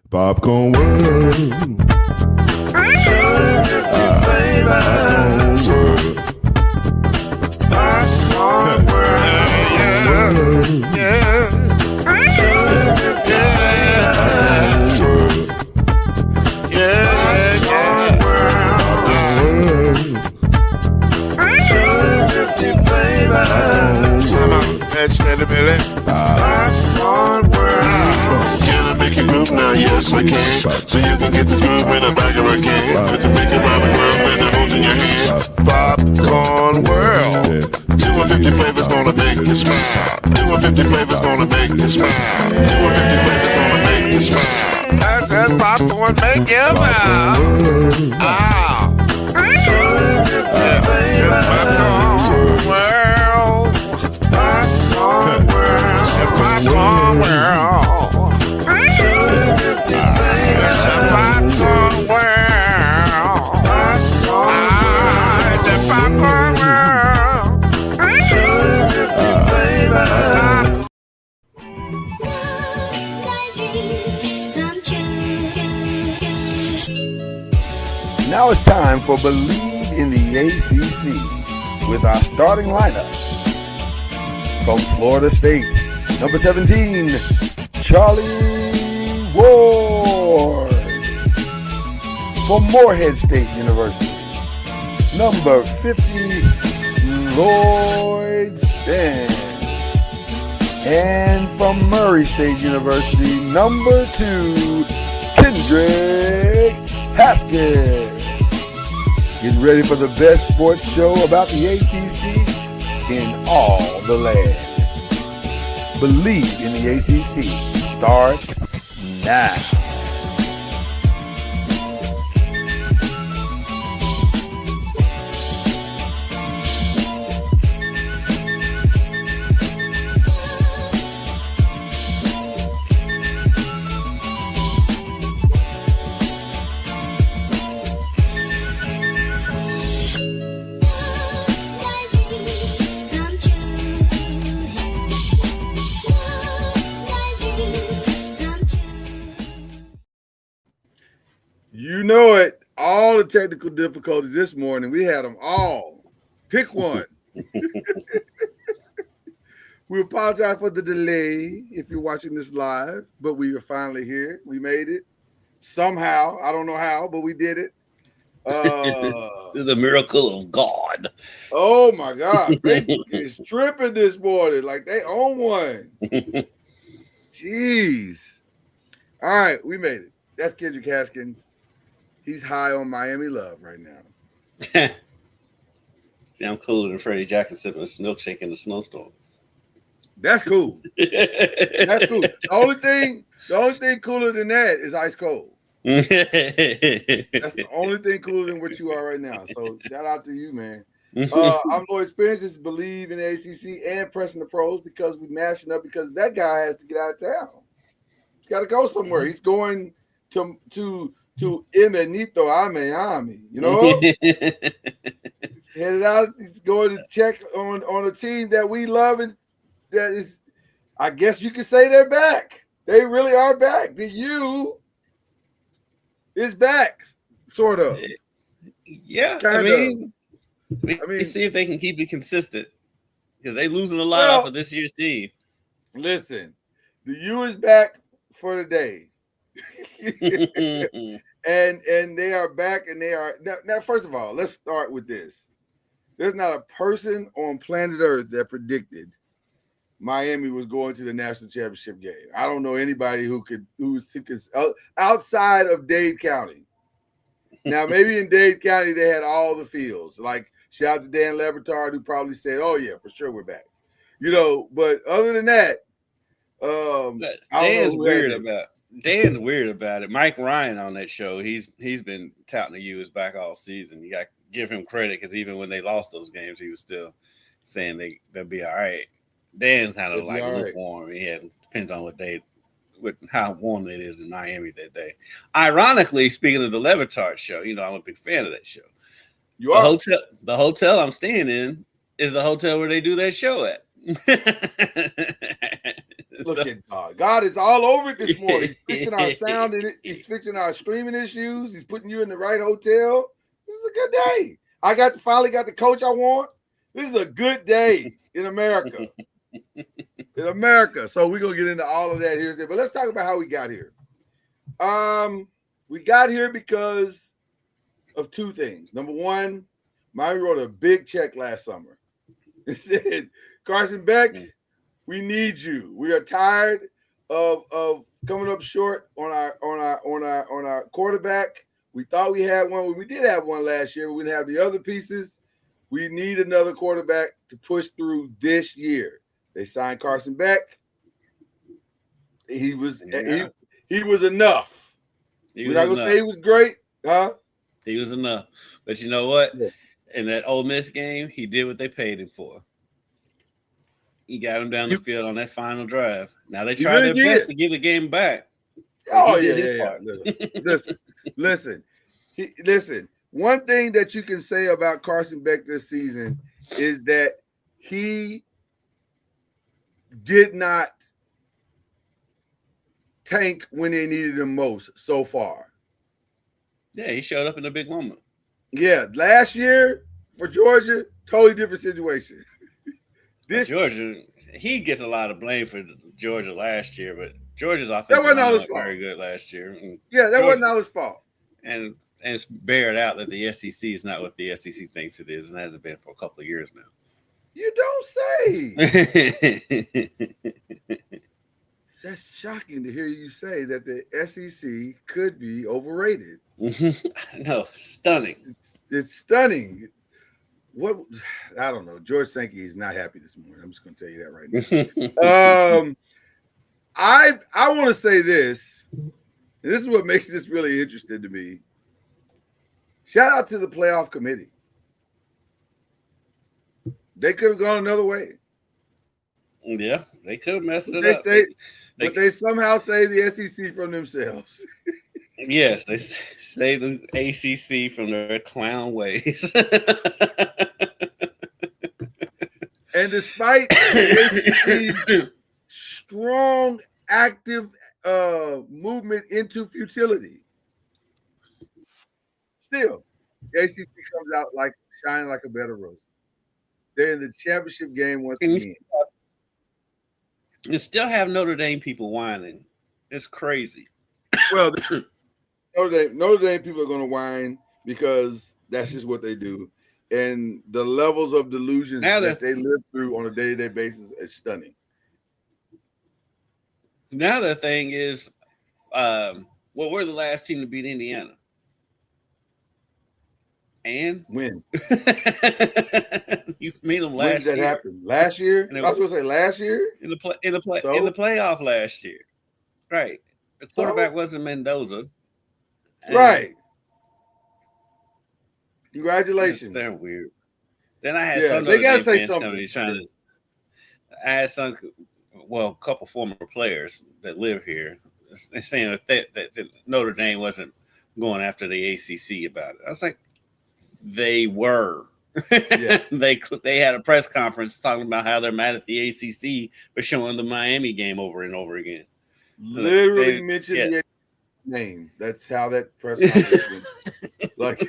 Popcorn World. Popcorn World. Yeah. Can I make you move now? Yes, I can. So you can get this groove in a bag of a can. Put the big around the world and the holes in your hand. Popcorn World. 250 flavors gonna make you smile. 250 flavors gonna make you smile. 250 flavors gonna make you smile. I said popcorn make you smile. Ah. Popcorn World. Popcorn World. Popcorn World. It's a popcorn world. It's a popcorn world. Now it's time for Believe in the ACC with our starting lineup. From Florida State, number 17, Charlie Ward. From Morehead State University, number 50, Lloyd Stan. And from Murray State University, number 2, Kendrick Haskett. Get ready for the best sports show about the ACC in all the land. Believe in the ACC starts now. You know it. All the technical difficulties this morning, we had them all. Pick one. We apologize for the delay if you're watching this live, but we are finally here. We made it. Somehow. I don't know how, but we did it. The miracle of God. Oh, my God. Facebook is tripping this morning like they own one. Jeez. All right, we made it. That's Kendrick Haskins. He's high on Miami love right now. See, I'm cooler than Freddie Jackson sipping a milkshake in the snowstorm. That's cool. That's cool. The only thing cooler than that is ice cold. That's the only thing cooler than what you are right now. So shout out to you, man. I'm Lloyd Spence. This is Believe in the ACC and Pressing the Pros because we mashing up because that guy has to get out of town. He's got to go somewhere. He's going to Emenito Ame, you know? Headed out. He's going to check on a team that we love and that is, I guess you could say they're back. They really are back. The U is back, sort of. Yeah, Kinda. I mean, see if they can keep it consistent because they're losing a lot off of this year's team. Listen, the U is back for the day. and they are back and they are now first of all, let's start with this. There's not a person on planet Earth that predicted Miami was going to the national championship game. I don't know anybody who's outside of Dade County. Now, maybe in Dade County they had all the fields. Like shout out to Dan Lebertard who probably said, "Oh yeah, for sure we're back." You know, but other than that, Dan's weird about it. Mike Ryan on that show, he's been touting the U is back all season. You got to give him credit because even when they lost those games, he was still saying they'll be all right. Dan's kind of like lukewarm. Yeah, depends on how warm it is in Miami that day. Ironically, speaking of the Levitard show, I'm a big fan of that show. You are. The hotel I'm staying in is the hotel where they do that show at. Look at God. God is all over it this morning. He's fixing our sound in it. He's fixing our streaming issues. He's putting you in the right hotel. This is a good day. I finally got the coach I want. This is a good day in America. In America. So we're gonna get into all of that here. But let's talk about how we got here. We got here because of two things. Number one, Miami wrote a big check last summer. It said, Carson Beck, we need you. We are tired of coming up short on our quarterback. We thought we had one. We did have one last year. We didn't have the other pieces. We need another quarterback to push through this year. They signed Carson Beck. He was enough. We're not gonna say he was great, huh? He was enough. But you know what? Yeah. In that Ole Miss game, he did what they paid him for. He got him down the field on that final drive. Now they tried their best to give the game back. Oh, yeah. Listen. One thing that you can say about Carson Beck this season is that he did not tank when they needed him most so far. Yeah, he showed up in a big moment. Yeah, last year for Georgia, totally different situation. Georgia, he gets a lot of blame for Georgia last year, but Georgia's offense was very good last year. And yeah, that wasn't all his fault. And it's bared out that the SEC is not what the SEC thinks it is, and hasn't been for a couple of years now. You don't say. That's shocking to hear you say that the SEC could be overrated. No, stunning. It's stunning. What I don't know. George Sankey is not happy this morning. I'm just going to tell you that right now. I want to say this. And this is what makes this really interesting to me. Shout out to the playoff committee. They could have gone another way. Yeah, they could have messed it up. But they somehow saved the SEC from themselves. Yes, they saved the ACC from their clown ways. And despite the ACC's strong, active movement into futility, still, the ACC comes out like shining like a bed of roses. They're in the championship game once again. You still have Notre Dame people whining. It's crazy. Well, Notre Dame people are going to whine because that's just what they do. And the levels of delusion that they live through on a day-to-day basis is stunning. Now the thing is, we're the last team to beat Indiana. And when you meet them last year. When did that happen? Last year? I was going to say last year? In the playoff last year. Right. The quarterback wasn't Mendoza. Right. Congratulations. They're weird. Then I had some they gotta say something. I had a couple former players that live here. They're saying that Notre Dame wasn't going after the ACC about it. I was like, they were. Yeah. They had a press conference talking about how they're mad at the ACC for showing the Miami game over and over again. Literally mentioned the name. That's how that press conference went.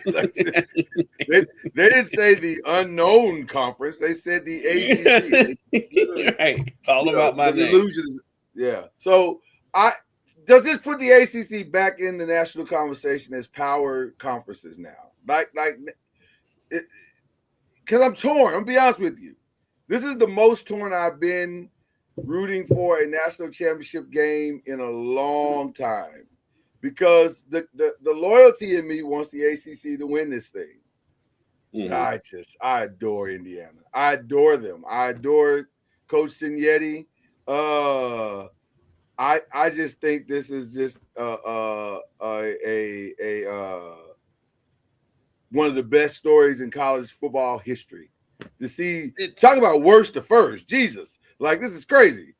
They didn't say the unknown conference. They said the ACC. Right. All about my name. Illusions. Yeah. So does this put the ACC back in the national conversation as power conferences now? Because I'm torn. I'm gonna be honest with you. This is the most torn I've been rooting for a national championship game in a long time, because the loyalty in me wants the ACC to win this thing. Mm-hmm. I adore Indiana. I adore them. I adore Coach Signetti. I just think this is just one of the best stories in college football history. To see, talk about worst to first, Jesus, like this is crazy.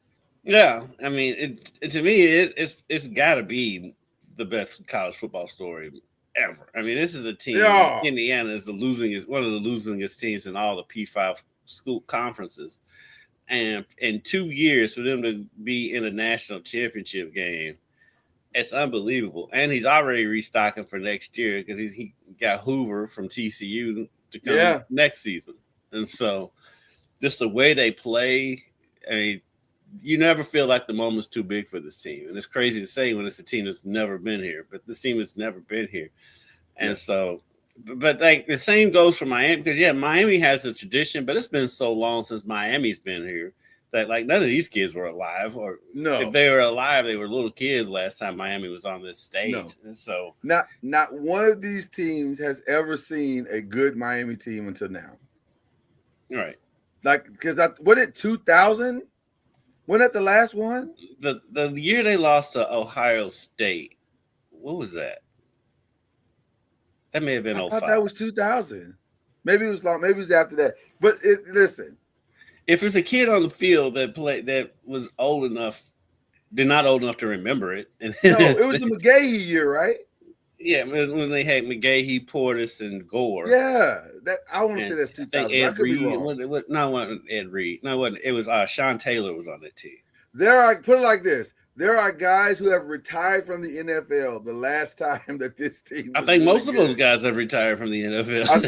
Yeah, I mean, to me, it's got to be the best college football story ever. I mean, this is a team. Yeah. Indiana is one of the losingest teams in all the P5 school conferences, And in 2 years for them to be in a national championship game, it's unbelievable. And he's already restocking for next year because he got Hoover from TCU to come next season. And so just the way they play, I mean, you never feel like the moment's too big for this team. And it's crazy to say when it's a team that's never been here, but this team has never been here. And so, but like the same goes for Miami, because Miami has a tradition, but it's been so long since Miami's been here that like none of these kids were alive, or if they were alive, they were little kids last time Miami was on this stage. No. And so not one of these teams has ever seen a good Miami team until now. Right. Like, because what it 2000? When at the last one? The year they lost to Ohio State. What was that? That may have been 05. I thought that was 2000. Maybe it was long. Maybe it was after that. But listen, if it's a kid on the field that was old enough, they're not old enough to remember it. No, it was the McGahee year, right? Yeah, when they had McGahee, Portis, and Gore. Yeah, that I want to say that's 2000. I could be wrong. No, it wasn't Ed Reed. No, it wasn't. It was Sean Taylor was on that team. Put it like this: there are guys who have retired from the NFL the last time that this team. I think most of those guys have retired from the NFL. I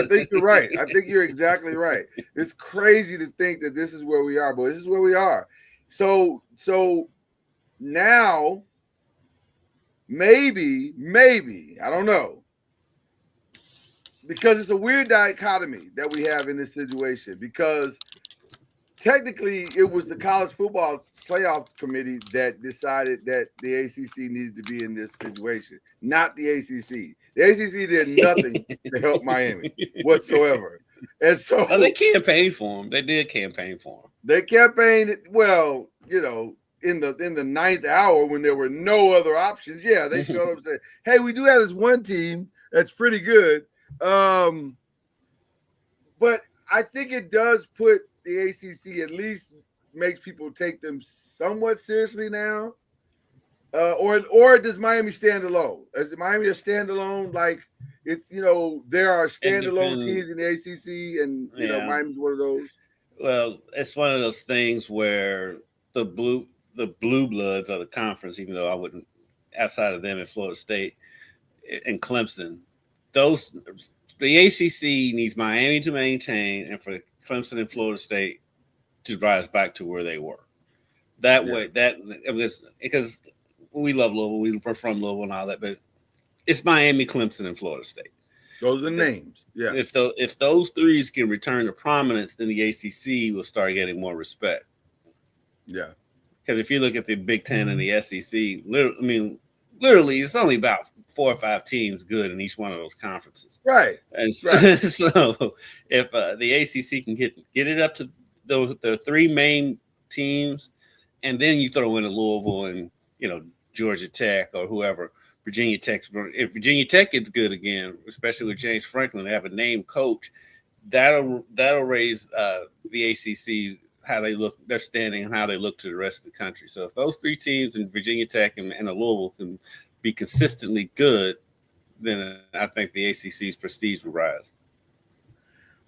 think you're right. I think you're exactly right. It's crazy to think that this is where we are, but this is where we are. So now. Maybe, I don't know. Because it's a weird dichotomy that we have in this situation. Because technically, it was the college football playoff committee that decided that the ACC needed to be in this situation, not the ACC. The ACC did nothing to help Miami whatsoever. And so they campaigned for him. They did campaign for him. They campaigned, well, in the ninth hour when there were no other options, they showed up and said, hey, we do have this one team that's pretty good. But I think it does put the ACC, at least makes people take them somewhat seriously now. Or does Miami stand alone? Is Miami a standalone? Like, it's, there are standalone teams in the ACC, and, Miami's one of those. Well, it's one of those things where the blue bloods of the conference, even though I wouldn't, outside of them in Florida State and Clemson, the ACC needs Miami to maintain and for Clemson and Florida State to rise back to where they were. Way, because we love Louisville, we're from Louisville and all that, but it's Miami, Clemson, and Florida State. Those are the names. Yeah. If those threes can return to prominence, then the ACC will start getting more respect. Yeah. Because if you look at the Big Ten and the SEC, literally, it's only about 4 or 5 teams good in each one of those conferences. Right. And so, if the ACC can get it up to the 3 main teams, and then you throw in a Louisville and Georgia Tech or whoever, Virginia Tech. If Virginia Tech gets good again, especially with James Franklin, they have a named coach, that'll raise the ACC. How they look, their standing, and how they look to the rest of the country. So if those 3 teams in Virginia Tech and Louisville can be consistently good, then I think the ACC's prestige will rise.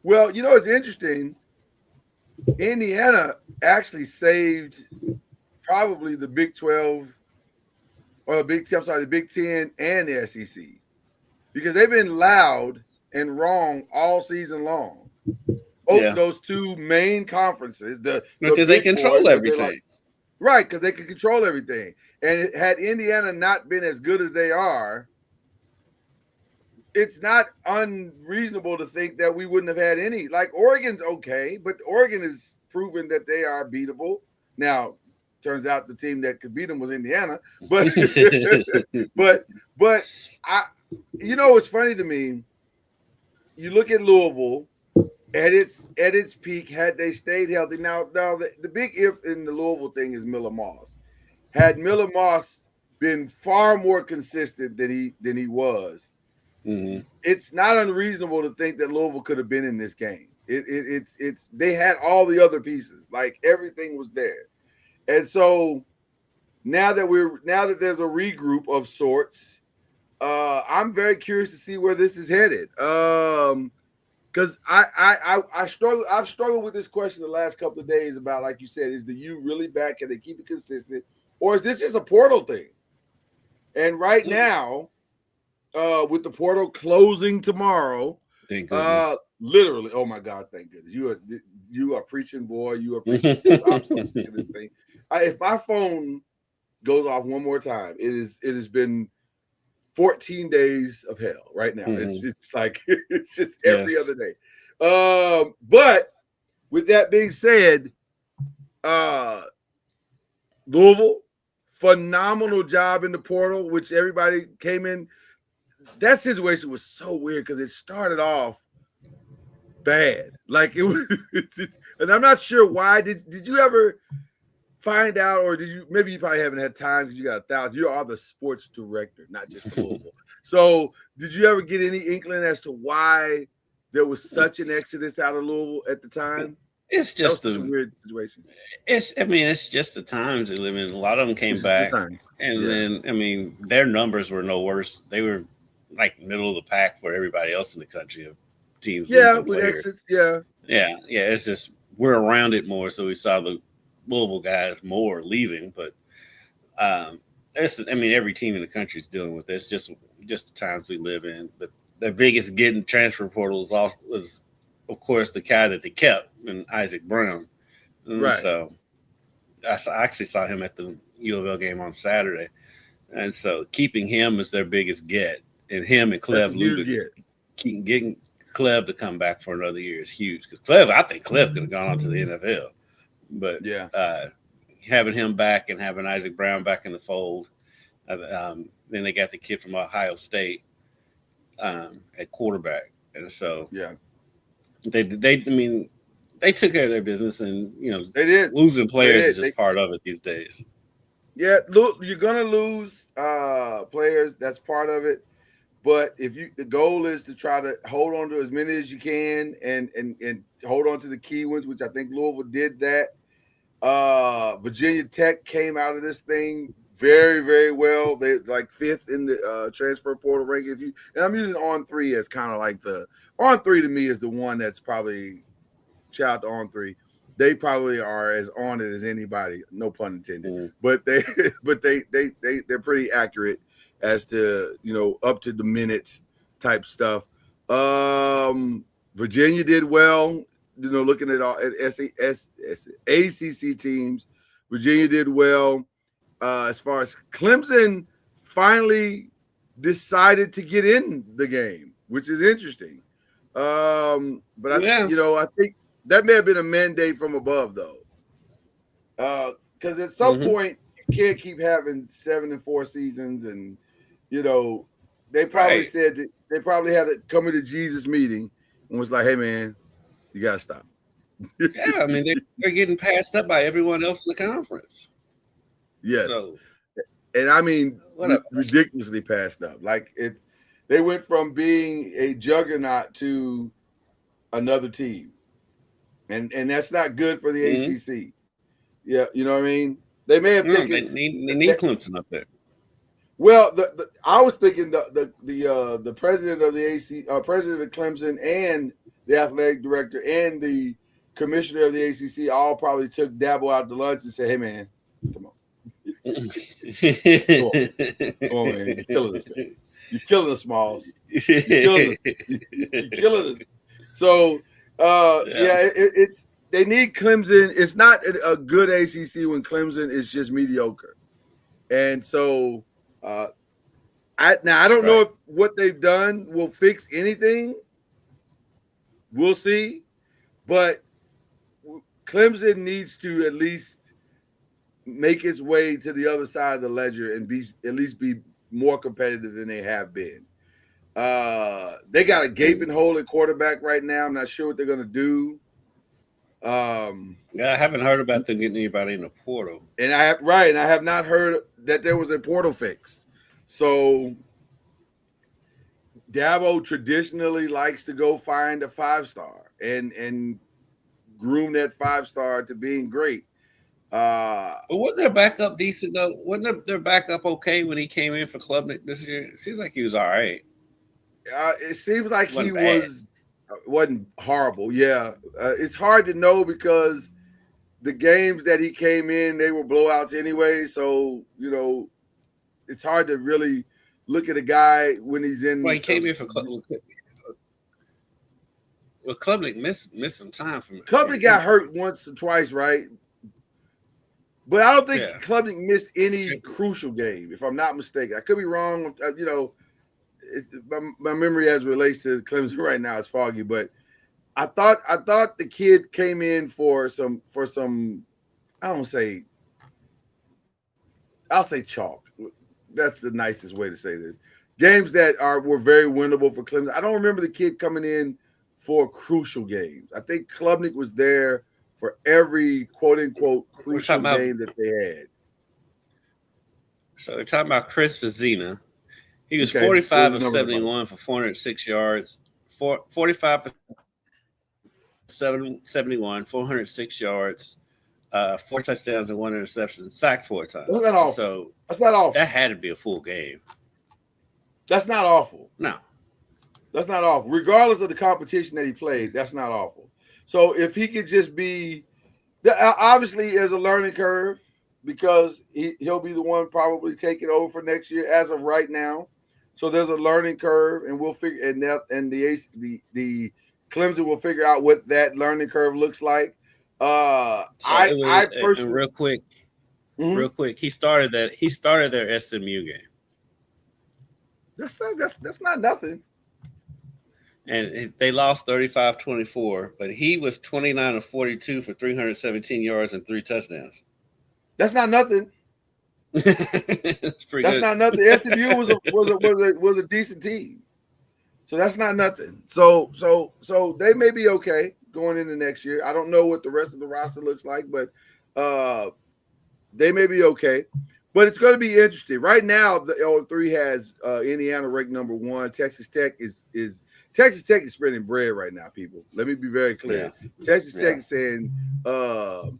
Well, it's interesting. Indiana actually saved probably the Big 12 or the Big 10 and the SEC, because they've been loud and wrong all season long. Those 2 main conferences, because they control everything, right? Because they can control everything. And had Indiana not been as good as they are, it's not unreasonable to think that we wouldn't have had any. Like, Oregon's okay, but Oregon has proven that they are beatable. Now, turns out the team that could beat them was Indiana, but but I, it's funny to me. You look at Louisville. At its peak, had they stayed healthy. Now the big if in the Louisville thing is Miller Moss. Had Miller Moss been far more consistent than he was, it's not unreasonable to think that Louisville could have been in this game. It's they had all the other pieces, like everything was there, and so now that there's a regroup of sorts, I'm very curious to see where this is headed. Because because I struggle. I've struggled with this question the last couple of days about, like you said, is the U really back? Can they keep it consistent, or is this just a portal thing? And right now, with the portal closing tomorrow, thank goodness. Literally, oh my God, thank goodness. You are preaching, boy. You are preaching. I'm so sick of this thing. If my phone goes off one more time, it has been 14 days of hell right now. It's like it's just every other day. But with that being said, Louisville, phenomenal job in the portal, which everybody came in. That situation was so weird because it started off bad. Like it was, and I'm not sure why. Did you ever find out, or did you? Maybe you probably haven't had time because you got 1,000. You are the sports director, not just Louisville. So, did you ever get any inkling as to why there was such an exodus out of Louisville at the time? It's just a weird situation. It's just the times they live in. A lot of them came back, and then their numbers were no worse. They were like middle of the pack for everybody else in the country of teams. Yeah, with exits. Yeah. It's just we're around it more, so we saw the Louisville guys more leaving. But every team in the country is dealing with this. Just the times we live in. But the biggest getting transfer portals was of course the guy that they kept, and Isaac Brown. Right. So I actually saw him at the U of L game on Saturday, and so keeping him is their biggest get. And him and Clev getting Clev to come back for another year is huge, because I think Clev could have gone on to the NFL, but having him back and having Isaac Brown back in the fold, then they got the kid from Ohio State at quarterback, and so they took care of their business, and they did. Losing players is just part of it these days. Yeah, look, you're gonna lose players. That's part of it. But the goal is to try to hold on to as many as you can and hold on to the key ones, which I think Louisville did that. Virginia Tech came out of this thing very, very well. They're like 5th in the transfer portal ranking. And I'm using On3 as kind of like the On3 to me is the one that's probably, shout out to On3. They probably are as on it as anybody, no pun intended. But they're pretty accurate as to up to the minute type stuff. Virginia did well, looking at all ACC teams. Virginia did well. As far as Clemson finally decided to get in the game, which is interesting. But I think that may have been a mandate from above, though, because at some point you can't keep having 7-4 seasons, and they probably said that they probably had a coming to Jesus meeting and was like, "Hey, man, you gotta stop." Yeah, they're getting passed up by everyone else in the conference. Yes, and ridiculously passed up. Like they went from being a juggernaut to another team, and that's not good for the ACC. Yeah, you know what I mean. They may have taken. They need Clemson up there. Well, I was thinking the president of the president of Clemson, and the athletic director and the commissioner of the ACC all probably took Dabo out to lunch and said, "Hey, man, come on, come on, man, you're killing us, man. You're killing us, Smalls. You're killing us. You're killing us." So, it's they need Clemson. It's not a good ACC when Clemson is just mediocre, and so. I don't know if what they've done will fix anything. We'll see, but Clemson needs to at least make its way to the other side of the ledger and at least be more competitive than they have been. They got a gaping hole at quarterback right now. I'm not sure what they're going to do. I haven't heard about them getting anybody in the portal. And I have not heard that there was a portal fix. So Dabo traditionally likes to go find a 5-star and groom that 5-star to being great. But wasn't their backup decent though? Wasn't their backup okay when he came in for Klubnik this year? It seems like he was all right. It seems like he was wasn't horrible. Yeah, it's hard to know because the games that he came in, they were blowouts anyway. So it's hard to really look at a guy when he's in. Well, he came in for Klubnik missed some time from Klubnik got hurt once or twice, right? But I don't think Klubnik missed any crucial game, if I'm not mistaken. I could be wrong. My memory as it relates to Clemson right now is foggy, but I thought the kid came in for some. I'll say chalk. That's the nicest way to say this. Games that were very winnable for Clemson. I don't remember the kid coming in for crucial games. I think Klubnik was there for every quote unquote crucial game that they had. So they're talking about Chris Vizina. He was 45 of 71 for 406 yards, 45 for 71, 406 yards, 4 touchdowns and 1 interception, sacked 4 times. That's not awful. So that's not awful. That had to be a full game. That's not awful. No. That's not awful. Regardless of the competition that he played, that's not awful. So if he could just be obviously there's a learning curve because he'll be the one probably taking over for next year as of right now. So there's a learning curve, and we'll figure and the Clemson will figure out what that learning curve looks like. I personally real quick, he started their SMU game. That's not nothing. And they lost 35-24, but he was 29 of 42 for 317 yards and 3 touchdowns. That's not nothing. That's pretty good. Not nothing. SMU was a decent team, so that's not nothing. So they may be okay going into next year. I don't know what the rest of the roster looks like, but they may be okay. But it's going to be interesting. Right now, the L3 has Indiana ranked number 1. Texas Tech is spending bread right now, people. Let me be very clear. Yeah. Texas Tech is saying, the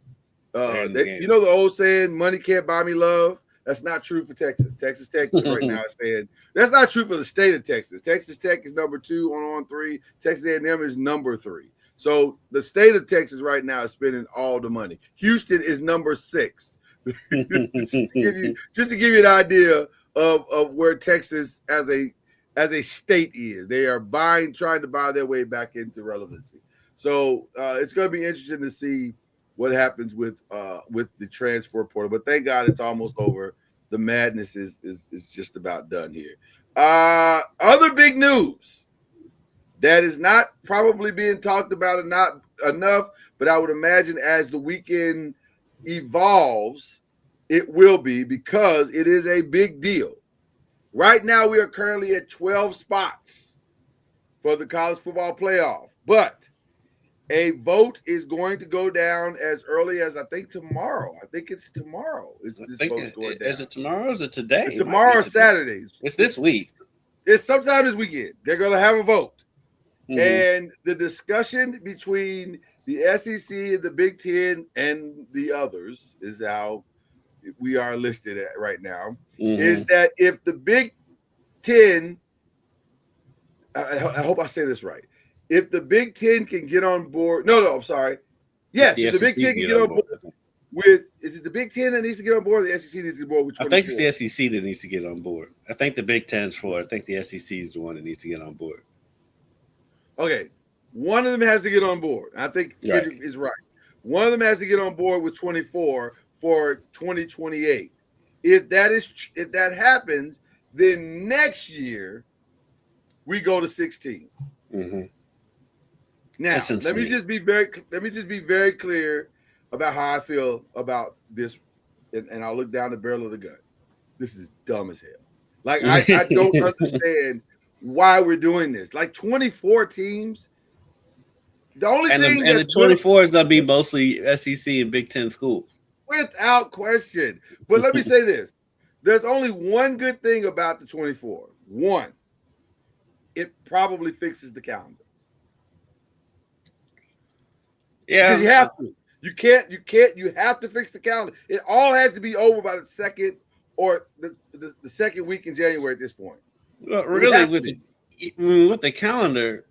old saying, money can't buy me love. That's not true for Texas. Texas Tech right now is saying that's not true for the state of Texas. Texas Tech is number 2 on 3. Texas A&M is number 3. So the state of Texas right now is spending all the money. Houston is number 6. just to give you an idea of where Texas as a state is. They are trying to buy their way back into relevancy. So it's going to be interesting to see what happens with the transfer portal. But thank God it's almost over. The madness is just about done here. Other big news that is not probably being talked about and not enough, but I would imagine as the weekend evolves, it will be because it is a big deal. Right now, we are currently at 12 spots for the college football playoff, but a vote is going to go down as early as I think tomorrow. I think it's tomorrow. Is it tomorrow? Or is it today? It's tomorrow or Saturday. It's this week. It's sometime this weekend. They're going to have a vote. Mm-hmm. And the discussion between the SEC and the Big Ten and the others is how we are listed at right now, is that if the Big Ten, I hope I say this right, if the Big Ten can get on board, I'm sorry. Yes, if the Big Ten can get on board is it the Big Ten that needs to get on board or the SEC needs to get on board? I think it's the SEC that needs to get on board. I think the Big Ten's for it. I think the SEC is the one that needs to get on board. Okay, one of them has to get on board. I think Kendrick is right. One of them has to get on board with 24 for 2028. If that happens, then next year we go to 16. Mm-hmm. Now, let me just be very clear about how I feel about this, and I'll look down the barrel of the gun. This is dumb as hell. Like I don't understand why we're doing this. Like 24 teams. The only thing the 24 is going to be mostly SEC and Big Ten schools. Without question. But let me say this. There's only one good thing about the 24. One, it probably fixes the calendar. Yeah. Because you have to. You have to fix the calendar. It all has to be over by the second or the second week in January at this point. Well, really, with the calendar,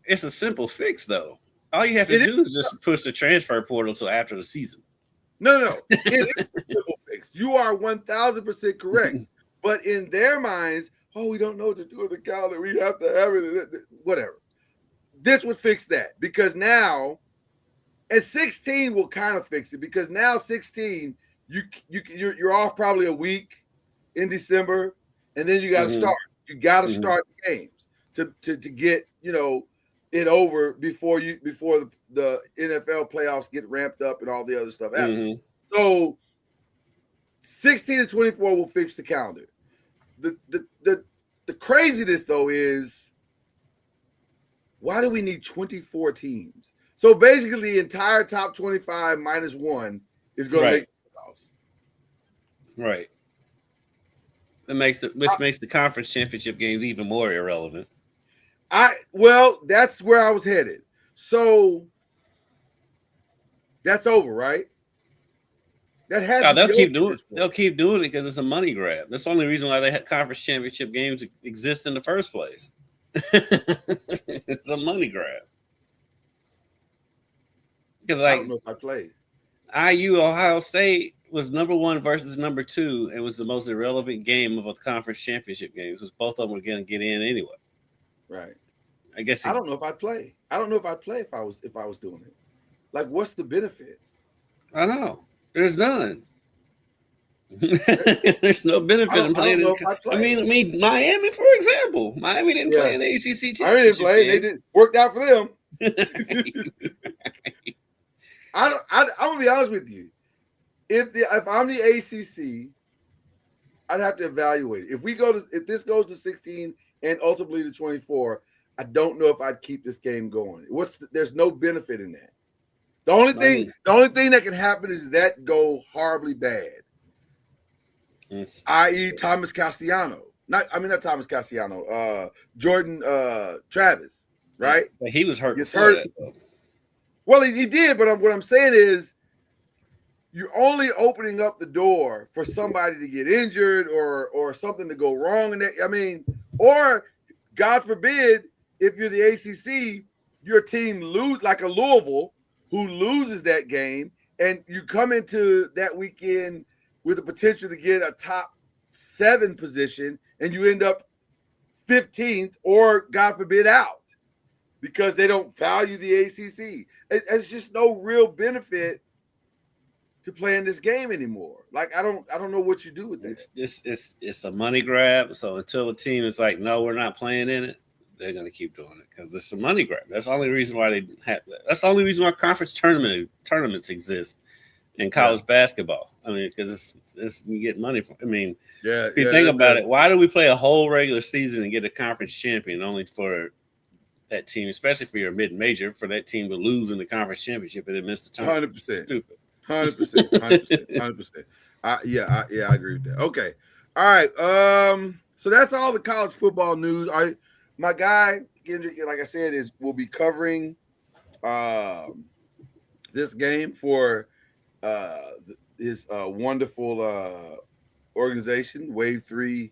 it's a simple fix, though. All you have to do is just push the transfer portal till after the season. No. It is a simple fix. You are 1,000% correct. But in their minds, we don't know what to do with the calendar. We have to have it. Whatever. This would fix that because now, and 16 will kind of fix it because now 16, you're off probably a week in December, and then you got to start. You got to start games to get it over before the NFL playoffs get ramped up and all the other stuff happens. So 16 and 24 will fix the calendar. The craziness though is, why do we need 24 teams? So basically the entire top 25 minus one is going to make the playoffs. Right. Which makes the conference championship games even more irrelevant. That's where I was headed. So that's over, right? That has they'll keep doing it. They'll keep doing it because it's a money grab. That's the only reason why they had conference championship games exist in the first place. It's a money grab. Because I don't know if I played. IU Ohio State was number 1 versus number 2, and was the most irrelevant game of a conference championship game because both of them were going to get in anyway. Right. I guess I don't know if I'd play. I don't know if I'd play if I was doing it. Like, what's the benefit? I know. There's none. There's no benefit in playing. I mean, Miami, for example. Miami didn't play in the ACC championship. Miami didn't play. They did worked out for them. I'm gonna be honest with you. If I'm the ACC, I'd have to evaluate it. If this goes to 16 and ultimately to 24, I don't know if I'd keep this game going. There's no benefit in that. The only thing that can happen is that go horribly bad. Yes. I.e. Thomas Castellanos. Not Thomas Castellanos. Jordan Travis, right? But he was hurt before that, though. Well, he did, but what I'm saying is you're only opening up the door for somebody to get injured or something to go wrong in that. Or God forbid, if you're the ACC, your team lose like a Louisville who loses that game, and you come into that weekend with the potential to get a top 7 position, and you end up 15th or, God forbid, out because they don't value the ACC. It's just no real benefit to playing this game anymore. Like, I don't know what you do with this. It's a money grab. So until the team is like, no, we're not playing in it, they're going to keep doing it because it's a money grab. That's the only reason why they have that. That's the only reason why conference tournaments exist in college basketball. Because it's you get money from. If you think about it, why do we play a whole regular season and get a conference champion only for that team, especially for your mid-major, for that team to lose in the conference championship and then miss the tournament? 100%. Stupid. 100%. I agree with that. Okay. All right. So that's all the college football news. My guy, Kendrick, like I said, will be covering this game for his wonderful organization, Wave 3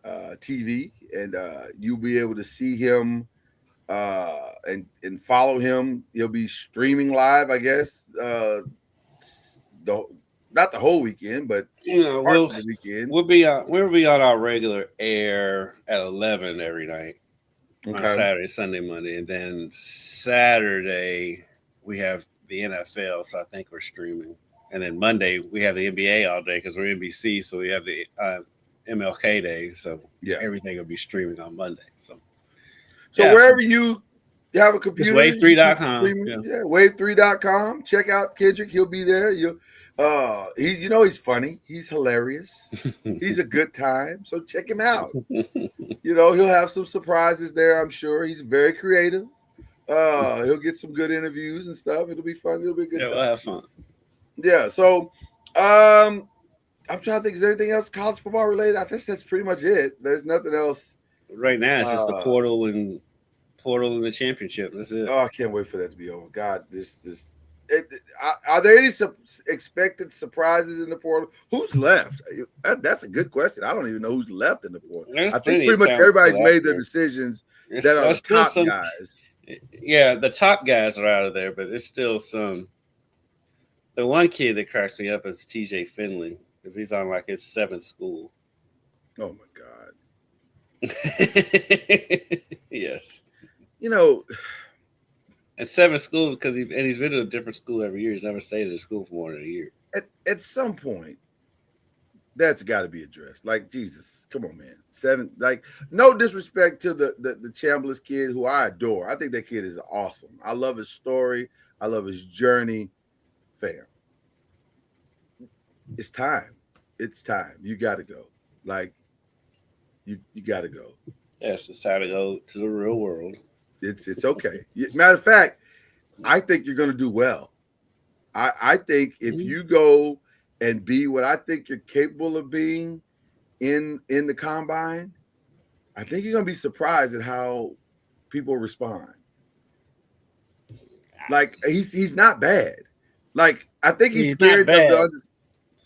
TV, and you'll be able to see him and follow him. He'll be streaming live, I guess. Not the whole weekend, but part of the weekend. We'll be on our regular air at 11 every night on Saturday, Sunday, Monday, and then Saturday we have the NFL, so I think we're streaming, and then Monday we have the NBA all day because we're NBC, so we have the MLK Day, so everything will be streaming on Monday. So wherever you have a computer, wave3.com. Wave3.com. Check out Kendrick. He'll be there. He's funny. He's hilarious. He's a good time. So check him out. He'll have some surprises there, I'm sure. He's very creative. He'll get some good interviews and stuff. It'll be fun. It'll be a good time. We'll have fun. Yeah. So I'm trying to think, is there anything else college football related? I think that's pretty much it. There's nothing else. Right now it's just the portal and the championship. That's it. Oh, I can't wait for that to be over. God, are there any expected surprises in the portal? Who's left? That's a good question. I don't even know who's left in the portal. I think pretty much everybody's made their decisions that are the top guys. Yeah, the top guys are out of there, but it's still some. The one kid that cracks me up is TJ Finley because he's on like his 7th school. Oh my God. Yes. You know, and 7th school because he's been to a different school every year. He's never stayed at a school for more than a year. at some point, that's got to be addressed. Like, Jesus, come on, man. 7, like, no disrespect to the Chambliss kid, who I adore. I think that kid is awesome. I love his story. I love his journey. Fam, it's time. It's time. You got to go. Like, you got to go. Yes, it's time to go to the real world. It's okay. Matter of fact, I think you're going to do well. I think if you go and be what I think you're capable of being in the combine, I think you're going to be surprised at how people respond. Like, he's not bad. Like, I think he's scared of the other.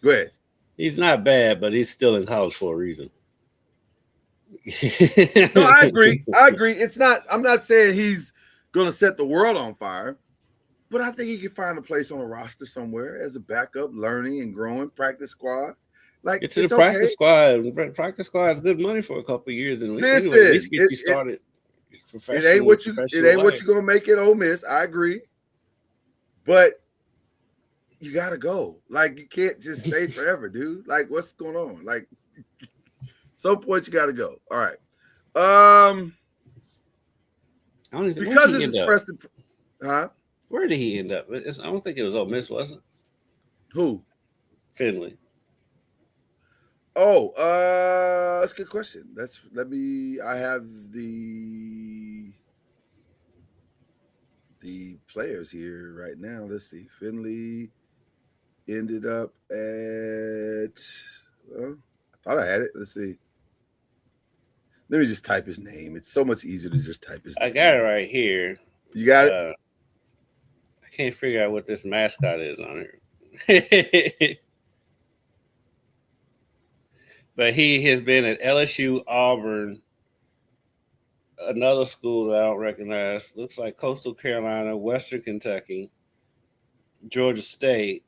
Go ahead. He's not bad, but he's still in college for a reason. No, I agree. It's not. I'm not saying he's going to set the world on fire, but I think he can find a place on a roster somewhere as a backup, learning and growing. Practice squad, like, get to the practice squad. Practice squad is good money for a couple of years, and listen, anyway, at least get you started. It ain't what you. It ain't what you're gonna make it. Ole Miss. I agree, but you gotta go. Like, you can't just stay forever, dude. Like, what's going on? Like, some point you gotta go. All right. I don't even because this is pressing. Huh? Where did he end up? I don't think it was Ole Miss, was it? Who? Finley. Oh, that's a good question. I have the players here right now. Let's see. Finley ended up at, well, I thought I had it. Let's see. Let me just type his name. It's so much easier to just type his name. I got it right here. You got it? I can't figure out what this mascot is on here. But he has been at LSU, Auburn, another school that I don't recognize. Looks like Coastal Carolina, Western Kentucky, Georgia State.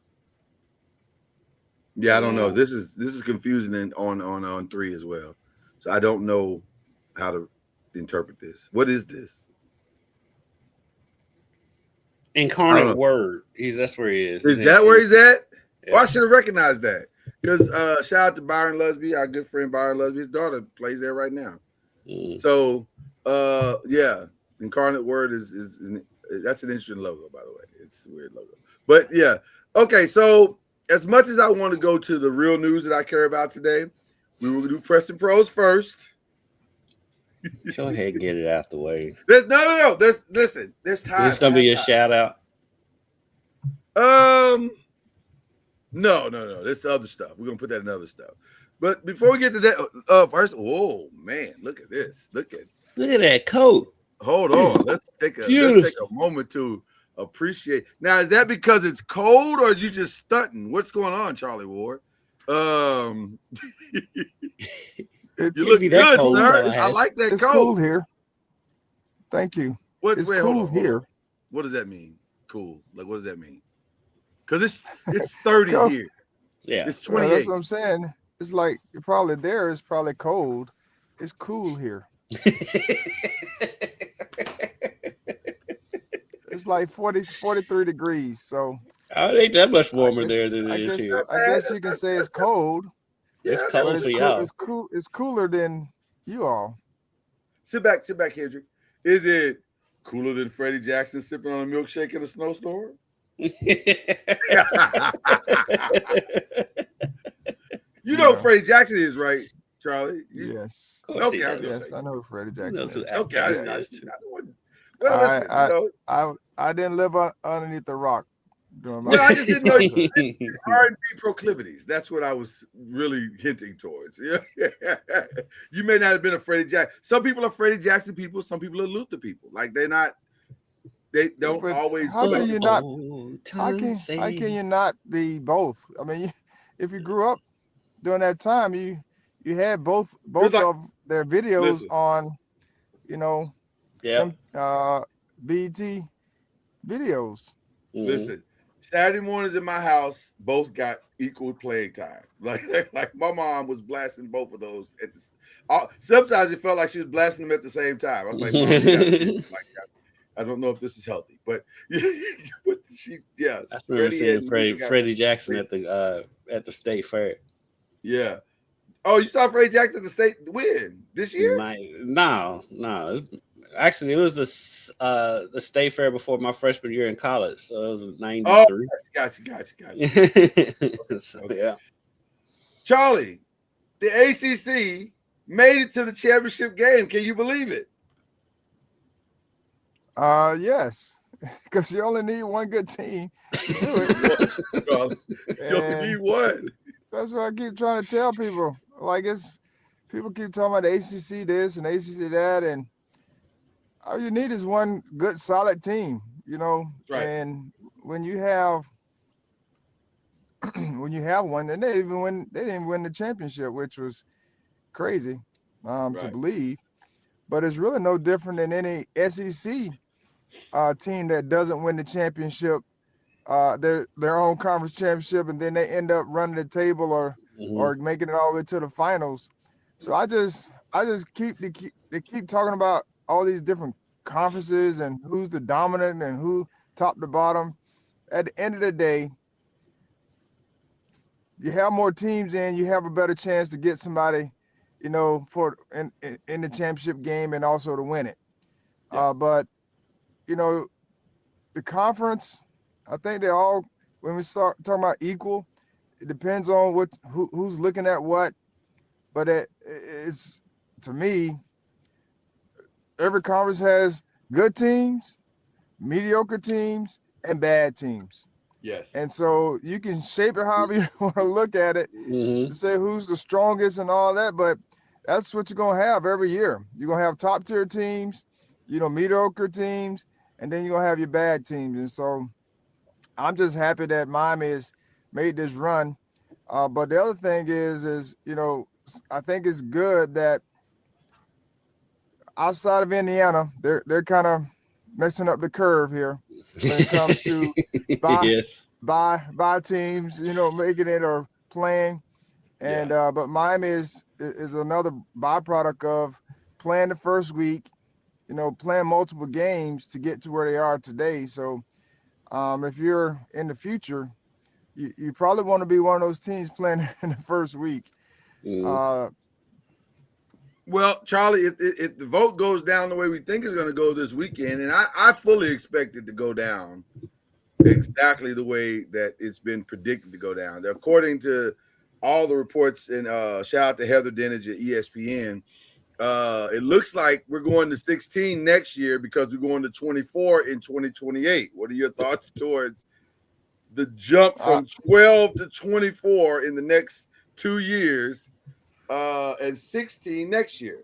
Yeah, I don't know. This is confusing on 3 as well. So I don't know how to interpret this. What is this? Incarnate Word. That's where he is. Is that where he's at? Yeah. Well, I should have recognized that. Because shout out to Byron Lusby, our good friend Byron Lusby. His daughter plays there right now. So yeah, Incarnate Word is that's an interesting logo, by the way. It's a weird logo. But yeah. Okay, so as much as I want to go to the real news that I care about today, we will do Preston Pros first. Go ahead and get it out the way. No. Listen, there's time. This is gonna be a shout out. No. This is other stuff. We're gonna put that in other stuff. But before we get to that, first, oh man, look at this. Look at that coat. Hold on. Let's take a moment to appreciate. Now, is that because it's cold or are you just stunting? What's going on, Charlie Ward? You look good, sir. I like that coat. It's cool here. Thank you. It's cool here. What does that mean? Cool. Like, what does that mean? Because it's 30 here. Yeah. It's 28. That's what I'm saying. It's like it's probably cold. It's cool here. It's like 43 degrees. So it ain't that much warmer there than it is here. I guess you can say it's cold. It's cold for y'all. It's cool. It's cooler than you all. Sit back, Hendrick. Is it cooler than Freddie Jackson sipping on a milkshake in a snowstorm? You know Freddie Jackson is, right, Charlie? Yes. Okay. Yes, I know who Freddie Jackson is. Okay. I didn't live underneath the rock. I just didn't know you R&B proclivities. That's what I was really hinting towards. Yeah. You may not have been a Freddie Jackson. Some people are Freddie Jackson people. Some people are Luther people. Like they don't but always. How can you not? How can you not be both? I mean, if you grew up during that time, you had both of their videos on, BT videos. Listen, Saturday mornings in my house both got equal playing time. Like my mom was blasting both of those at the. Sometimes it felt like she was blasting them at the same time. I was like, Mom, you gotta do it like that. I don't know if this is healthy, but she, yeah. I remember seeing Freddie Jackson at the state fair. Yeah. Oh, you saw Freddie Jackson at the state win this year? No. Actually, it was the state fair before my freshman year in college, so it was 93. Oh, gotcha. So, okay. Yeah. Charlie, the ACC made it to the championship game. Can you believe it? Yes, because you only need one good team to do it. You only need one. That's what I keep trying to tell people. Like people keep talking about the ACC this and ACC that, and all you need is one good, solid team, Right. And when you have one, then they didn't even win the championship, which was crazy to believe. But it's really no different than any SEC team that doesn't win the championship, their own conference championship, and then they end up running the table or making it all the way to the finals. So I just keep talking about all these different conferences and who's the dominant and who top to bottom. At the end of the day, you have more teams in, you have a better chance to get somebody, for in the championship game and also to win it. Yeah. But the conference, I think they all, when we start talking about equal, it depends on who's looking at what. But it's, to me, every conference has good teams, mediocre teams, and bad teams. Yes. And so you can shape it however you want to look at it to say who's the strongest and all that. But that's what you're going to have every year. You're going to have top tier teams, mediocre teams, and then you're going to have your bad teams. And so I'm just happy that Miami has made this run. But the other thing is, I think it's good that outside of Indiana, they're kind of messing up the curve here when it comes to buy teams, making it or playing. And but Miami is another byproduct of playing the first week, playing multiple games to get to where they are today. So if you're in the future, you probably want to be one of those teams playing in the first week. Well, Charlie, if the vote goes down the way we think it's going to go this weekend, and I fully expect it to go down exactly the way that it's been predicted to go down. According to all the reports, and shout out to Heather Dinage at ESPN, it looks like we're going to 16 next year because we're going to 24 in 2028. What are your thoughts towards the jump from 12 to 24 in the next 2 years? And 16 next year?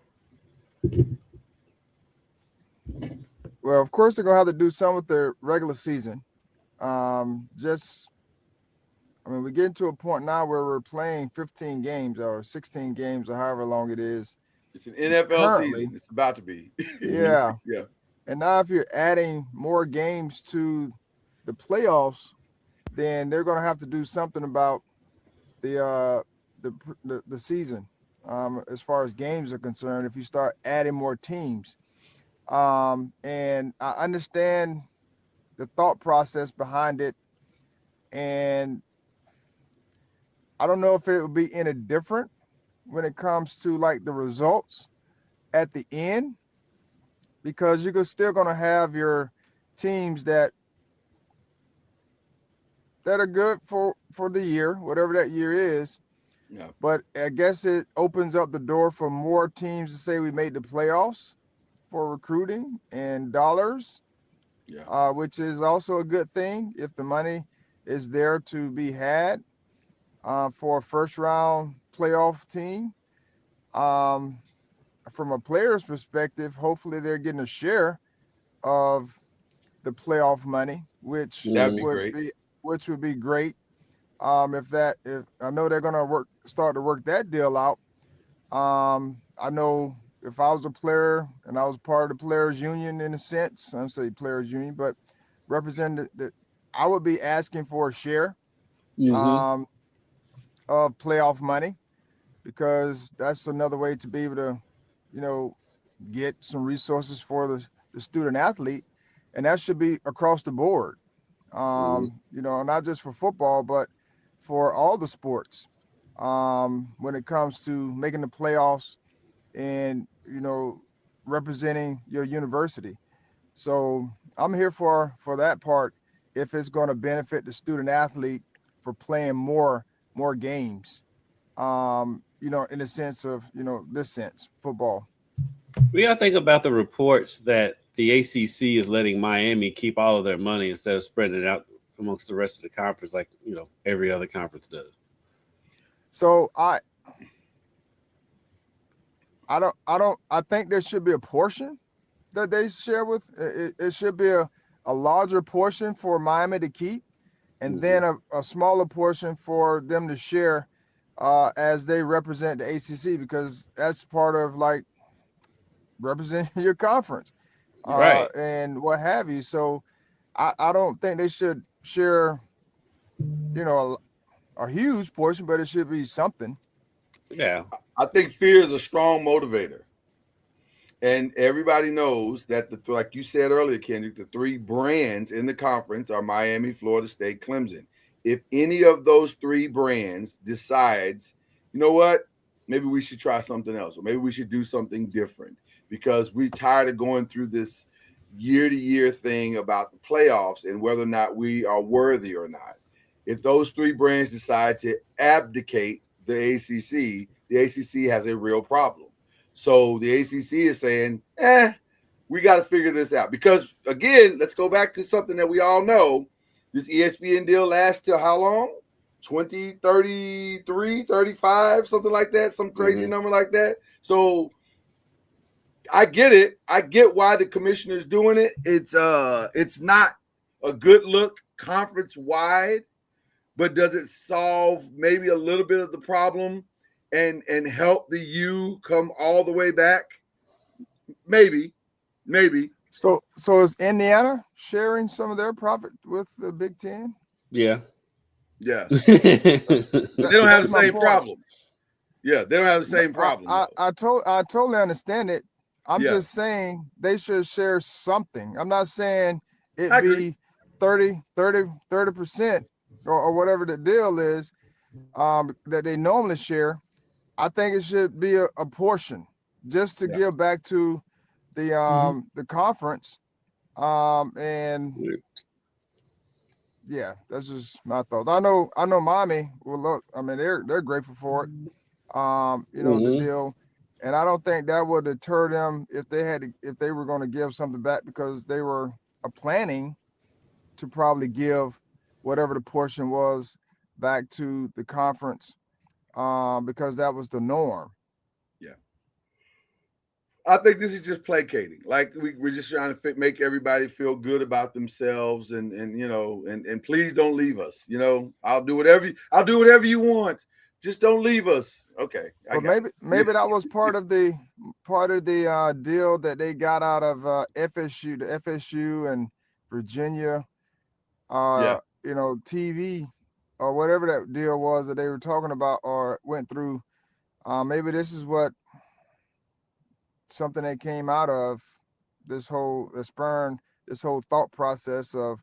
Well, of course, they're going to have to do some with their regular season. We get to a point now where we're playing 15 games or 16 games or however long it is. It's an NFL season. It's about to be. Yeah. Yeah. And now if you're adding more games to the playoffs, then they're going to have to do something about the season. As far as games are concerned, if you start adding more teams. And I understand the thought process behind it. And I don't know if it would be any different when it comes to like the results at the end, because you're still going to have your teams that are good for the year, whatever that year is. Yeah. But I guess it opens up the door for more teams to say we made the playoffs for recruiting and dollars, which is also a good thing if the money is there to be had for a first round playoff team. From a player's perspective, hopefully they're getting a share of the playoff money, which would be great. If I know they're gonna start to work that deal out. I know if I was a player and I was part of the players union in a sense, I don't say players union, but represent that I would be asking for a share of playoff money, because that's another way to be able to, get some resources for the student athlete. And that should be across the board, not just for football, but for all the sports. When it comes to making the playoffs and, representing your university. So I'm here for that part, if it's going to benefit the student athlete for playing more games, in the sense of, this sense, football. We got to think about the reports that the ACC is letting Miami keep all of their money instead of spreading it out amongst the rest of the conference like, every other conference does. So I think there should be a portion that they share with. It should be a larger portion for Miami to keep, and then a smaller portion for them to share as they represent the ACC, because that's part of like representing your conference, right, and what have you. So I don't think they should share, a huge portion, but it should be something. Yeah, I think fear is a strong motivator. And everybody knows that, like you said earlier, Kendrick, the three brands in the conference are Miami, Florida State, Clemson. If any of those three brands decides, you know what, maybe we should try something else, or maybe we should do something different, because we're tired of going through this year-to-year thing about the playoffs and whether or not we are worthy or not. If those three brands decide to abdicate the ACC has a real problem. So the ACC is saying, we got to figure this out. Because, again, let's go back to something that we all know. This ESPN deal lasts till how long? 2033, 35, something like that, some crazy number like that. So I get it. I get why the commissioner's doing it. It's not a good look conference-wide, but does it solve maybe a little bit of the problem and help the U come all the way back? Maybe. So is Indiana sharing some of their profit with the Big Ten? Yeah. They don't have the same point. problem. Yeah, they don't have the same problem. I totally understand it. I'm just saying they should share something. I'm not saying it be 30% or whatever the deal is that they normally share. I think it should be a portion just to give back to the conference. And that's just my thoughts. I know Miami will look. I mean, they're grateful for it. The deal, and I don't think that would deter them if they were going to give something back, because they were planning to probably give whatever the portion was back to the conference, because that was the norm. Yeah. I think this is just placating. Like we're just trying to make everybody feel good about themselves, and please don't leave us. I'll do whatever you want. Just don't leave us. Okay. But maybe that was part of the deal that they got out of FSU, the FSU and Virginia, TV or whatever that deal was that they were talking about or went through. Maybe this is something that came out of this whole thought process of,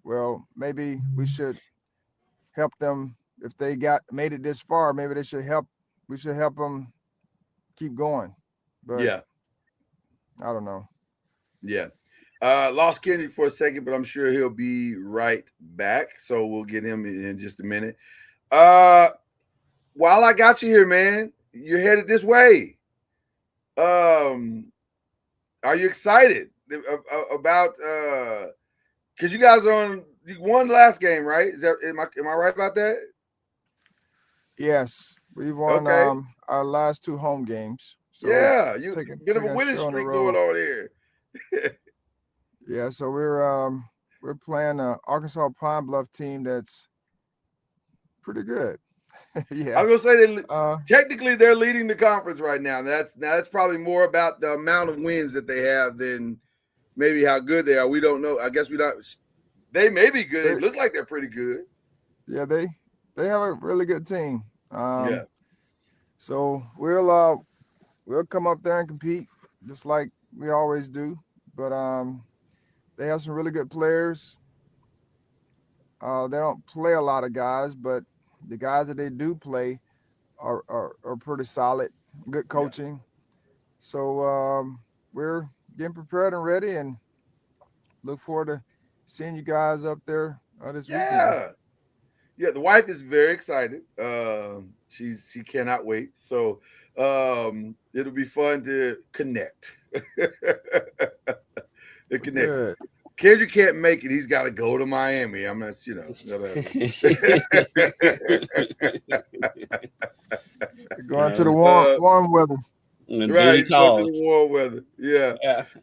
well, maybe we should help them. If they made it this far, maybe we should help them keep going. But I don't know. Yeah. Lost Kendrick for a second, but I'm sure he'll be right back. So we'll get him in just a minute. While I got you here, man, you're headed this way. Are you excited about because you guys you won the last game, right? Am I right about that? Yes, we won our last two home games. So you bit of a winning streak going on here. Yeah, so we're playing an Arkansas Pine Bluff team that's pretty good. Yeah. I was gonna say Uh, technically they're leading the conference right now. That's probably more about the amount of wins that they have than maybe how good they are. We don't know. I guess we don't. They may be good. They look like they're pretty good. yeah, they have a really good team. Yeah. So we'll come up there and compete just like we always do. But they have some really good players. They don't play a lot of guys, but the guys that they do play are pretty solid. Good coaching. Yeah. So we're getting prepared and ready, and look forward to seeing you guys up there this weekend. Yeah, the wife is very excited. She cannot wait. So it'll be fun to connect. Good. Kendrick can't make it. He's got to go to Miami. I'm not, going to the warm weather. Right, he's going to the warm weather. Yeah.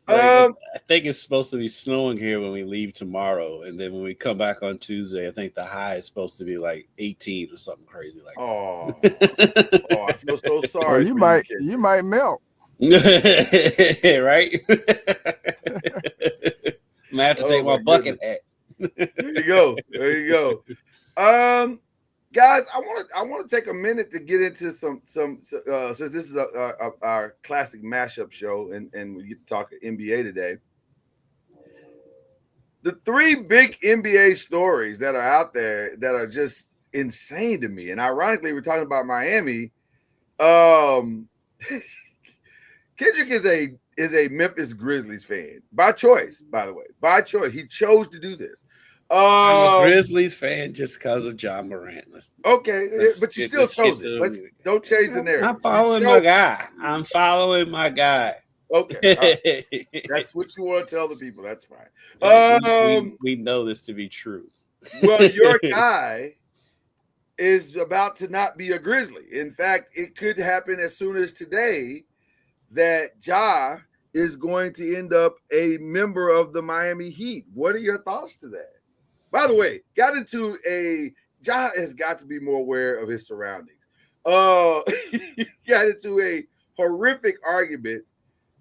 I think it's supposed to be snowing here when we leave tomorrow, and then when we come back on Tuesday, I think the high is supposed to be like 18 or something crazy like that. Oh, I feel so sorry. Well, you might melt. Right? I'm gonna have to take my bucket hat. There you go. Guys, I want to take a minute to get into some since this is our classic mashup show and we get to talk NBA today. The three big NBA stories that are out there that are just insane to me, and ironically, we're talking about Miami. Kendrick is a Memphis Grizzlies fan by choice, by the way. By choice, he chose to do this. I'm a Grizzlies fan just because of John Morant. But you still chose it. Don't change the narrative. I'm following my guy. Okay, that's what you want to tell the people. That's fine. We know this to be true. Well, your guy is about to not be a Grizzly. In fact, it could happen as soon as today that Ja is going to end up a member of the Miami Heat. What are your thoughts to that? By the way, Ja has got to be more aware of his surroundings. He got into a horrific argument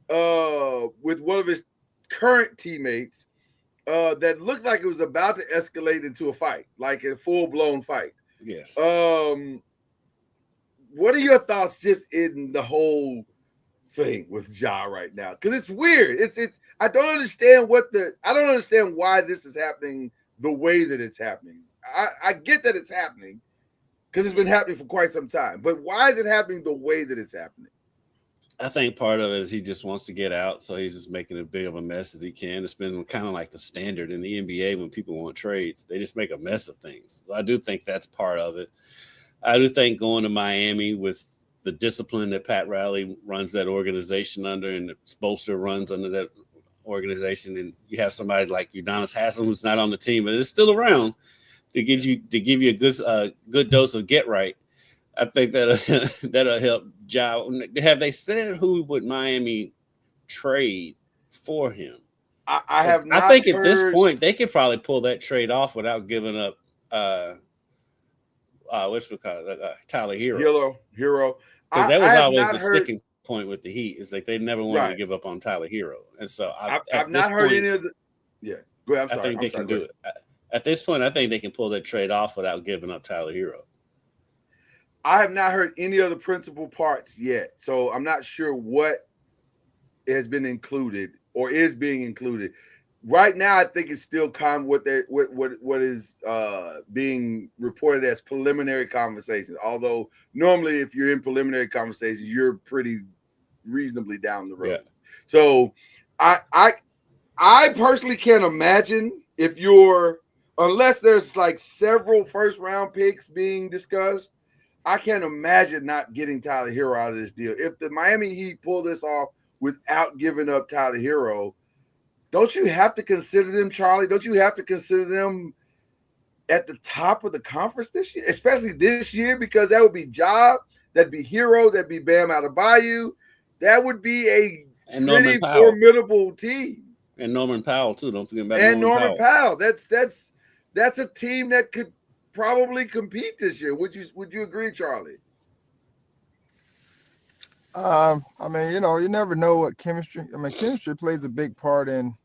with one of his current teammates that looked like it was about to escalate into a fight, like a full-blown fight. Yes. What are your thoughts just in the whole thing with Ja right now? Because it's weird. It's I don't understand why this is happening the way that it's happening. I get that it's happening because it's been happening for quite some time. But why is it happening the way that it's happening? I think part of it is he just wants to get out, so he's just making as big of a mess as he can. It's been kind of like the standard in the NBA when people want trades. They just make a mess of things. So I do think that's part of it. I do think going to Miami with the discipline that Pat Riley runs that organization under and that Spoelstra runs under that organization, and you have somebody like Udonis Haslem who's not on the team but is still around to give you a good dose of get right. I think that'll help Ja. Have they said who would Miami trade for him? I have not. I think at this point they could probably pull that trade off without giving up Tyler Hero. Because that was always the sticking point with the Heat. It's like they never wanted to give up on Tyler Hero, and so I've not heard any of the. Yeah, go ahead. I think they can do it. At this point, I think they can pull that trade off without giving up Tyler Hero. I have not heard any of the principal parts yet, so I'm not sure what has been included or is being included. Right now, I think it's still what is being reported as preliminary conversations. Although normally, if you're in preliminary conversations, you're pretty reasonably down the road. Yeah. So, I personally can't imagine unless there's like several first round picks being discussed. I can't imagine not getting Tyler Hero out of this deal. If the Miami Heat pull this off without giving up Tyler Hero, don't you have to consider them, Charlie? Don't you have to consider them at the top of the conference this year, especially this year? Because that would be Ja, that'd be Hero, that'd be Bam Adebayo. That would be a pretty formidable team. And Norman Powell too. Don't forget about Norman Powell. That's a team that could probably compete this year. Would you agree, Charlie? I mean, you never know what chemistry. I mean, chemistry plays a big part in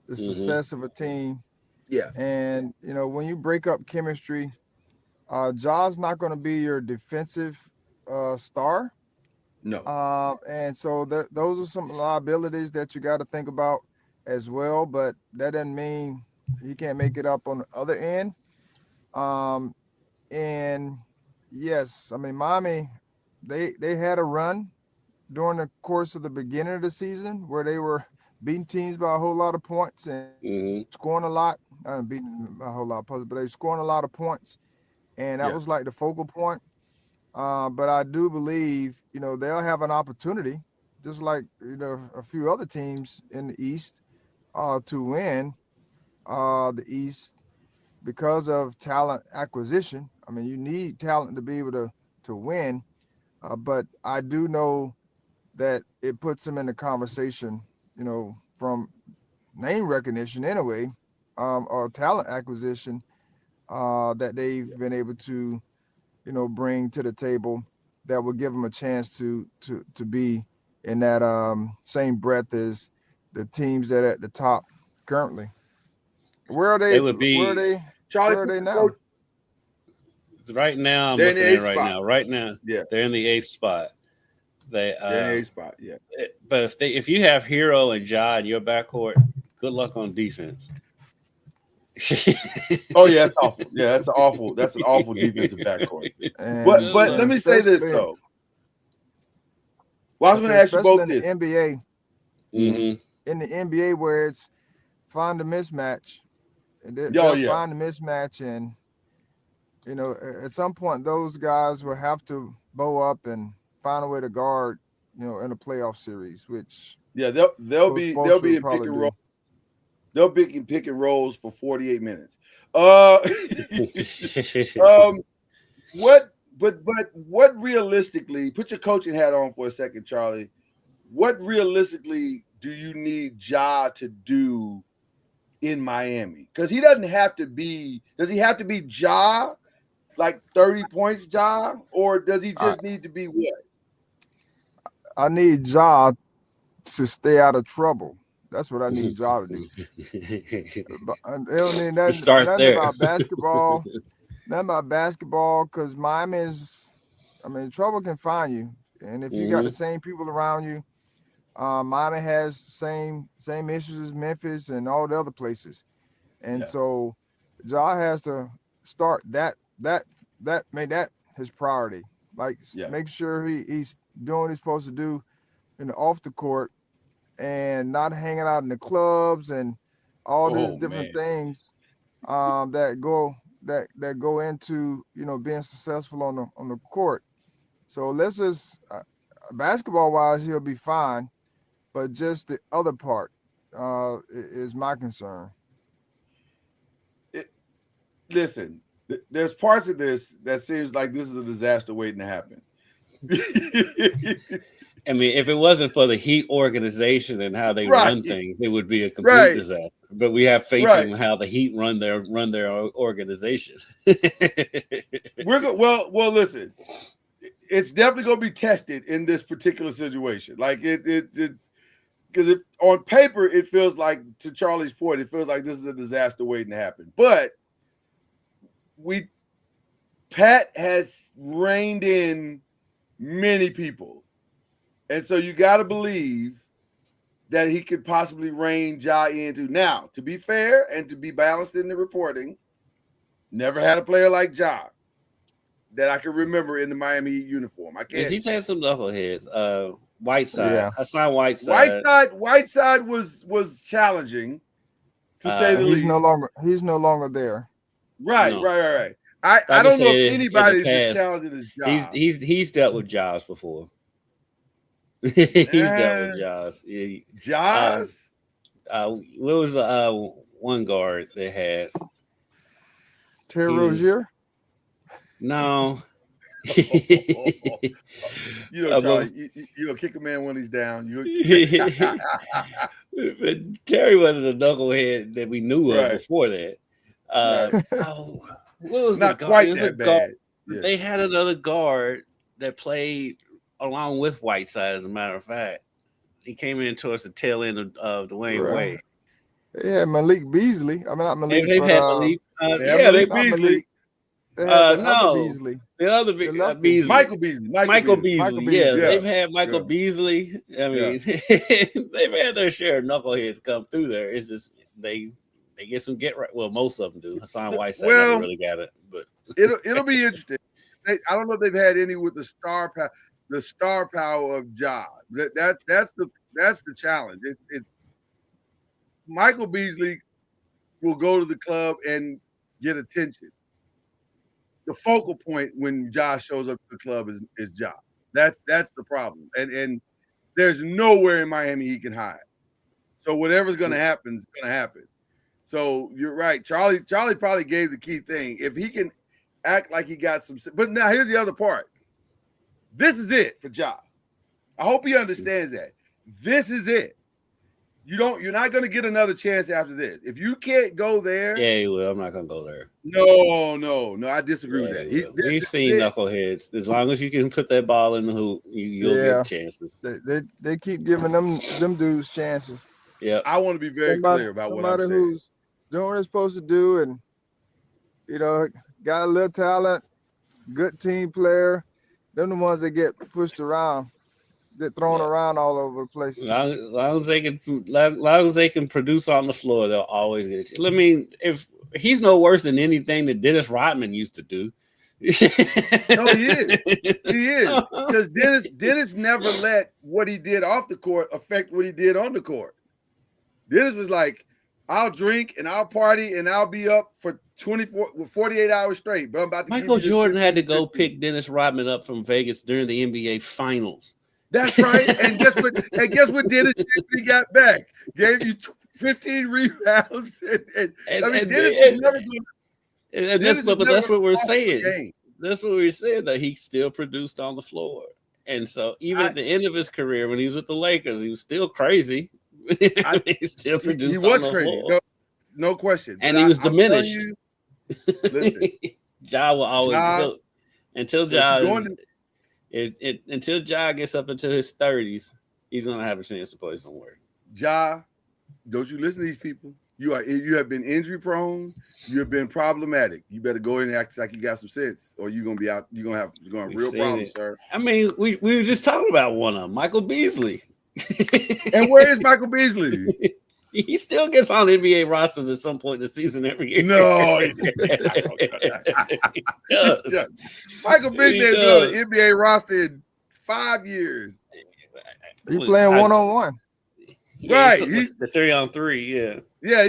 the success of a team. Yeah. And when you break up chemistry, Ja's not going to be your defensive star. No. And so those are some liabilities that you got to think about as well. But that doesn't mean he can't make it up on the other end. And yes, I mean, Miami, they had a run during the course of the beginning of the season where they were beating teams by a whole lot of points and scoring a lot. Beating by a whole lot of points, but they were scoring a lot of points. And that was like the focal point. But I do believe, they'll have an opportunity, just like, a few other teams in the East, to win the East because of talent acquisition. I mean, you need talent to be able to win. But I do know that it puts them in the conversation, from name recognition anyway, or talent acquisition that they've been able to, bring to the table that will give them a chance to be in that same breadth as the teams that are at the top currently. Where are they? They would be. Where are they? Charlie, where are they now? Right now, I'm they're in looking the at eighth right spot. now. Right now, Yeah. they're in the 8th spot. They're in the 8th spot. Yeah. But if you have Hero and Ja in your backcourt, good luck on defense. Oh yeah, that's awful. Yeah, that's awful. That's an awful defensive backcourt. But let me say this though. Well, I was going to ask you both in the this. NBA. Mm-hmm. In the NBA, where it's find a mismatch, and they'll find a mismatch, and at some point those guys will have to bow up and find a way to guard, in a playoff series. Which they'll be in pick and roll. They'll be in pick and rolls for 48 minutes. What realistically, put your coaching hat on for a second, Charlie. What realistically do you need Ja to do in Miami? Because he doesn't have to be. Does he have to be Ja, like 30 points, Ja, or does he just need to be what? I need Ja to stay out of trouble. That's what I need Ja to do. But they don't need nothing about basketball. Nothing about basketball, because Miami is, trouble can find you. And if you got the same people around you, Miami has same issues as Memphis and all the other places. And so Ja has to start make that his priority. Like make sure he's doing what he's supposed to do off the court and not hanging out in the clubs and all these different things that go into being successful on the court. So let's just basketball wise, he'll be fine, but just the other part is my concern. Listen, there's parts of this that seems like this is a disaster waiting to happen. I mean, if it wasn't for the Heat organization and how they run things, it would be a complete disaster. But we have faith in how the Heat run their organization. Well, listen, it's definitely going to be tested in this particular situation. Like it's because on paper it feels like, to Charlie's point, it feels like this is a disaster waiting to happen. But Pat has reined in many people. And so you got to believe that he could possibly rein Ja into. Now, to be fair and to be balanced in the reporting, never had a player like Ja that I can remember in the Miami Heat uniform. I can't. He's had some knuckleheads. Whiteside. Hassan Whiteside. Whiteside was challenging, to say the least. He's no longer there. Right. I don't know if anybody's as challenging as Ja. He's dealt with Jaws before. He's dealt with Jaws. Jaws? What was the one guard they had? Terry Rozier? No. Charlie, you'll kick a man when he's down. But Terry wasn't a knucklehead that we knew of before that. What was not the quite guard? It was that a guard. bad. Yeah. They had another guard that played along with Whiteside. As a matter of fact, he came in towards the tail end of Dwayne Right. Wade. They had Malik Beasley. I mean, not Malik, They've but had Malik. Yeah, Yeah, Malik they not Beasley. Malik. They had the other no, Beasley. the other The big lefty. Beasley. Michael Beasley. Michael Beasley. Michael Yeah, Beasley. they've had Michael Yeah. Beasley. I mean, they've had their share of knuckleheads come through there. It's just they get some get right. Well, most of them do. Hassan Whiteside never really got it, but It'll be interesting. I don't know if they've had any with the star power of Ja. That's the challenge. It's Michael Beasley will go to the club and get attention. The focal point when Ja shows up to the club is Ja. That's the problem. And there's nowhere in Miami he can hide. So whatever's gonna happen is gonna happen. So you're right. Charlie probably gave the key thing. If he can act like he got some, but now here's the other part. This is it for Ja. I hope he understands that. This is it. You're not going to get another chance after this. If you can't go there, yeah, he will. I'm not gonna go there. No, I disagree with Yeah, that. we've seen knuckleheads. As long as you can put that ball in the hoop, you'll get chances. They keep giving them dudes chances. Yeah, I want to be very clear about what I'm saying. Somebody who's doing what they're supposed to do, and got a little talent, good team player. They're the ones that get pushed around, get thrown around all over the place. As long as they can produce on the floor, they'll always get a chance. I mean, if he's no worse than anything that Dennis Rodman used to do. No, he is. He is. Because Dennis never let what he did off the court affect what he did on the court. Dennis was like, I'll drink and I'll party and I'll be up for 48 hours straight. But I'm about to Michael Jordan had to go pick Dennis Rodman up from Vegas during the NBA Finals. That's right. And guess what? Dennis did when he got back? Gave you 15 rebounds. That's what we're saying. That's what we're saying, that he still produced on the floor. And so even at the end of his career, when he was with the Lakers, he was still crazy. He still produced. He was crazy. No question. And he was diminished. Listen, Ja will always until Ja gets up into his 30s, he's gonna have a chance to play somewhere. Ja, don't you listen to these people? You have been injury prone. You have been problematic. You better go in and act like you got some sense, or you're gonna be out. You're gonna have real problems, sir. I mean, we were just talking about one of them, Michael Beasley. And where is Michael Beasley? He still gets on NBA rosters at some point in the season every year. No, Michael Beasley has been on the NBA roster in 5 years. He's playing one-on-one. Right, he's the 3-on-3. Yeah.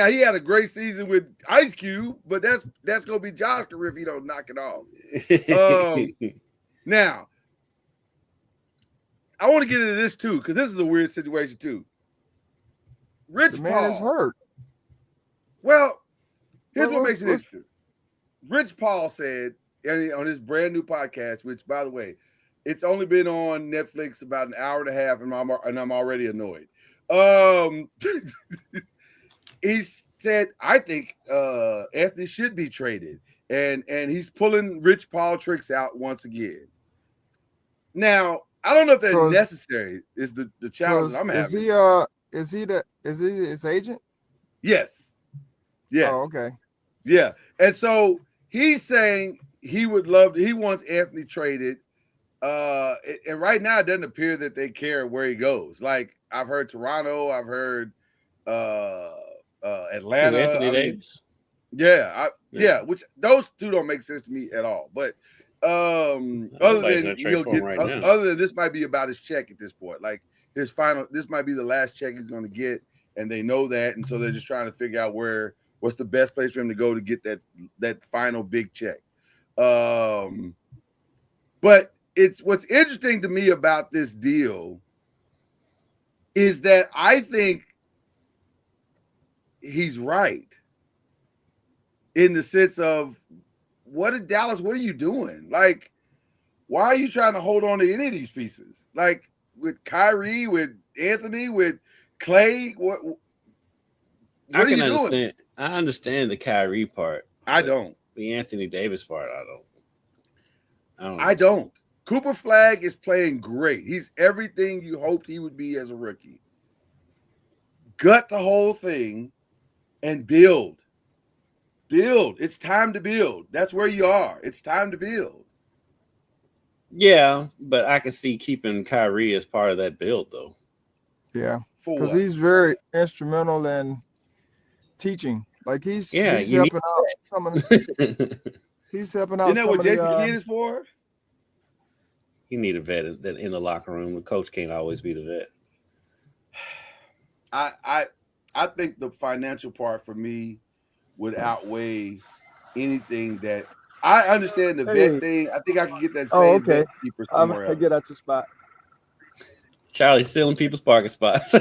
He had a great season with Ice Cube, but that's gonna be Josh's career if he don't knock it off. Now, I want to get into this too, because this is a weird situation too. Rich Paul is hurt. Well, here's what makes it interesting. Rich Paul said on his brand new podcast, which, by the way, it's only been on Netflix about an hour and a half, and I'm already annoyed. He said, I think Anthony should be traded, and he's pulling Rich Paul tricks out once again. Now, I don't know if that's necessary. Is the challenge I'm having? Is he his agent? Yes. Oh, okay. Yeah. And so he's saying he wants Anthony traded. And right now it doesn't appear that they care where he goes. Like, I've heard Toronto, I've heard Atlanta. Anthony Davis. Which those two don't make sense to me at all. But other than this might be about his check at this point. Like, this might be the last check he's going to get, and they know that, and so they're just trying to figure out what's the best place for him to go to get that final big check. But what's interesting to me about this deal is that I think he's right in the sense of, what are you doing? Like, why are you trying to hold on to any of these pieces? Like, with Kyrie, with Anthony, with Clay, what I can understand. I understand the Kyrie part. I don't. The Anthony Davis part, I don't. Cooper Flag is playing great. He's everything you hoped he would be as a rookie. Gut the whole thing and build. Build. It's time to build. That's where you are. It's time to build. Yeah, but I can see keeping Kyrie as part of that build, though. Yeah, For because what? he's very instrumental in teaching. Like he's Yeah, he's you need helping out some of the, he's helping out Isn't that some what of the Jason Kidd is for? You need a vet in the locker room. The coach can't always be the vet. I think the financial part for me would outweigh anything that I understand the Hey. vet thing. I think I can get that same Oh, okay. vet keeper somewhere else. Get out your spot. Charlie's stealing people's parking spots. They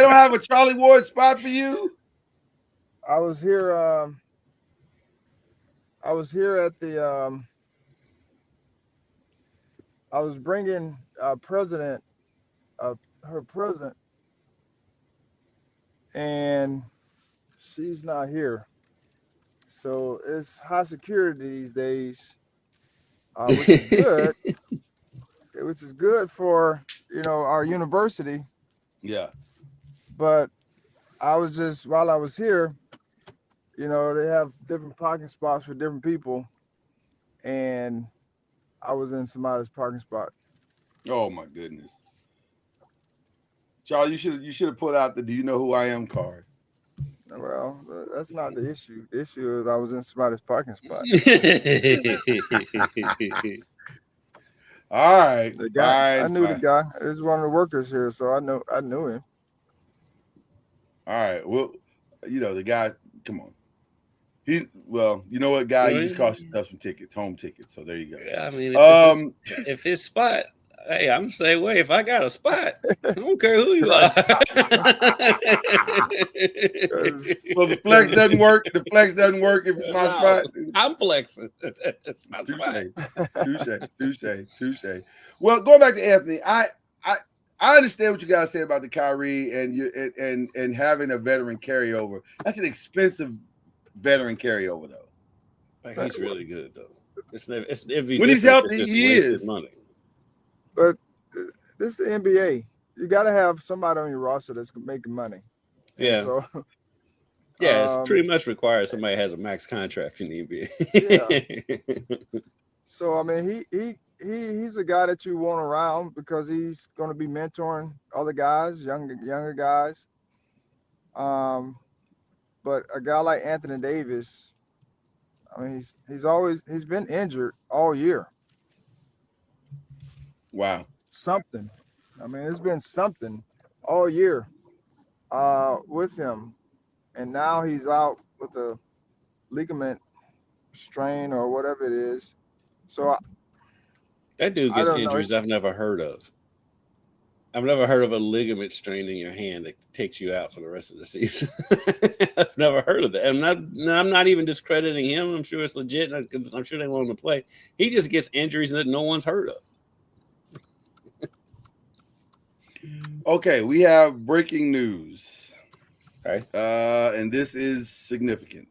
don't have a Charlie Ward spot for you? I was here at the I was bringing president her present, and she's not here. So it's high security these days, which is good. Which is good for our university. Yeah. But I was just while I was here, they have different parking spots for different people, and I was in somebody's parking spot. Oh my goodness. Charlie, you should have put out the "Do you know who I am" card. Well, that's not the issue. The issue is I was in somebody's parking spot. All right. The guy, fine, I knew fine. the guy. He was one of the workers here, so I knew him. All right. Well, the guy, come on. You know what, guy? You just cost yourself some tickets, home tickets. So there you go. Yeah, I mean, if it's spot, hey, I'm the same way. If I got a spot, I don't care who you are. Well, the flex doesn't work. The flex doesn't work if it's my spot. I'm flexing. It's my spot. Touche. Well, going back to Anthony, I understand what you guys say about the Kyrie and having a veteran carryover. That's an expensive veteran carryover, though. Like, he's really good, though. When he's healthy, he is. Money. But this is the NBA. You got to have somebody on your roster that's making money. Yeah. So, yeah, it's pretty much required somebody has a max contract in the NBA. Yeah. So I mean, he's a guy that you want around because he's going to be mentoring other guys, younger guys. But a guy like Anthony Davis, I mean, he's been injured all year. Wow. Something. I mean, it's been something all year with him. And now he's out with a ligament strain or whatever it is. So that dude gets injuries I've never heard of. I've never heard of a ligament strain in your hand that takes you out for the rest of the season. I've never heard of that. I'm not even discrediting him. I'm sure it's legit. I'm sure they want him to play. He just gets injuries that no one's heard of. Okay, we have breaking news. Okay. And this is significant.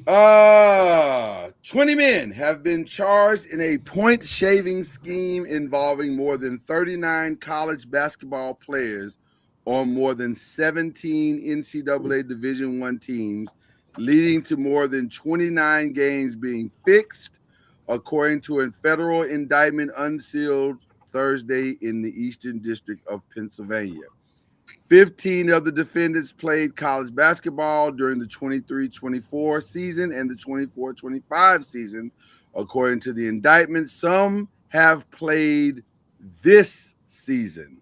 20 men have been charged in a point shaving scheme involving more than 39 college basketball players on more than 17 NCAA Division I teams, leading to more than 29 games being fixed, according to a federal indictment unsealed Thursday in the Eastern District of Pennsylvania. 15 of the defendants played college basketball during the 23-24 season and the 24-25 season, according to the indictment. Some have played this season.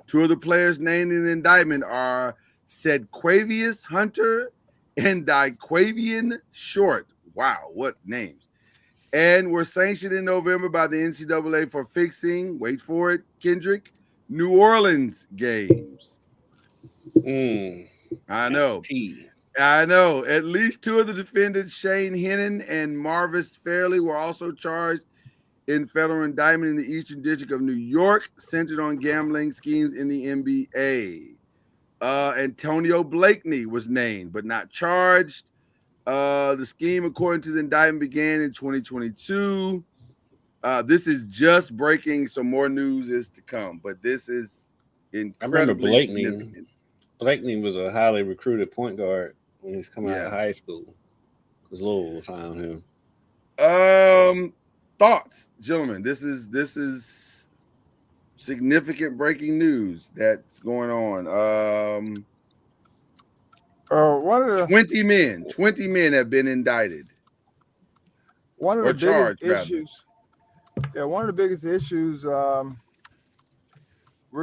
Two of the players named in the indictment are Sedquavius Hunter and Diquavian Short. Wow, what names. And were sanctioned in November by the NCAA for fixing, wait for it, Kendrick, New Orleans games. I know. At least two of the defendants, Shane Hennon and Marvis Fairley, were also charged in federal indictment in the Eastern District of New York, centered on gambling schemes in the NBA. Antonio Blakeney was named but not charged. The scheme, according to the indictment, began in 2022. This is just breaking. Some more news is to come, but this is incredibly significant. Blakeney was a highly recruited point guard when he's coming out of high school. Because Louisville found him. Thoughts, gentlemen? This is significant breaking news that's going on. 20 men have been indicted. One of the biggest issues. Yeah, one of the biggest issues we're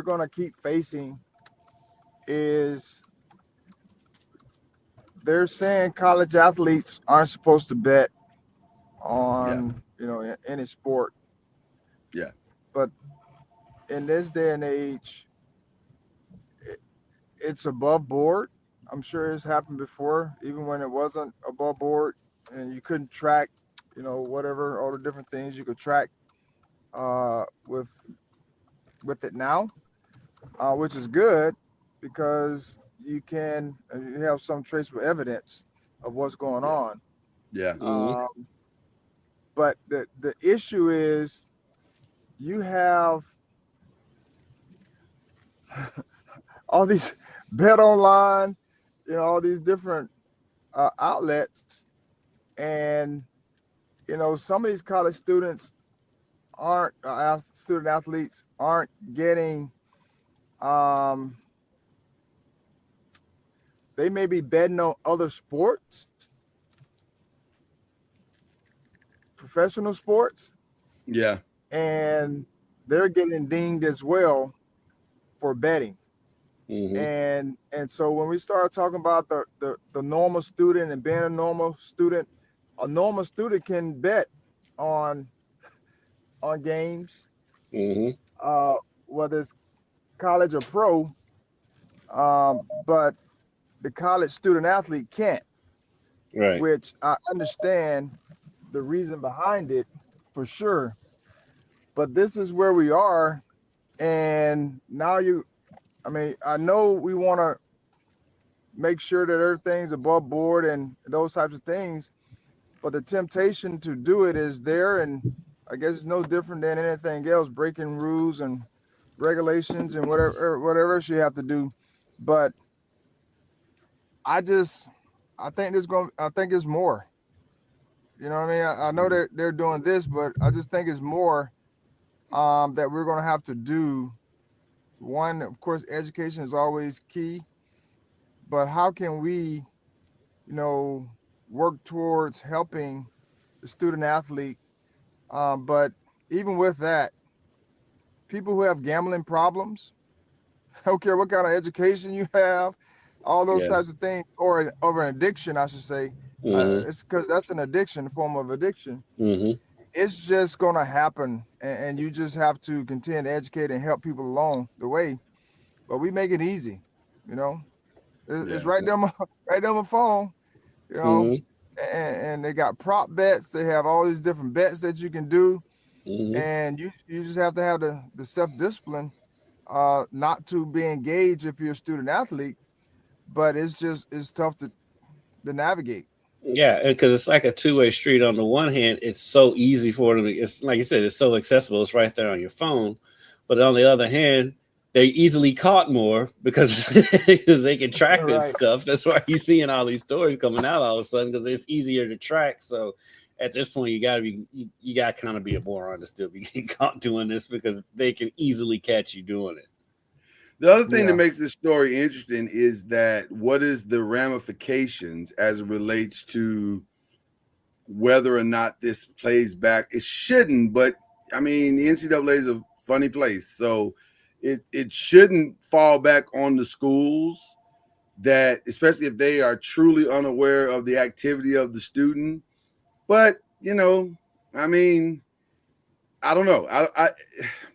going to keep facing is they're saying college athletes aren't supposed to bet on any sport. Yeah. But in this day and age, it's above board. I'm sure it's happened before, even when it wasn't above board and you couldn't track, whatever, all the different things you could track with it now, which is good because you have some traceable evidence of what's going on. Yeah. But the issue is you have all these bet online, all these different outlets, and some of these college students student athletes aren't getting. They may be betting on other sports, professional sports. Yeah. And they're getting dinged as well for betting. And so when we start talking about the normal student and being a normal student can bet on games, whether it's college or pro, but the college student athlete can't. Right. Which I understand the reason behind it for sure. But this is where we are. And now I know we want to make sure that everything's above board and those types of things, but the temptation to do it is there. And I guess it's no different than anything else, breaking rules and regulations and whatever else you have to do. But I think it's more. You know what I mean? I know they're doing this, but I just think it's more that we're going to have to do. One, of course, education is always key, but how can we, work towards helping the student athlete? But even with that, people who have gambling problems, I don't care what kind of education you have, all those types of things, or an addiction, I should say. It's because that's an addiction, a form of addiction. It's just going to happen, and you just have to continue to educate and help people along the way. But we make it easy, It's right there on my phone, and they got prop bets. They have all these different bets that you can do, and you just have to have the self-discipline not to be engaged if you're a student athlete. But it's tough to navigate. Yeah, because it's like a two-way street. On the one hand, it's so easy for them. It's like you said, it's so accessible. It's right there on your phone. But on the other hand, they're easily caught more because they can track this stuff. That's why you're seeing all these stories coming out all of a sudden, because it's easier to track. So at this point, you gotta kind of be a moron to still be getting caught doing this, because they can easily catch you doing it. The other thing that makes this story interesting is that what is the ramifications as it relates to whether or not this plays back? It shouldn't, but I mean, the NCAA is a funny place. So it shouldn't fall back on the schools, that especially if they are truly unaware of the activity of the student. But, I mean, I don't know.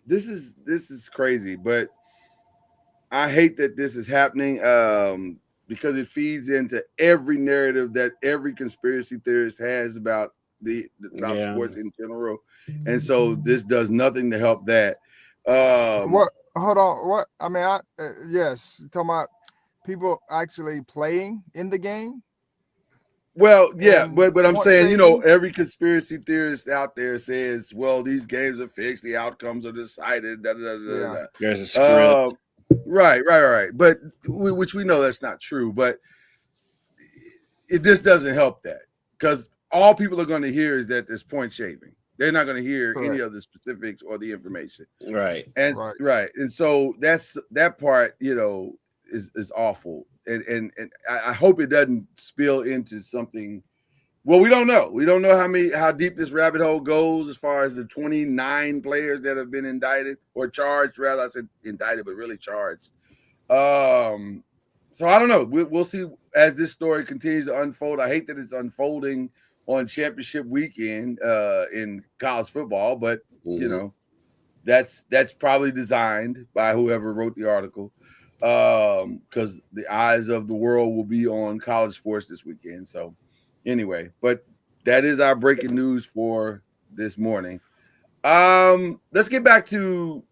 This is crazy, but I hate that this is happening because it feeds into every narrative that every conspiracy theorist has about sports in general, and so this does nothing to help that. What? Hold on. What? I mean, yes. Talking about people actually playing in the game. Well, yeah, And but I'm point saying, saving. every conspiracy theorist out there says, well, these games are fixed, the outcomes are decided, da, da, da, da, Yeah. da. There's a script. Right. But which we know that's not true, but this doesn't help that because all people are going to hear is that there's point shaving. They're not going to hear any Correct. of the specifics or the information. Right. And Right. And so that part, is awful. And I hope it doesn't spill into something. Well, we don't know. We don't know how deep this rabbit hole goes as far as the 29 players that have been indicted or charged. Rather, I said indicted, but really charged. So I don't know. We'll see as this story continues to unfold. I hate that it's unfolding on championship weekend in college football, but that's probably designed by whoever wrote the article, because the eyes of the world will be on college sports this weekend. So anyway, but that is our breaking news for this morning. Let's get back to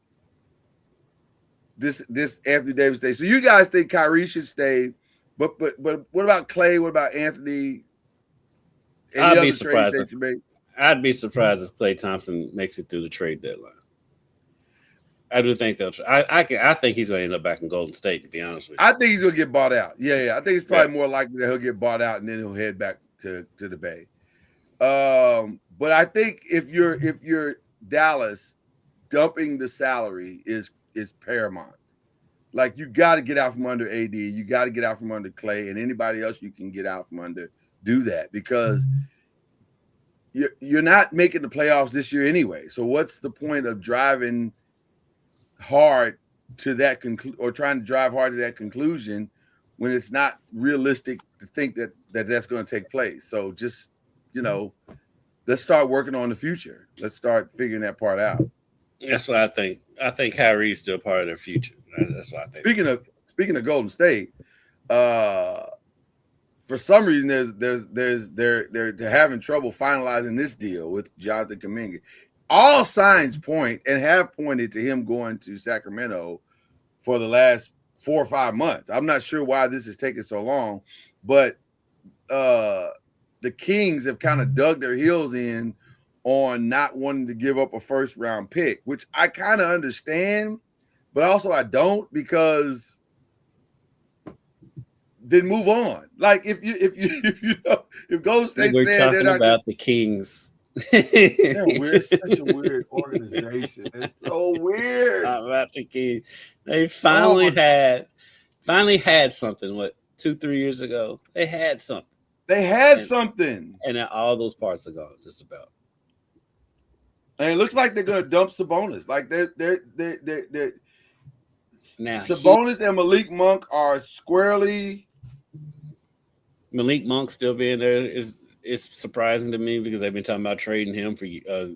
this Anthony Davis stay. So you guys think Kyrie should stay, but what about Clay? What about Anthony? I'd be surprised. I'd be surprised if Klay Thompson makes it through the trade deadline. I do think they'll. I think he's going to end up back in Golden State. To be honest with you, I think he's going to get bought out. Yeah. I think it's probably more likely that he'll get bought out and then he'll head back to the Bay. But I think if you're Dallas, dumping the salary is paramount. Like, you got to get out from under AD. You got to get out from under Clay, and anybody else you can get out from under. Do that, because you're not making the playoffs this year anyway. So what's the point of driving hard to that or trying to drive hard to that conclusion when it's not realistic to think that that's going to take place? So just, let's start working on the future. Let's start figuring that part out. That's what I think. I think Kyrie's still part of their future. That's what I think. Speaking of Golden State, for some reason they're having trouble finalizing this deal with Jonathan Kuminga. All signs point and have pointed to him going to Sacramento for the last 4 or 5 months. I'm not sure why this is taking so long, but the Kings have kind of dug their heels in on not wanting to give up a first round pick, which I kind of understand, but also I don't, because then move on. Like, if Golden State we're said talking they're not about the Kings. They're weird, such a weird organization. It's so weird. About the Kings, they finally had something. What, 2-3 years ago? They had something. And now all those parts are gone, just about. And it looks like they're going to dump Sabonis. Like they're now Sabonis and Malik Monk are squarely. Malik Monk still being there is surprising to me, because they've been talking about trading him for a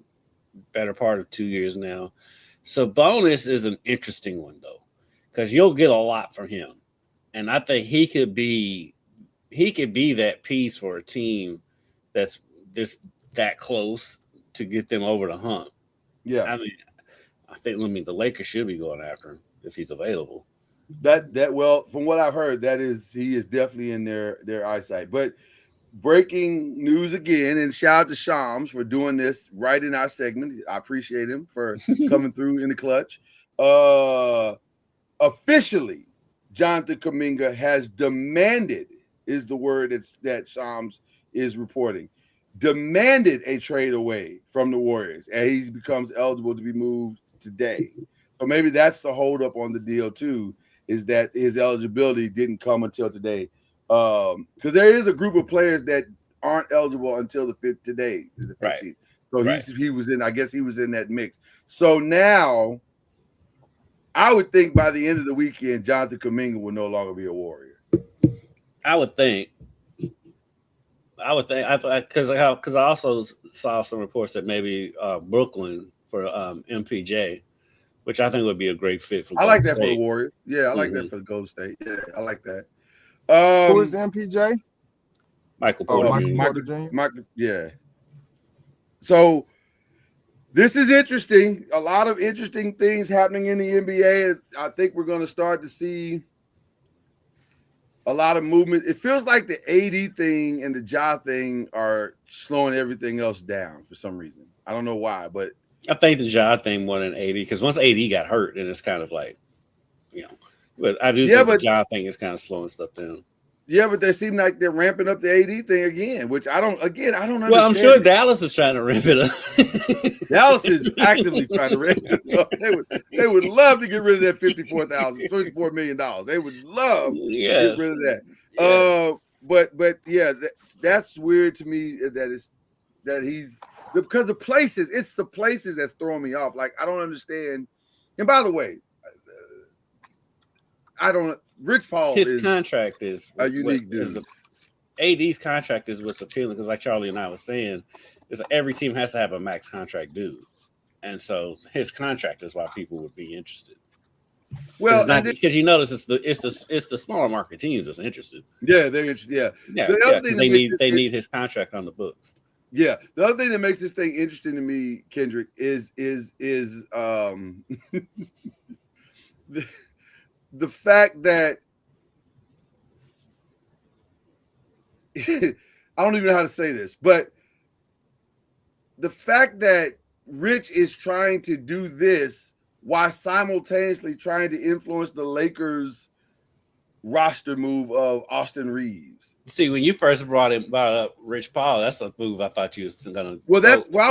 better part of 2 years now. Sabonis is an interesting one, though, because you'll get a lot from him, and I think he could be that piece for a team that's just that close to get them over the hump. Yeah, I think the Lakers should be going after him if he's available. Well, from what I've heard, he is definitely in their eyesight. But breaking news again, and shout out to Shams for doing this right in our segment. I appreciate him for coming through in the clutch. Officially, Jonathan Kuminga has demanded, is the word that Shams is reporting, demanded a trade away from the Warriors, and he becomes eligible to be moved today. So maybe that's the holdup on the deal too, is that his eligibility didn't come until today. Because there is a group of players that aren't eligible until the 5th today, the 15th. Right. So he was in. I guess he was in that mix. So now, I would think by the end of the weekend, Jonathan Kuminga will no longer be a Warrior. I would think, because I also saw some reports that maybe Brooklyn for MPJ, which I think would be a great fit for. I like that for the Warriors. Yeah, I like that for the Golden State. Yeah, I like that. Who is MPJ? Michael Porter Jr. Yeah. So this is interesting. A lot of interesting things happening in the NBA. I think we're going to start to see a lot of movement. It feels like the AD thing and the Ja thing are slowing everything else down for some reason. I don't know why, but I think the Ja thing more than AD, because once AD got hurt, then it's kind of like, But I do think the Ja thing is kind of slowing stuff down. Yeah, but they seem like they're ramping up the AD thing again, which I don't understand. Well, I'm sure Dallas is trying to ramp it up. Dallas is actively trying to ramp it up. They would love to get rid of that $54 million. They would love to get rid of that. Yeah. But yeah, that's weird to me because the places, it's the places that's throwing me off. Like, I don't understand. And by the way, Rich Paul. His contract is a unique dude. AD's contract is what's appealing, because like Charlie and I was saying, is every team has to have a max contract dude, and so his contract is why people would be interested. Well, because you notice it's the smaller market teams that's interested. Yeah, they're interested. Yeah, because they need his contract on the books. Yeah, the other thing that makes this thing interesting to me, Kendrick, is the fact that I don't even know how to say this, but the fact that Rich is trying to do this while simultaneously trying to influence the Lakers roster move of Austin Reeves. See, when you first brought up Rich Paul, that's a move I thought you was gonna. Well, that's where I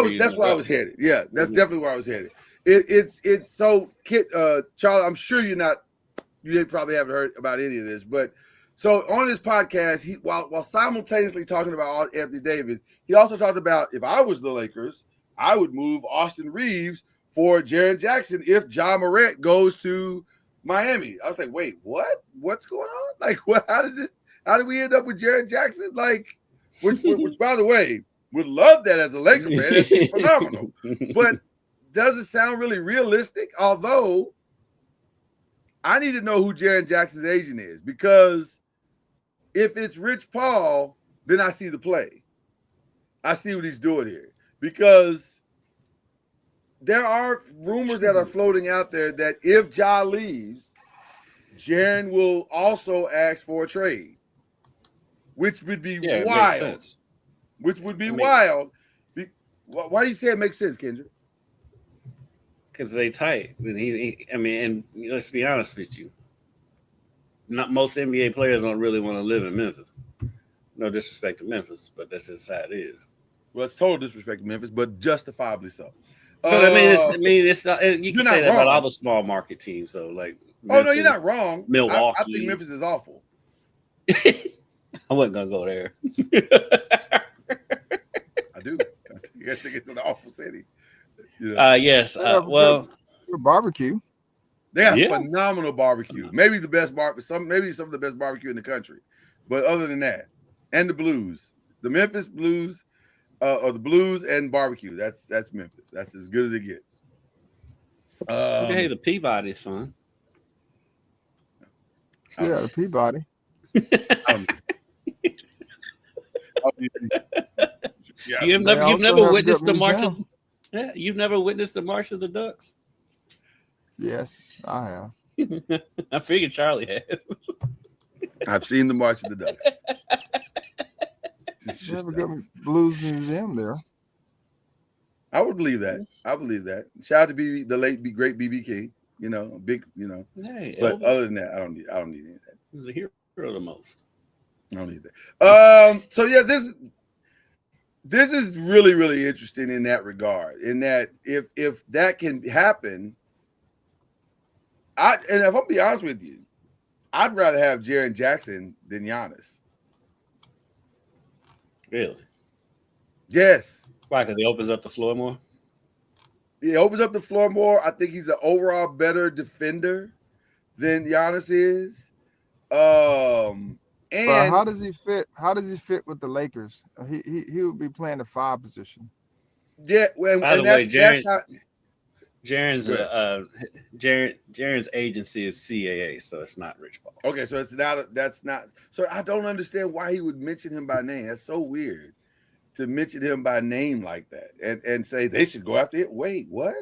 was headed. Yeah, that's definitely where I was headed. It's so, Charlie, I'm sure you probably haven't heard about any of this, but so on his podcast, while simultaneously talking about Anthony Davis, he also talked about, if I was the Lakers, I would move Austin Reeves for Jaren Jackson if Ja Morant goes to Miami. I was like, wait, what? What's going on? Like, what? How did we end up with Jaren Jackson? Like, which by the way, would love that as a Laker fan. It's phenomenal. But does it sound really realistic? Although I need to know who Jaren Jackson's agent is, because if it's Rich Paul, then I see the play. I see what he's doing here, because there are rumors that are floating out there that if Ja leaves, Jaren will also ask for a trade, which would be wild. Which would be wild. Why do you say it makes sense, Kendrick? Because they tight. And let's be honest with you. Not most NBA players don't really want to live in Memphis. No disrespect to Memphis, but that's just how it is. Well, it's total disrespect to Memphis, but justifiably so. But it's you can say that about all the small market teams. So, like, Memphis, no, you're not wrong. Milwaukee. I think Memphis is awful. I wasn't gonna go there. I do. I think it's an awful city. Yes. Well, barbecue. They have phenomenal barbecue. Maybe the best maybe some of the best barbecue in the country. But other than that, and the Blues, the Memphis Blues, or the Blues and barbecue. That's Memphis. That's as good as it gets. Hey, the Peabody's fun. Yeah, the Peabody. You've never witnessed the march of, you've never witnessed the March of the Ducks? Yes, I have. I figured Charlie has. I've seen the March of the Ducks. Never got Blues Museum there. I would believe that. I believe that. Shout out to the late great BB King. Big. Hey, but Elvis, other than that, I don't need any of that. He was a hero the most. I don't need that. So yeah, this is really, really interesting in that regard. In that, if that can happen, and if I'll be honest with you, I'd rather have Jaren Jackson than Giannis. Really? Yes. Why? Because he opens up the floor more? He opens up the floor more. I think he's an overall better defender than Giannis is. And how does he fit? How does he fit with the Lakers? He would be playing the 5 position. Yeah. By the way, Jaren's agency is CAA, so it's not Rich Paul. Okay, so that's not. So I don't understand why he would mention him by name. That's so weird to mention him by name like that and say they should go after it. Wait, what?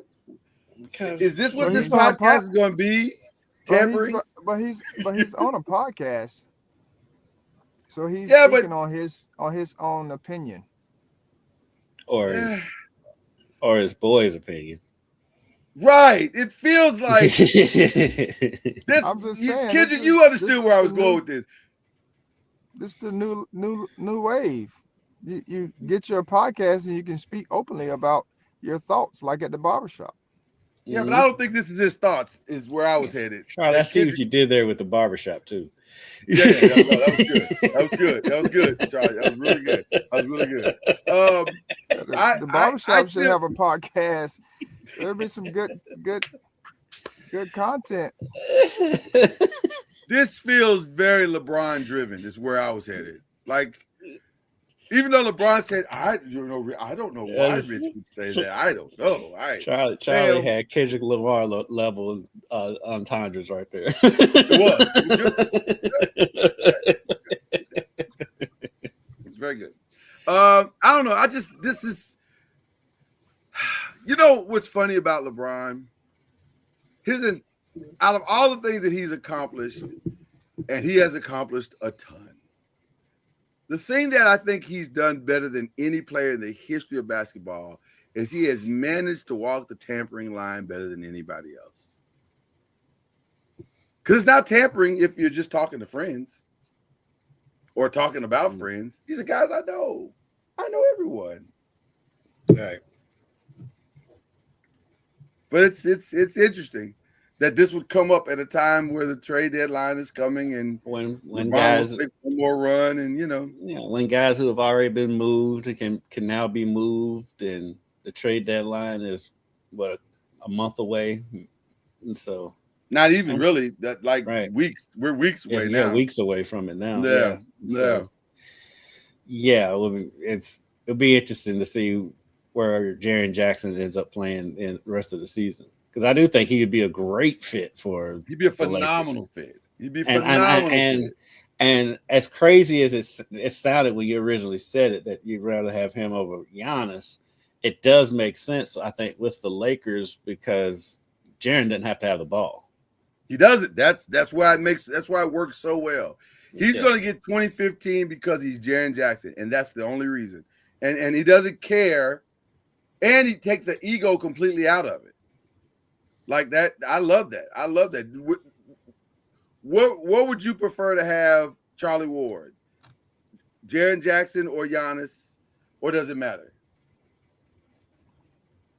Is this what this podcast is going to be? Tampering? But he's on a podcast. So he's Yeah, but- speaking on his own opinion. or his boy's opinion. Right. It feels like this. I'm just saying, Kendrick, this you is- understood this where is I was the going new- with this. This is the new wave. You get your podcast and you can speak openly about your thoughts, like at the barbershop. Yeah, but I don't think this is his thoughts. Is where I was headed. Charlie, I Like, see what Kendrick- you did there with the barbershop too. Yeah, that was good. That was good. That was good, Charlie. That was really good. That was really good. The barbershop should have a podcast. There'll be some good content. This feels very LeBron driven. Is where I was headed. Like, even though LeBron said, I don't know why Yes. Rich would say that. I don't know. Charlie Damn. had Kendrick Lamar level entendres right there. It's very good. I don't know. This is, you know, what's funny about LeBron? Out of all the things that he's accomplished, and he has accomplished a ton, the thing that I think he's done better than any player in the history of basketball is he has managed to walk the tampering line better than anybody else. Because it's not tampering if you're just talking to friends or talking about friends. These are guys I know. I know everyone. Right. But it's interesting that this would come up at a time where the trade deadline is coming and When LeBron guys will take one more run, and when guys who have already been moved can now be moved, and the trade deadline is a month away, and so not even really that Right. weeks. We're weeks away now. Yeah, weeks away from it now. Yeah. So, it'll be interesting to see where Jaren Jackson ends up playing in the rest of the season, because I do think he would be a great fit for. He'd be a the Lakers. phenomenal fit. He'd be phenomenal. And as crazy as it sounded when you originally said it, that you'd rather have him over Giannis, it does make sense, I think, with the Lakers, because Jaren doesn't have to have the ball. He does it. That's why it works so well. He's Yeah. going to get 2015 because he's Jaren Jackson, and that's the only reason. And he doesn't care, and he takes the ego completely out of it. Like that, I love that. What would you prefer to have, Charlie Ward? Jaren Jackson or Giannis, or does it matter?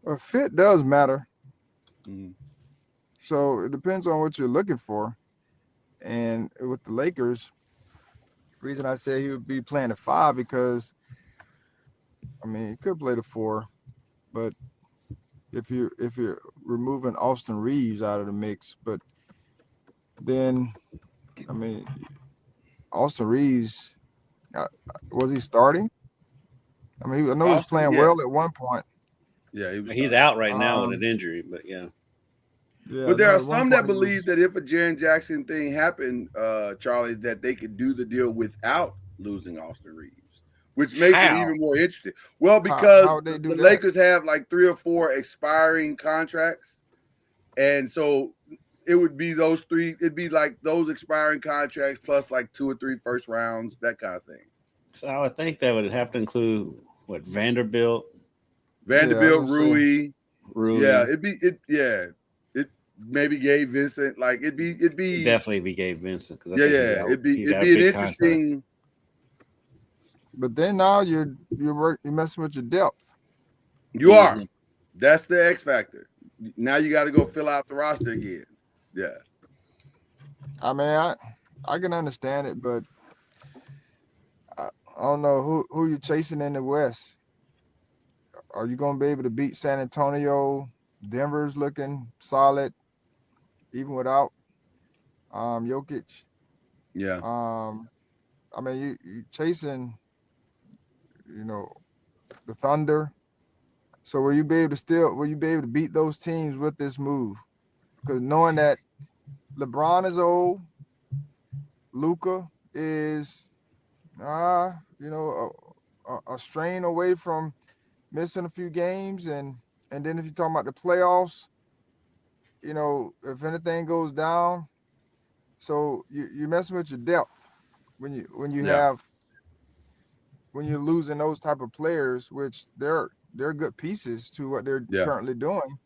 A fit does matter. Mhm. So it depends on what you're looking for. And with the Lakers, the reason I say he would be playing the 5, because he could play the 4, but if you're removing Austin Reeves out of the mix, but then Austin Reeves, was he starting? I know he was Austin, playing yeah. well at one point. Yeah, He's out right now with an injury, but yeah. Yeah, But there no, are at one some that point he believe was- that if a Jaren Jackson thing happened, Charlie, that they could do the deal without losing Austin Reeves, which makes it How? even more interesting. Well, because how would they do the that? Lakers have like 3 or 4 expiring contracts, and so it would be those 3. It'd be like those expiring contracts plus like 2 or 3 first rounds, that kind of thing. So I would think that would have to include Vanderbilt, Vanderbilt, I was gonna say. Rui. Yeah, it maybe Gabe Vincent. Like it'd be definitely be Gabe Vincent, because it'd be an interesting. But then now you're messing with your depth. You are. That's the X factor. Now you got to go fill out the roster again. Yeah. I can understand it, but I don't know who you're chasing in the West. Are you going to be able to beat San Antonio? Denver's looking solid, even without Jokic. Yeah. You chasing, the Thunder. So will you be able to beat those teams with this move? Because knowing that LeBron is old, Luka is, a strain away from missing a few games, and then if you're talking about the playoffs, if anything goes down, so you're messing with your depth. when you Yeah. have when you're losing those type of players, which they're good pieces to what they're Yeah. currently doing.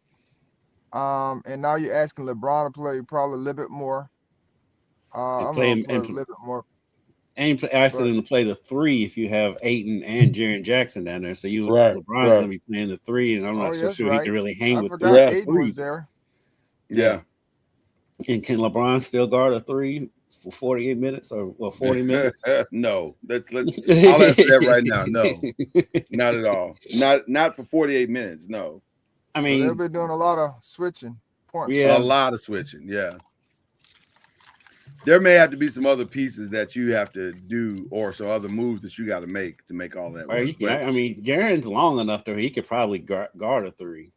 And now you're asking LeBron to play probably a little bit more. I'm play gonna him play a and little bit more. asking him to play the 3 if you have Ayton and Jaren Jackson down there. So LeBron's right. going to be playing the 3, and I'm not Oh, so yes, sure he right. can really hang I with forgot Yeah. Aiden was there. Yeah. And can LeBron still guard a 3 for 48 minutes or 40 minutes? No. Let's I'll answer that right now. No. Not at all. Not for 48 minutes. No. I But they'll mean, be doing a lot of switching points. Yeah. A lot of switching. Yeah. There may have to be some other pieces that you have to do, or some other moves that you got to make all that work. I mean, Jaren's long enough to where he could probably guard a 3.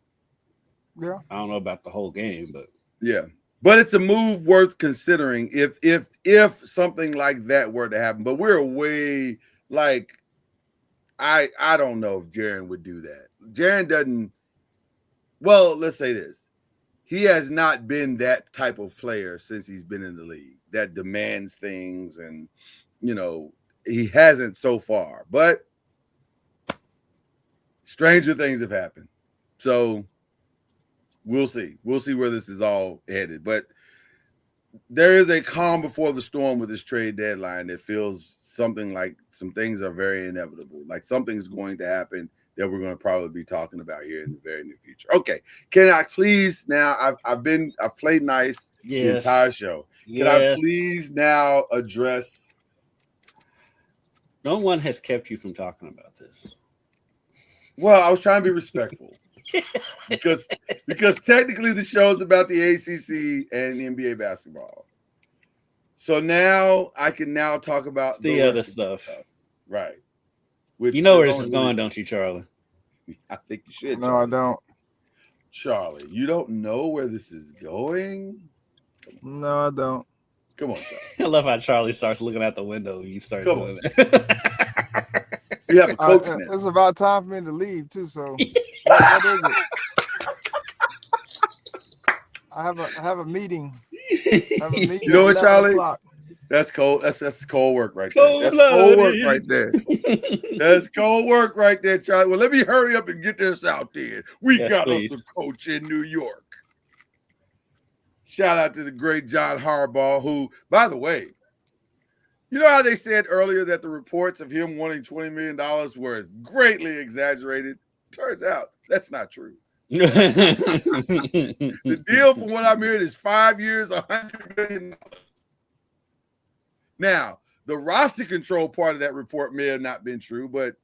Yeah. I don't know about the whole game, but yeah. But it's a move worth considering if something like that were to happen. But we're way like I don't know if Jaren would do that. Jaren doesn't. Well, let's say this. He has not been that type of player since he's been in the league that demands things, and he hasn't so far. But stranger things have happened. So we'll see. We'll see where this is all headed. But there is a calm before the storm with this trade deadline that feels something like some things are very inevitable. Like something's going to happen that we're going to probably be talking about here in the very near future. Okay. Can I please now, I've played nice the entire show. Can I please now address? No one has kept you from talking about this. Well, I was trying to be respectful. because technically the show is about the ACC and NBA basketball. So now I can now talk about the other stuff. Right. You know where this is going, don't you, Charlie? I think you should. No, Charlie. I don't. Charlie, you don't know where this is going? No, I don't. Come on, Charlie. I love how Charlie starts looking out the window when you start doing that. You have a coach now. It's about time for me to leave, too, so what is it? I have a meeting. You know what, Charlie? That's cold. That's cold work right there. That's cold work right there. That's cold work right there, Charlie. Well, let me hurry up and get this out there. We got us a coach in New York. Shout out to the great John Harbaugh, who, by the way, you know how they said earlier that the reports of him wanting $20 million were greatly exaggerated? Turns out that's not true. The deal, from what I'm hearing, is 5 years, $100 million. Now, the roster control part of that report may have not been true, but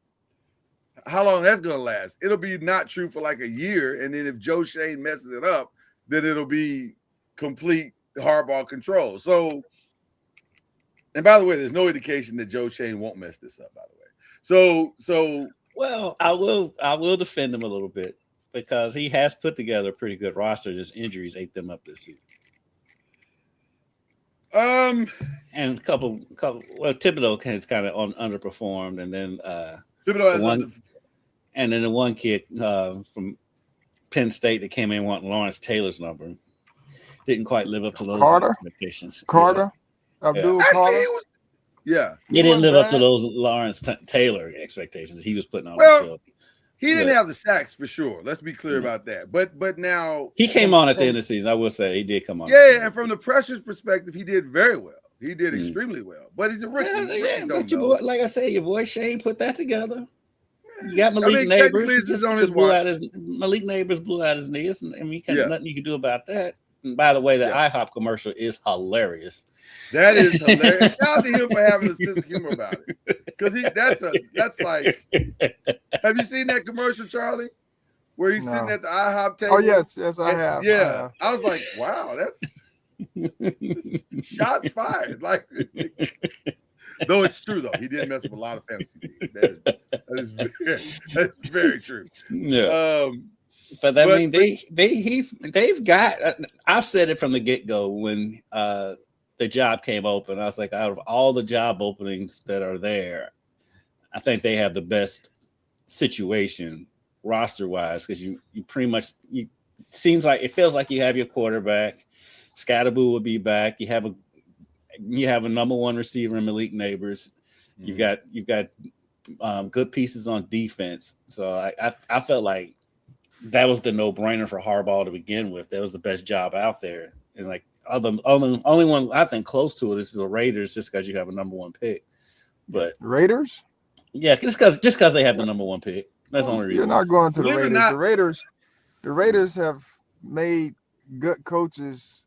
how long that's going to last? It'll be not true for like a year, and then if Joe Shane messes it up, then it'll be complete Harbaugh control. So, and by the way, there's no indication that Joe Shane won't mess this up, by the way. So well, I will defend him a little bit because he has put together a pretty good roster. Just injuries ate them up this season. And a couple. Well, Thibodeau has kind of underperformed, and then the one kid from Penn State that came in wanting Lawrence Taylor's number didn't quite live up to those expectations. Abdul Carter. Yeah, he didn't live up to those Lawrence Taylor expectations he was putting on himself. He didn't have the sacks for sure. Let's be clear about that. But now he came on at the end of the season. I will say he did come on. Yeah, and from the pressure's perspective, he did very well. He did extremely well. But he's a rookie. Like I say, your boy Shane put that together. You got Malik Neighbors. Malik Neighbors blew out his knees. Nothing you can do about that. And by the way, the IHOP commercial is hilarious. That is hilarious. Shout out to him for having a sense of humor about it. Because that's like, have you seen that commercial, Charlie? Where he's sitting at the IHOP table? Oh, yes, I have. Yeah. I was like, wow, that's shots fired. Like, though it's true though. He did mess up a lot of fantasy teams. That's very true. Yeah. But I mean, they've got. I've said it from the get-go when the job came open. I was like, out of all the job openings that are there, I think they have the best situation roster-wise because you pretty much it feels like you have your quarterback. Scatterboo will be back. You have You have a number one receiver in Malik Neighbors. You've got good pieces on defense. So I felt like that was the no-brainer for Harbaugh to begin with. That was the best job out there. And like only one I think close to it is the Raiders, just because you have a number one pick. But Raiders? Yeah, just because they have the number one pick. That's the only reason. You're not going to the Believe it or Raiders. not- The Raiders have made good coaches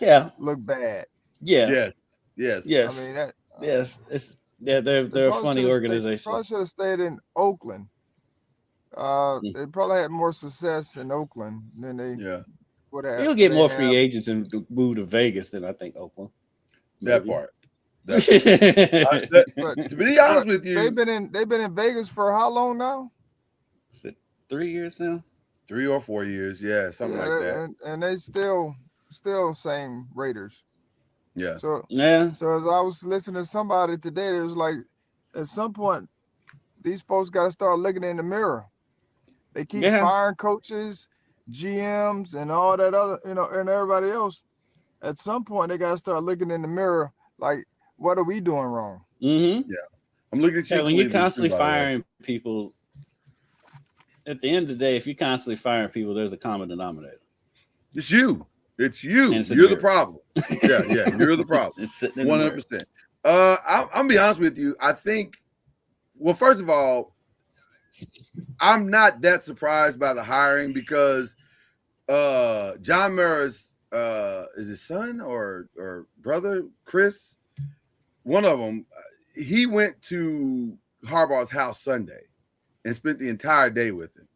look bad. Yeah. Yes. Yes. I mean that. Yes. They're a funny organization. Probably should have stayed in Oakland. They probably had more success in Oakland than they would have. You'll get more free agents and move to Vegas than I think Oakland. That part. But To be honest with you, they've been in Vegas for how long now? Is it 3 years now? 3 or 4 years, something like that. And they still same Raiders. Yeah. So as I was listening to somebody today, it was like at some point these folks got to start looking in the mirror. They keep firing coaches, GMs, and all that other, and everybody else. At some point, they got to start looking in the mirror. Like, what are we doing wrong? Mm-hmm. Yeah. I'm looking at you. When you're constantly firing people, at the end of the day, if you're constantly firing people, there's a common denominator. It's you. You're the problem. Yeah. You're the problem. It's sitting in 100%. I'll be honest with you. I think, well, first of all, I'm not that surprised by the hiring because John Mara's is his son or brother, Chris, one of them, he went to Harbaugh's house Sunday and spent the entire day with him.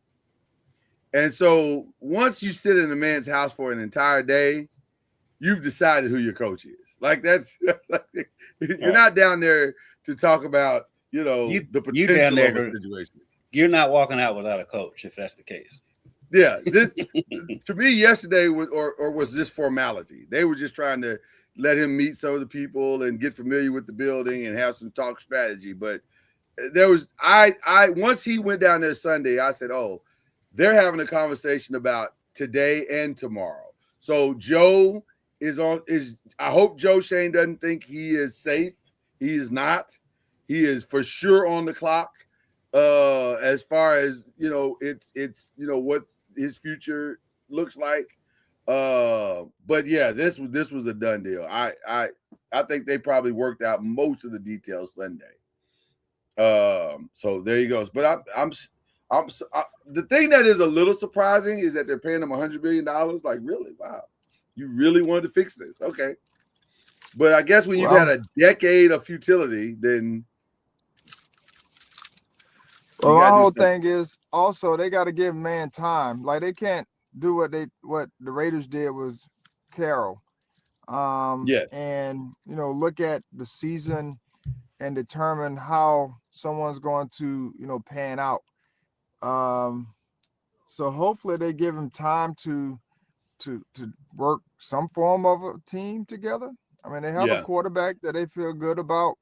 And so once you sit in a man's house for an entire day, you've decided who your coach is. Like you're not down there to talk about, the potential of a situation. You're not walking out without a coach if that's the case. Yeah, this to me yesterday was this formality. They were just trying to let him meet some of the people and get familiar with the building and have some talk strategy. But there was once he went down there Sunday, I said, "Oh, they're having a conversation about today and tomorrow." So Joe I hope Joe Shane doesn't think he is safe. He is not. He is for sure on the clock. As far as it's what his future looks like. But yeah, this was a done deal. I think they probably worked out most of the details Sunday. So there he goes. But the thing that is a little surprising is that they're paying him $100 million. Like, really? Wow. You really wanted to fix this? Okay. But I guess when you've had a decade of futility, then. Well, my whole thing is also they got to give man time. Like they can't do what the Raiders did with Carroll. Yes. And look at the season and determine how someone's going to pan out. So hopefully they give him time to work some form of a team together. I mean, they have a quarterback that they feel good about.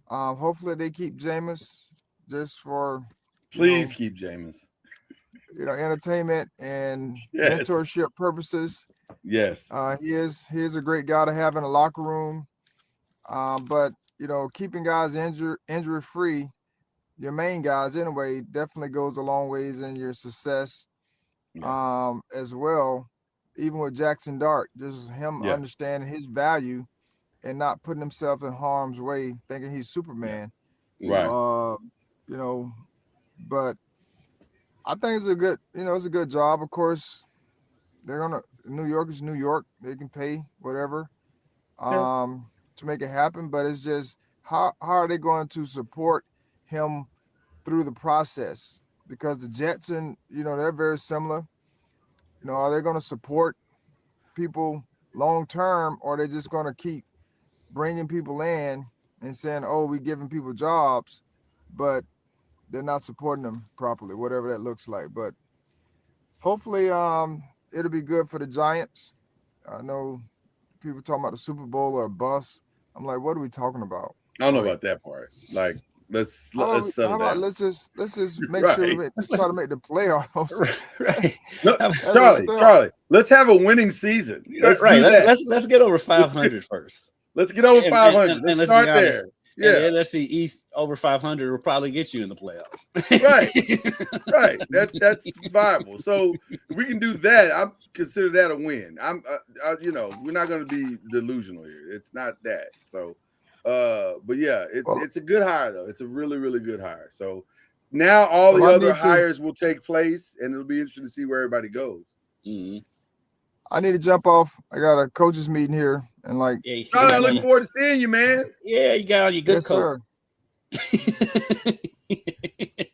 Hopefully they keep Jameis just for please keep Jameis. Entertainment and mentorship purposes. Yes. He is a great guy to have in a locker room. But keeping guys injury free, your main guys anyway, definitely goes a long ways in your success. As well, even with Jackson Dart, just him understanding his value and not putting himself in harm's way, thinking he's Superman. Right. But I think it's a good job. Of course, New York is New York. They can pay whatever to make it happen. But it's just how are they going to support him through the process? Because the Jets they're very similar. Are they going to support people long term, or are they just going to keep bringing people in and saying, "Oh, we're giving people jobs," but they're not supporting them properly, whatever that looks like. But hopefully it'll be good for the Giants. I know people talking about the Super Bowl or a bust. I'm like, what are we talking about? I don't know about that part. Like, let's settle down. Let's just make sure we try to make the playoffs. Right. No, Charlie, let's have a winning season. Let's get over 500 first. Let's get over 500. And Let's let's start be honest. there. Yeah, And let's see, East over 500 will probably get you in the playoffs. right. That's viable. So if we can do that, I consider that a win. We're not going to be delusional here. It's not that. So, but yeah, it's a good hire though. It's a really, really good hire. So now all the other hires will take place, and it'll be interesting to see where everybody goes. Mm-hmm. I need to jump off. I got a coaches meeting here, and I look forward to seeing you, man. Yeah, you got on your good coat. Sir.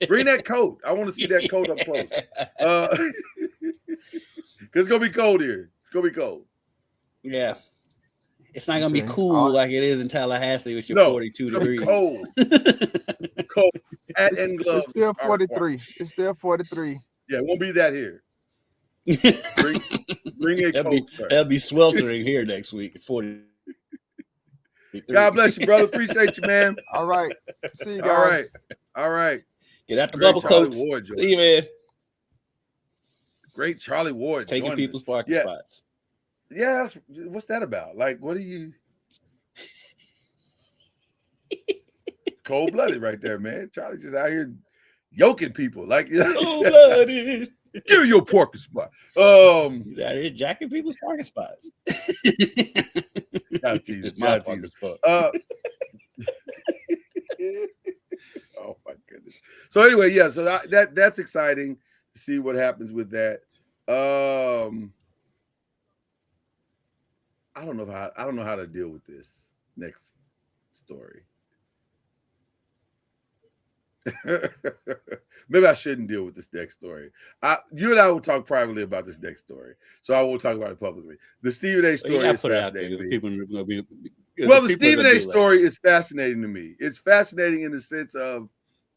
Bring that coat. I want to see that coat up close. Because it's gonna be cold here. It's gonna be cold. Yeah, it's not gonna be cool like it is in Tallahassee with your 42 degrees. Cold. It's still 43. It's still 43. Yeah, it won't be that here. Bring a coat, sir. That'll be sweltering here next week at 40. God bless you, brother. Appreciate you, man. All right. See you guys. All right. Get out the bubble coats. See you, man. Great Charlie Ward. Taking people's parking spots. Yeah. What's that about? Like, what are you? Cold-blooded right there, man. Charlie just out here yoking people. Like, cold-blooded. Give me your parking spot. He's out here jacking people's parking spots. Gotta tease it. Oh my goodness. So anyway, yeah. So that's exciting to see what happens with that. I don't know how to deal with this next story. Maybe I shouldn't deal with this next story. You and I will talk privately about this next story, so I won't talk about it publicly. The Stephen A. story is fascinating. The Stephen A. story is fascinating to me. It's fascinating in the sense of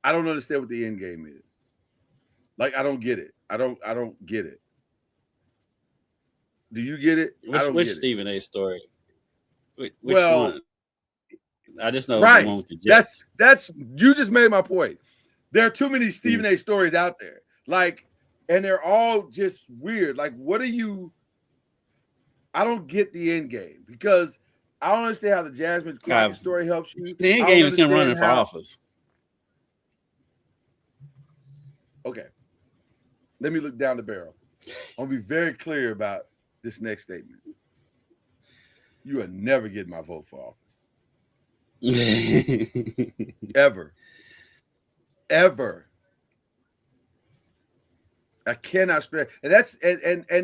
I don't understand what the end game is. Like I don't get it. I don't get it. Do you get it? Which Stephen A. story? Which one? I just know right. The one with the Jets. That's you just made my point. There are too many Stephen A. stories out there. Like, and they're all just weird. Like, what are you? I don't get the end game because I don't understand how the Jasmine Crockett story helps you. The end game is him running for office. Okay. Let me look down the barrel. I'll be very clear about this next statement. You are never getting my vote for office. Ever. I cannot stress. And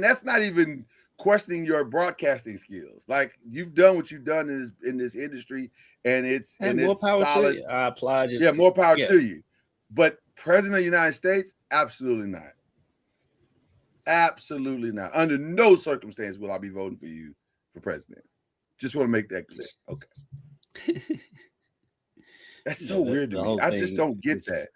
that's not even questioning your broadcasting skills. Like you've done what you've done in this industry, and it's more power solid. to you. I applaud you. Yeah, more power to you. But President of the United States, absolutely not. Absolutely not. Under no circumstance will I be voting for you for president. Just want to make that clear. Okay. That's so weird to me. I just don't get that.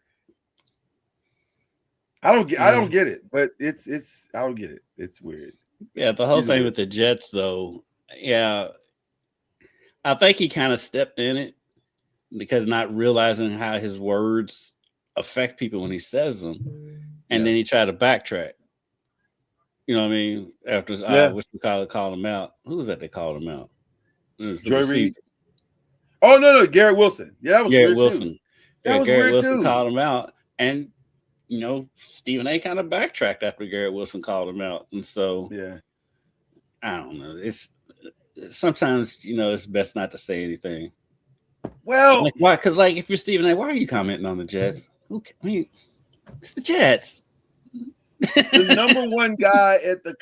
I don't get it, but it's I don't get it. It's weird. Yeah, the whole thing with the Jets, though. Yeah, I think he kind of stepped in it because not realizing how his words affect people when he says them, and then he tried to backtrack. You know what I mean? After which we called him out. Who was that? They called him out. It was Joy Reid. Oh no, Garrett Wilson. Yeah, that was Garrett weird Wilson. Too. That was Garrett weird Wilson too. called him out, and Stephen A. kind of backtracked after Garrett Wilson called him out, and so I don't know. It's sometimes it's best not to say anything. Well, like why? Because if you're Stephen A., why are you commenting on the Jets? It's the Jets. The number one guy at the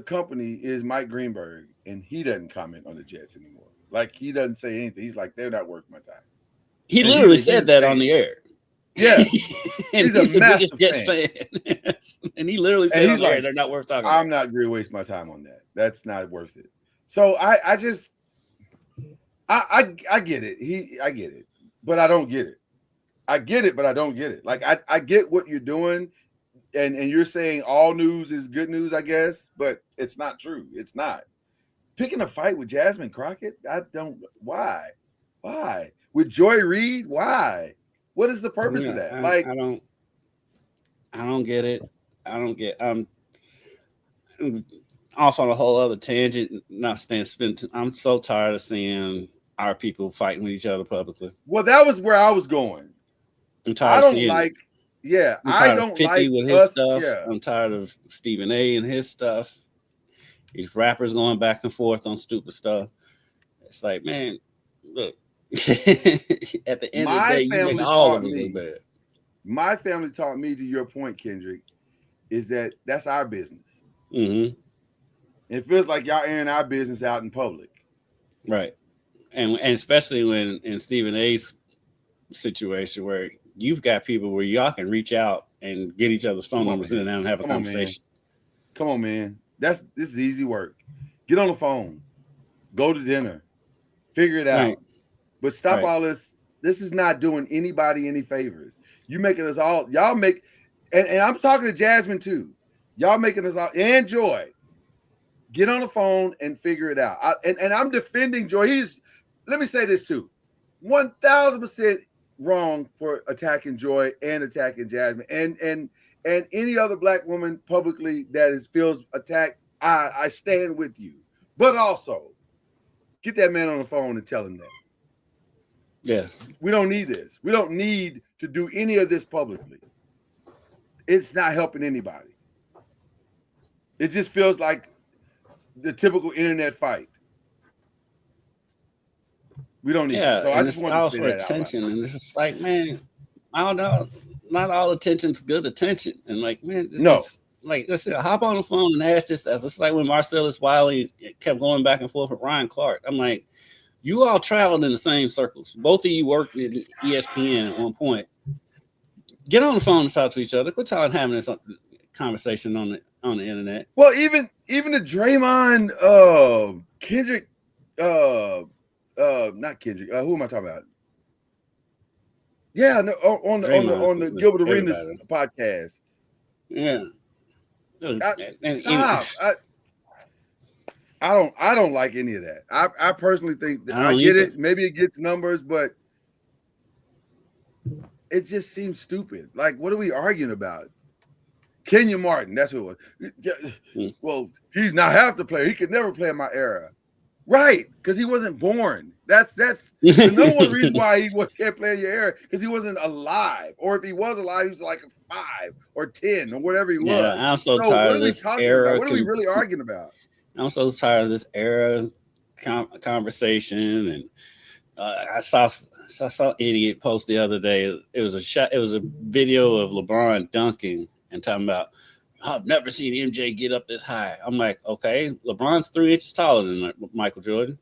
company is Mike Greenberg, and he doesn't comment on the Jets anymore. Like he doesn't say anything. He's like, they're not worth my time. He literally said that on the air. Yeah, and he's the biggest Jets fan. And he literally said on the air, they're not worth talking about. I'm not going to waste my time on that. That's not worth it. So I just get it. I get it, but I don't get it. I get it, but I don't get it. Like I get what you're doing. And you're saying all news is good news, I guess, but it's not true. It's not. Picking a fight with Jasmine Crockett, why? With Joy Reid, why? What is the purpose of that? I don't get it. I don't get also on a whole other tangent, I'm so tired of seeing our people fighting with each other publicly. Well, that was where I was going. I'm tired I of don't seeing like. it. Yeah, I'm I tired don't of 50 like with his us. stuff. Yeah, I'm tired of Stephen A. and his stuff. These rappers going back and forth on stupid stuff. It's like, man, look. At the end of the My day, you make family all taught of us me. look bad. My family taught me, to your point, Kendrick, is that that's our business. Mm-hmm. It feels like y'all airing our business out in public. Right. And especially when in Stephen A's situation where you've got people where y'all can reach out and get each other's phone numbers in and have a conversation. Come on, man. This is easy work. Get on the phone. Go to dinner. Figure it out. Right. But stop all this. This is not doing anybody any favors. You making us all, y'all make, and I'm talking to Jasmine too. Y'all making us all, and Joy, get on the phone and figure it out. And I'm defending Joy. Let me say this too, 1,000% wrong for attacking Joy and attacking Jasmine and any other black woman publicly that feels attacked. I stand with you, but also get that man on the phone and tell him that. Yeah. We don't need this. We don't need to do any of this publicly. It's not helping anybody. It just feels like the typical internet fight. We don't need it. So I just want to say that attention. And it's just like, man, I don't know. Not all attention's good attention. And like, man, like, let's say, hop on the phone and ask this. It's like when Marcellus Wiley kept going back and forth with Ryan Clark. I'm like, you all traveled in the same circles. Both of you worked at ESPN at one point. Get on the phone and talk to each other. Quit talking, having this conversation on the internet. Well, even the Draymond, Kendrick, not Kendrick. Who am I talking about? Yeah, no, on the Gilbert Arenas podcast. Yeah. Stop. I don't like any of that. I personally think that I get it. Maybe it gets numbers, but it just seems stupid. Like, what are we arguing about? Kenya Martin, that's who it was. Well, he's not half the player. He could never play in my era. Right, because he wasn't born. That's the number one reason why he can't play in your era, because he wasn't alive. Or if he was alive, he was like 5 or 10 or whatever he was. Yeah, I'm so tired of this era. What are we really arguing about? I'm so tired of this era conversation. And I saw idiot post the other day. It was a video of LeBron dunking and talking about, I've never seen MJ get up this high. I'm like, okay, LeBron's 3 inches taller than Michael Jordan.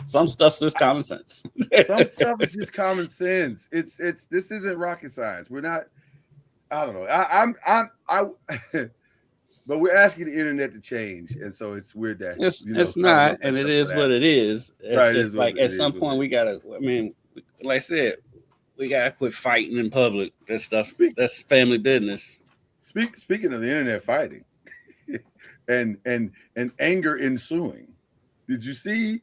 Some stuff's just common sense. Some stuff is just common sense. It's this isn't rocket science. We're not. I don't know. But we're asking the internet to change, and so it's weird that it's not, and it is what it is. It's just like at some point we gotta. I mean, like I said, we gotta quit fighting in public. That stuff. That's family business. Speaking of the internet fighting, and anger ensuing, did you see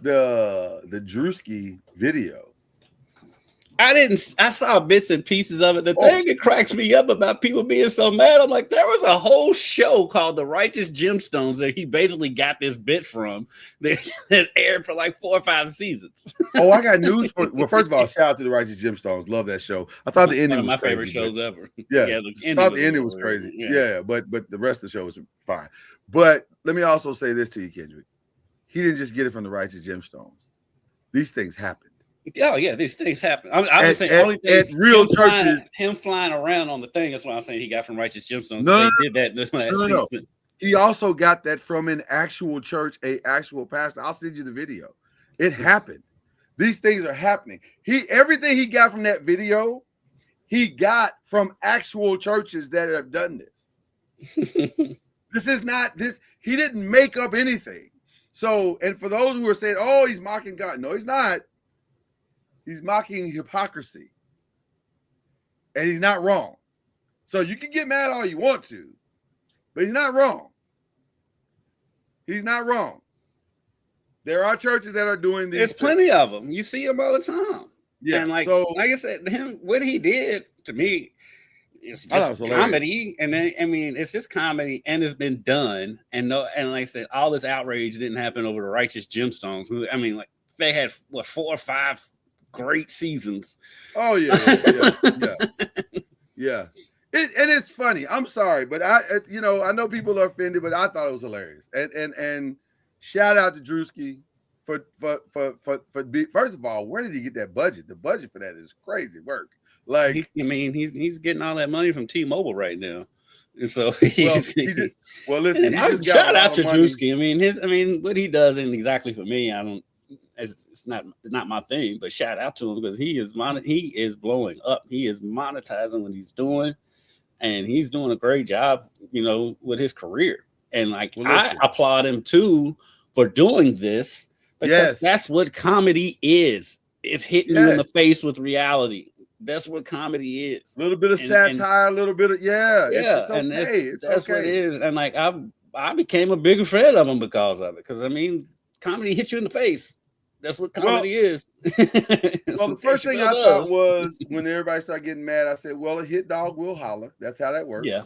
the Drewski video? I didn't. I saw bits and pieces of it. The thing that cracks me up about people being so mad, I'm like, there was a whole show called The Righteous Gemstones that he basically got this bit from that aired for like 4 or 5 seasons. Oh, I got news for. Well, first of all, shout out to The Righteous Gemstones. Love that show. I thought the ending was my crazy, favorite shows ever. Yeah, I thought the ending was crazy. Yeah, but the rest of the show was fine. But let me also say this to you, Kendrick. He didn't just get it from The Righteous Gemstones. These things happen. Oh yeah, these things happen. I'm just saying, only thing at real churches, him flying around on the thing. That's what I'm saying. He got from Righteous Gemstones. No, they did that in the last season. He also got that from an actual church, a actual pastor. I'll send you the video. It happened. These things are happening. Everything he got from that video, he got from actual churches that have done this. This is not this. He didn't make up anything. So, and for those who are saying, "Oh, he's mocking God," no, he's not. He's mocking hypocrisy. And he's not wrong. So you can get mad all you want to, but he's not wrong. He's not wrong. There are churches that are doing this. There's plenty of them. You see them all the time. Yeah. And like I said, what he did to me, it's I thought it just was hilarious. comedy, and then I mean, it's just comedy, and it's been done, and like I said, all this outrage didn't happen over the Righteous Gemstones. I mean, like they had 4 or 5 great seasons. Oh yeah. And it's funny. I'm sorry, but I know people are offended, but I thought it was hilarious. And shout out to Drewski for first of all, where did he get that budget? The budget for that is crazy work. Like he's getting all that money from T-Mobile right now. And so listen, shout out to Drewski. I mean, what he does isn't exactly for me. It's not my thing, but shout out to him because he is blowing up. He is monetizing what he's doing, and he's doing a great job, with his career. And I applaud him too for doing this because that's what comedy is. It's hitting you in the face with reality. That's what comedy is. A little bit of satire, a little bit of it's okay. And that's what it is. And I became a bigger fan of him because of it. Because comedy hits you in the face. That's what comedy is. Well, the first thing I thought was when everybody started getting mad, I said, well, a hit dog will holler. That's how that works. Yeah.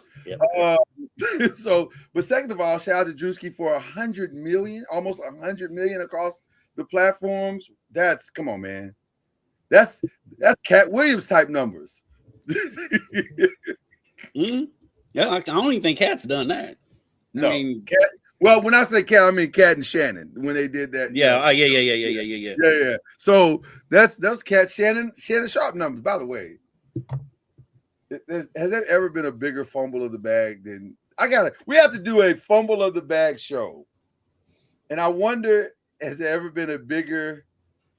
But second of all, shout out to Drewski for $100 million, almost $100 million across the platforms. Come on, man. That's Cat Williams type numbers. Yeah, I don't even think Cat's done that. No, Cat. Well, when I say Cat, I mean Cat and Shannon when they did that. Yeah. Yeah. So that's Cat Shannon Sharp numbers. By the way, has there ever been a bigger fumble of the bag than we have to do a fumble of the bag show, and I wonder, has there ever been a bigger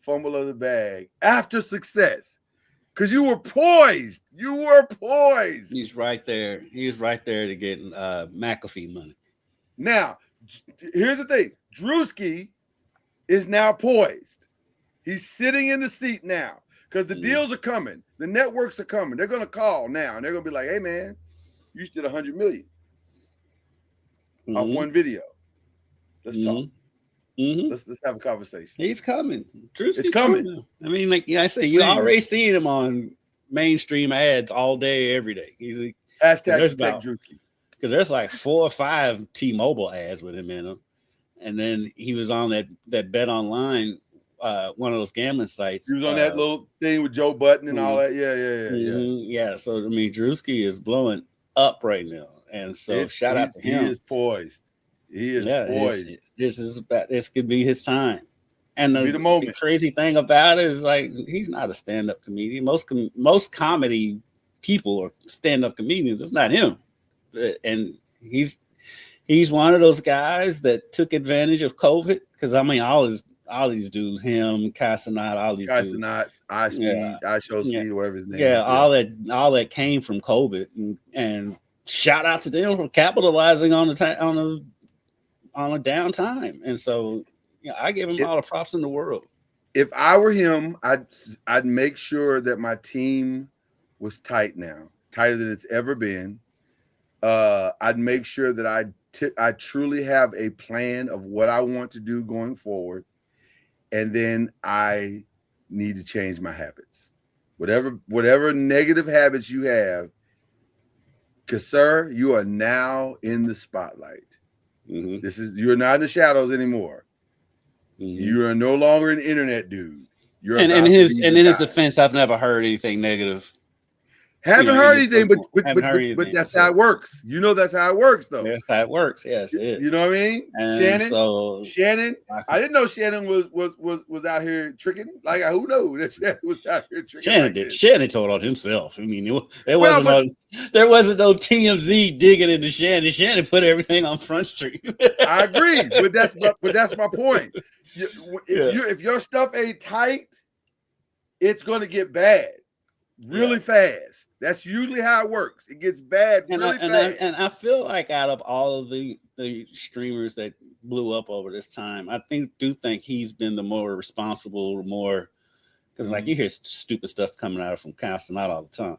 fumble of the bag after success? Because you were poised. He's right there. He was right there to get McAfee money. Now, here's the thing. Drewski is now poised. He's sitting in the seat now because the deals are coming. The networks are coming. They're going to call now, and they're going to be like, hey, man, you just did $100 million off one video. Let's talk. Let's have a conversation. He's coming. Drewski's coming. I mean, like I say, you already seen him on mainstream ads all day, every day. He's hashtag protect Drewski. Because there's like 4 or 5 T-Mobile ads with him in them, and then he was on that Bet Online, one of those gambling sites. He was on that little thing with Joe Button and all that. Yeah. So I mean, Drewski is blowing up right now, and so shout out to him. He is poised. Poised. This could be his time. And the crazy thing about it is he's not a stand-up comedian. Most comedy people are stand-up comedians. It's not him. And he's one of those guys that took advantage of COVID because all these dudes, him, Casanat, all these dudes, Speed, whatever his name. Yeah, all that came from COVID, and shout out to them for capitalizing on a downtime. And so I give him all the props in the world. If I were him, I'd make sure that my team was tight now, tighter than it's ever been. I'd make sure that I truly have a plan of what I want to do going forward, and then I need to change my habits. Whatever negative habits you have, because sir, you are now in the spotlight. You're not in the shadows anymore. You are no longer an internet dude. In his defense, I've never heard anything negative. Haven't heard anything, but that's how it works. That's how it works, though. That's how it works. Yes, it is. You know what I mean? And Shannon. I didn't know Shannon was out here tricking. Like, who knew that Shannon was out here tricking? Shannon did. Shannon told on himself. I mean, there wasn't no TMZ digging into Shannon. Shannon put everything on Front Street. I agree, but that's my point. If your stuff ain't tight, it's going to get bad really fast. That's usually how it works. It gets bad really fast. And I feel like out of all of the streamers that blew up over this time, I do think he's been the more responsible, because you hear stupid stuff coming out from Casanat all the time.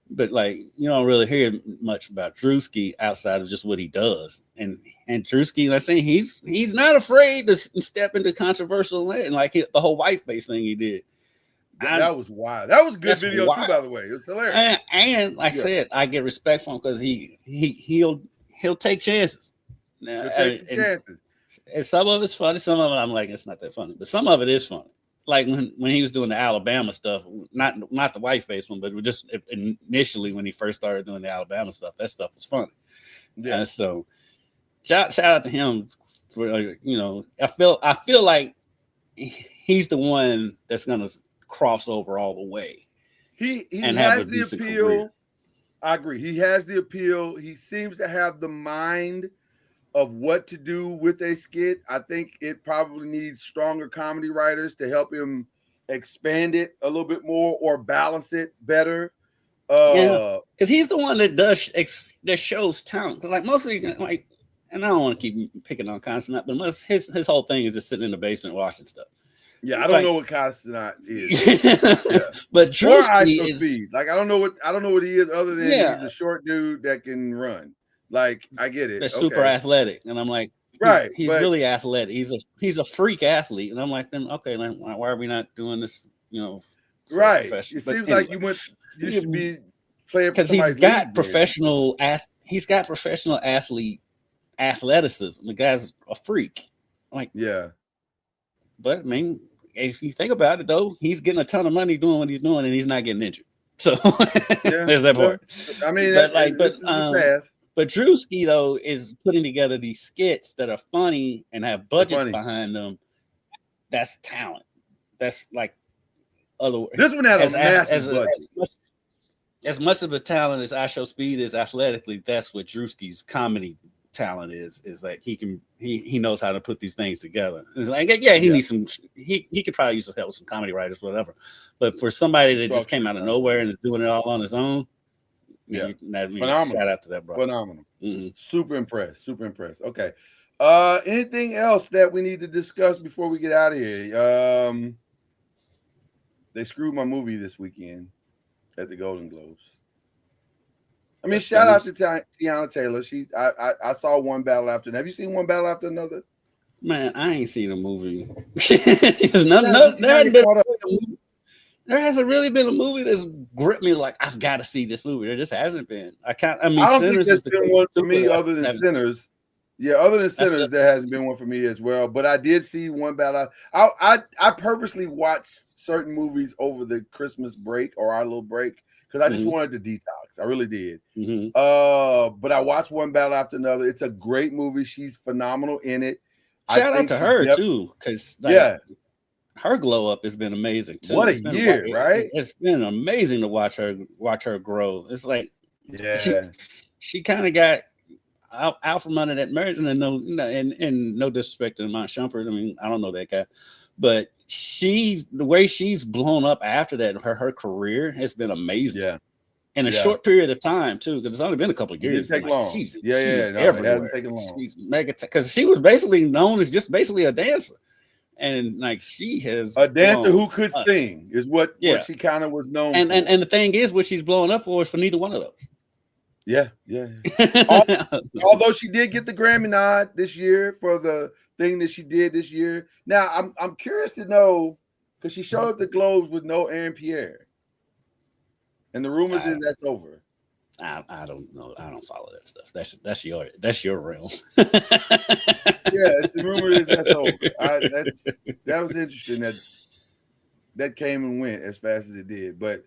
But you don't really hear much about Drewski outside of just what he does. And Drewski, let's say he's not afraid to step into controversial land, the whole whiteface thing he did. That was wild. That was a good That's video wild. too, by the way. It was hilarious. And like I said, I get respect for him because he'll take chances. He'll take some chances. And some of it's funny, some of it I'm like, it's not that funny, but some of it is funny. Like when he was doing the Alabama stuff, not the white face one, but just initially when he first started doing the Alabama stuff, that stuff was funny. Yeah. And so shout out to him for, I feel like he's the one that's gonna cross over all the way. He has the appeal. Career. I agree. He has the appeal. He seems to have the mind of what to do with a skit. I think it probably needs stronger comedy writers to help him expand it a little bit more or balance it better. Because he's the one that shows talent. Like mostly, like, and I don't want to keep picking on Consonant, but his whole thing is just sitting in the basement watching stuff. Yeah, I don't know what Consonant is. Yeah. But Drewski is like I don't know what he is other than he's a short dude that can run. Like I get it. That's super athletic, and I'm like, he's really athletic. He's a freak athlete, and I'm like, then okay, then why are we not doing this? Right. It seems like you should be playing because he's got professional athlete athleticism. The guy's a freak. Like, yeah. But I mean, if you think about it, though, he's getting a ton of money doing what he's doing, and he's not getting injured. So there's that part. I mean, but Drewski though is putting together these skits that are funny and have budgets behind them. That's talent. That's like other. This one has a massive budget. As much of a talent as I Show Speed is athletically, that's what Drewski's comedy talent is like he knows how to put these things together. It's like he needs some he could probably use some help with some comedy writers, whatever. But for somebody that just came out of nowhere and is doing it all on his own, phenomenal. Shout out to that brother. Phenomenal. Mm-hmm. Super impressed. Okay. Anything else that we need to discuss before we get out of here? They screwed my movie this weekend at the Golden Globes. I mean, shout out to Tiana Taylor. I saw One Battle After Another. Have you seen One Battle After Another? Man, I ain't seen a movie. There hasn't really been a movie that's gripped me like I've got to see this movie. There just hasn't been. I don't think there's been one for me other than Sinners. Yeah, other than Sinners, there hasn't been one for me as well. But I did see One Battle. I purposely watched certain movies over the Christmas break or our little break because I just wanted to detox. I really did. Mm-hmm. But I watched One Battle After Another. It's a great movie. She's phenomenal in it. Shout out to her too, because her glow up has been amazing too. What a year, right? It's been amazing to watch her grow. It's like she kind of got out from under that marriage, and no disrespect to Mount Shumpert. I mean, I don't know that guy, but the way she's blown up after that, her career has been amazing. Yeah. In a short period of time too, because it's only been a couple of years. It didn't take long. She's everywhere. It hasn't taken long. She's mega because she was basically known as just basically a dancer, and like she has a dancer who could sing is what she kind of was known for. And the thing is, what she's blowing up for is for neither one of those. Yeah. Although she did get the Grammy nod this year for the thing that she did this year. Now I'm curious to know because she showed up the Globes with no Aaron Pierre. And the rumors is that's over. I don't know. I don't follow that stuff. That's your realm. The rumor is that's over. That was interesting that came and went as fast as it did. But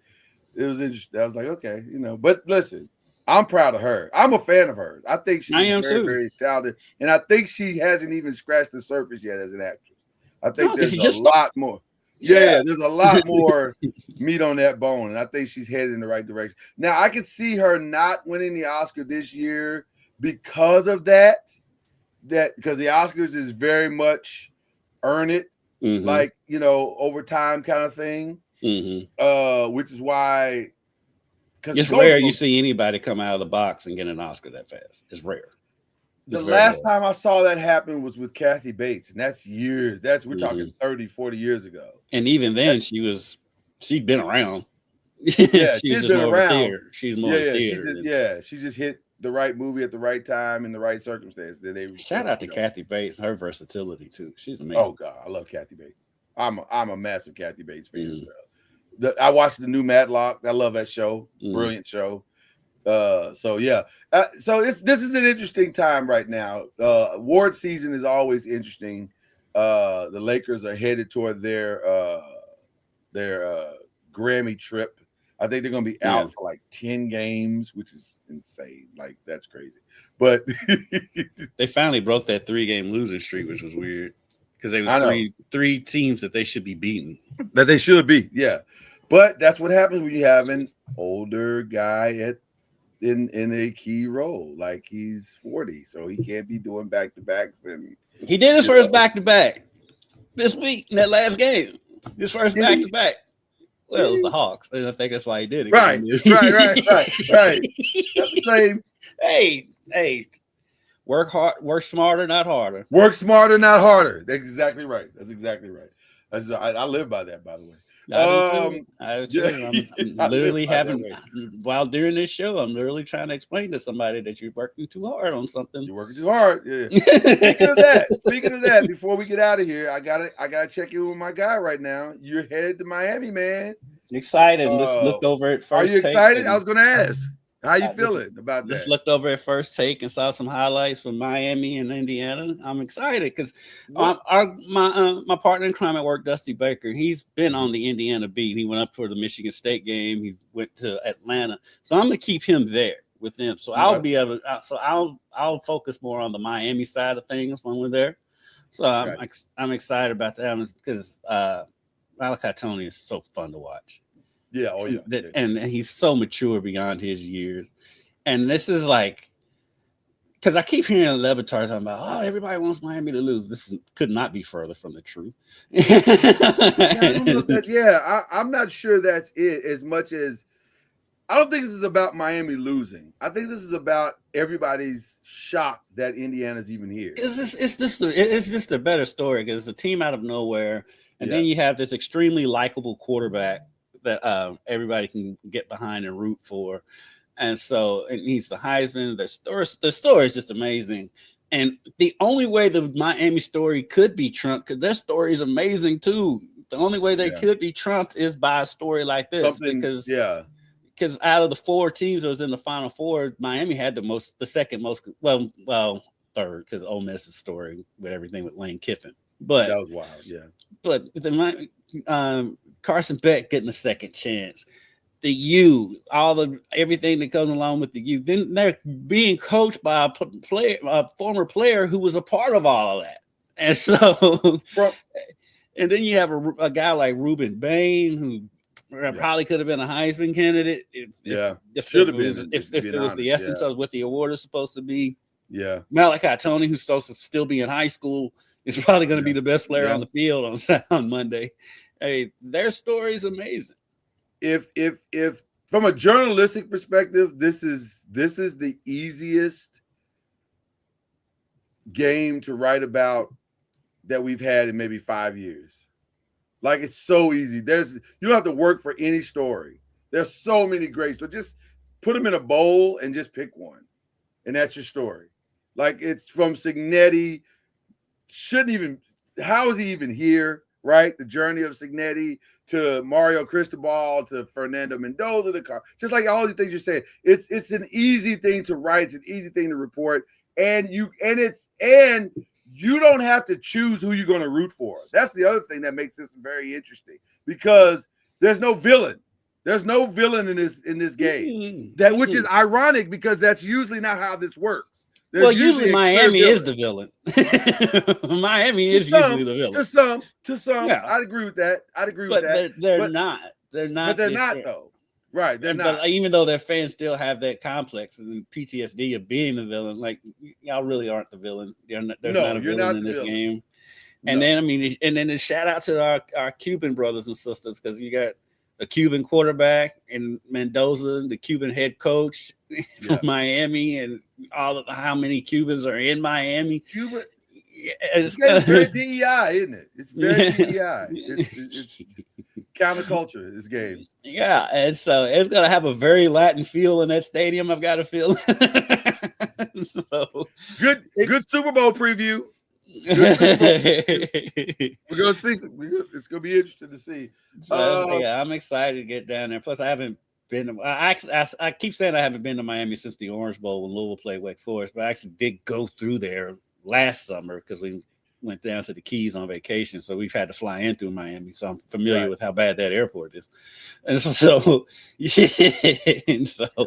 it was interesting. I was like, okay, But listen, I'm proud of her. I'm a fan of hers. I think she's very, very talented, and I think she hasn't even scratched the surface yet as an actress. I think there's a lot more. Yeah, there's a lot more meat on that bone, and I think she's headed in the right direction. Now, I can see her not winning the Oscar this year because of that because the Oscars is very much earn it, like, over time kind of thing, which is why. It's rare you see anybody come out of the box and get an Oscar that fast. It's rare. The last time I saw that happen was with Kathy Bates, and that's years. We're talking 30, 40 years ago. And even then, she'd been around. Yeah, she's been around. She's more theater. She just hit the right movie at the right time in the right circumstance. Shout out to Kathy Bates, her versatility too. She's amazing. Oh God, I love Kathy Bates. I'm a massive Kathy Bates fan as well. I watched the new Matlock. I love that show. Mm. Brilliant show. So yeah. So this is an interesting time right now. Award season is always interesting. The Lakers are headed toward their Grammy trip. I think they're going to be out for like 10 games, which is insane. Like, that's crazy. But they finally broke that 3-game losing streak, which was weird because there was three teams that they should be beating. That they should be, yeah. But that's what happens when you have an older guy in a key role. Like, he's 40, so he can't be doing back-to-backs. And he did his first back-to-back this week in that last game. His first back-to-back. Well, it was the Hawks. I think that's why he did it. Right. That's the same. Hey, work hard, work smarter, not harder. Work smarter, not harder. That's exactly right. I live by that, by the way. I'm literally while during this show, I'm literally trying to explain to somebody that you're working too hard on something. You're working too hard. Yeah. Speaking of that, before we get out of here, I gotta check in with my guy right now. You're headed to Miami, man. Excited. Just looked over at first. Are you excited? I was gonna ask. How you feeling about that? Just looked over at First Take and saw some highlights from Miami and Indiana. I'm excited because my partner in crime at work, Dusty Baker, he's been on the Indiana beat. He went up for the Michigan State game. He went to Atlanta, so I'm gonna keep him there with them. So I'll be able. So I'll focus more on the Miami side of things when we're there. So I'm excited about that because Malachi Tony is so fun to watch. Yeah, and he's so mature beyond his years. And this is like, because I keep hearing Levitar talking about, everybody wants Miami to lose. This could not be further from the truth. I'm not sure that's it as much as I don't think this is about Miami losing. I think this is about everybody's shocked that Indiana's even here. It's just a better story because it's a team out of nowhere, and then you have this extremely likable quarterback that everybody can get behind and root for. And so he's the Heisman. The story is just amazing. And the only way the Miami story could be trumped, because their story is amazing too. The only way they could be trumped is by a story like this. Because out of the 4 teams that was in the Final Four, Miami had the second most, third, because Ole Miss's story with everything with Lane Kiffin. But that was wild, yeah. But Carson Beck getting a second chance, the U, everything that goes along with the U. Then they're being coached by a former player who was a part of all of that, and so and then you have a guy like Ruben Bain who probably could have been a Heisman candidate. If it was the essence of what the award is supposed to be. Yeah, Malachi Tony, who's supposed to still be in high school, is probably going to be the best player on the field on Monday. Hey, their story is amazing. If from a journalistic perspective, this is the easiest game to write about that we've had in maybe 5 years. Like, it's so easy. You don't have to work for any story. There's so many great stories. Just put them in a bowl and just pick one, and that's your story. Like, it's from Cignetti. How is he even here? Right? The journey of Cignetti to Mario Cristobal to Fernando Mendoza just like all these things you're saying. It's an easy thing to write. It's an easy thing to report. And you don't have to choose who you're going to root for. That's the other thing that makes this very interesting because there's no villain. There's no villain in this game. Which is ironic because that's usually not how this works. Usually Miami is the villain. Miami is usually the villain. To some. Yeah. I'd agree with that. They're not. They're not. But they're not though. Right. They're not. But even though their fans still have that complex and PTSD of being the villain, like y'all really aren't the villain. There's not a villain in this game. And then then a shout out to our Cuban brothers and sisters because you got a Cuban quarterback and Mendoza, the Cuban head coach from Miami, and how many Cubans are in Miami. Cuba, it's very DEI, isn't it? It's very DEI. It's counterculture, this game. Yeah, and so it's going to have a very Latin feel in that stadium, I've got a feeling. Good Super Bowl preview. We're gonna see. It's gonna be interesting to see. So I'm excited to get down there. Plus, I haven't been to. I keep saying I haven't been to Miami since the Orange Bowl when Louisville played Wake Forest, but I actually did go through there last summer because we went down to the Keys on vacation, so we've had to fly in through Miami, so I'm familiar with how bad that airport is. And so,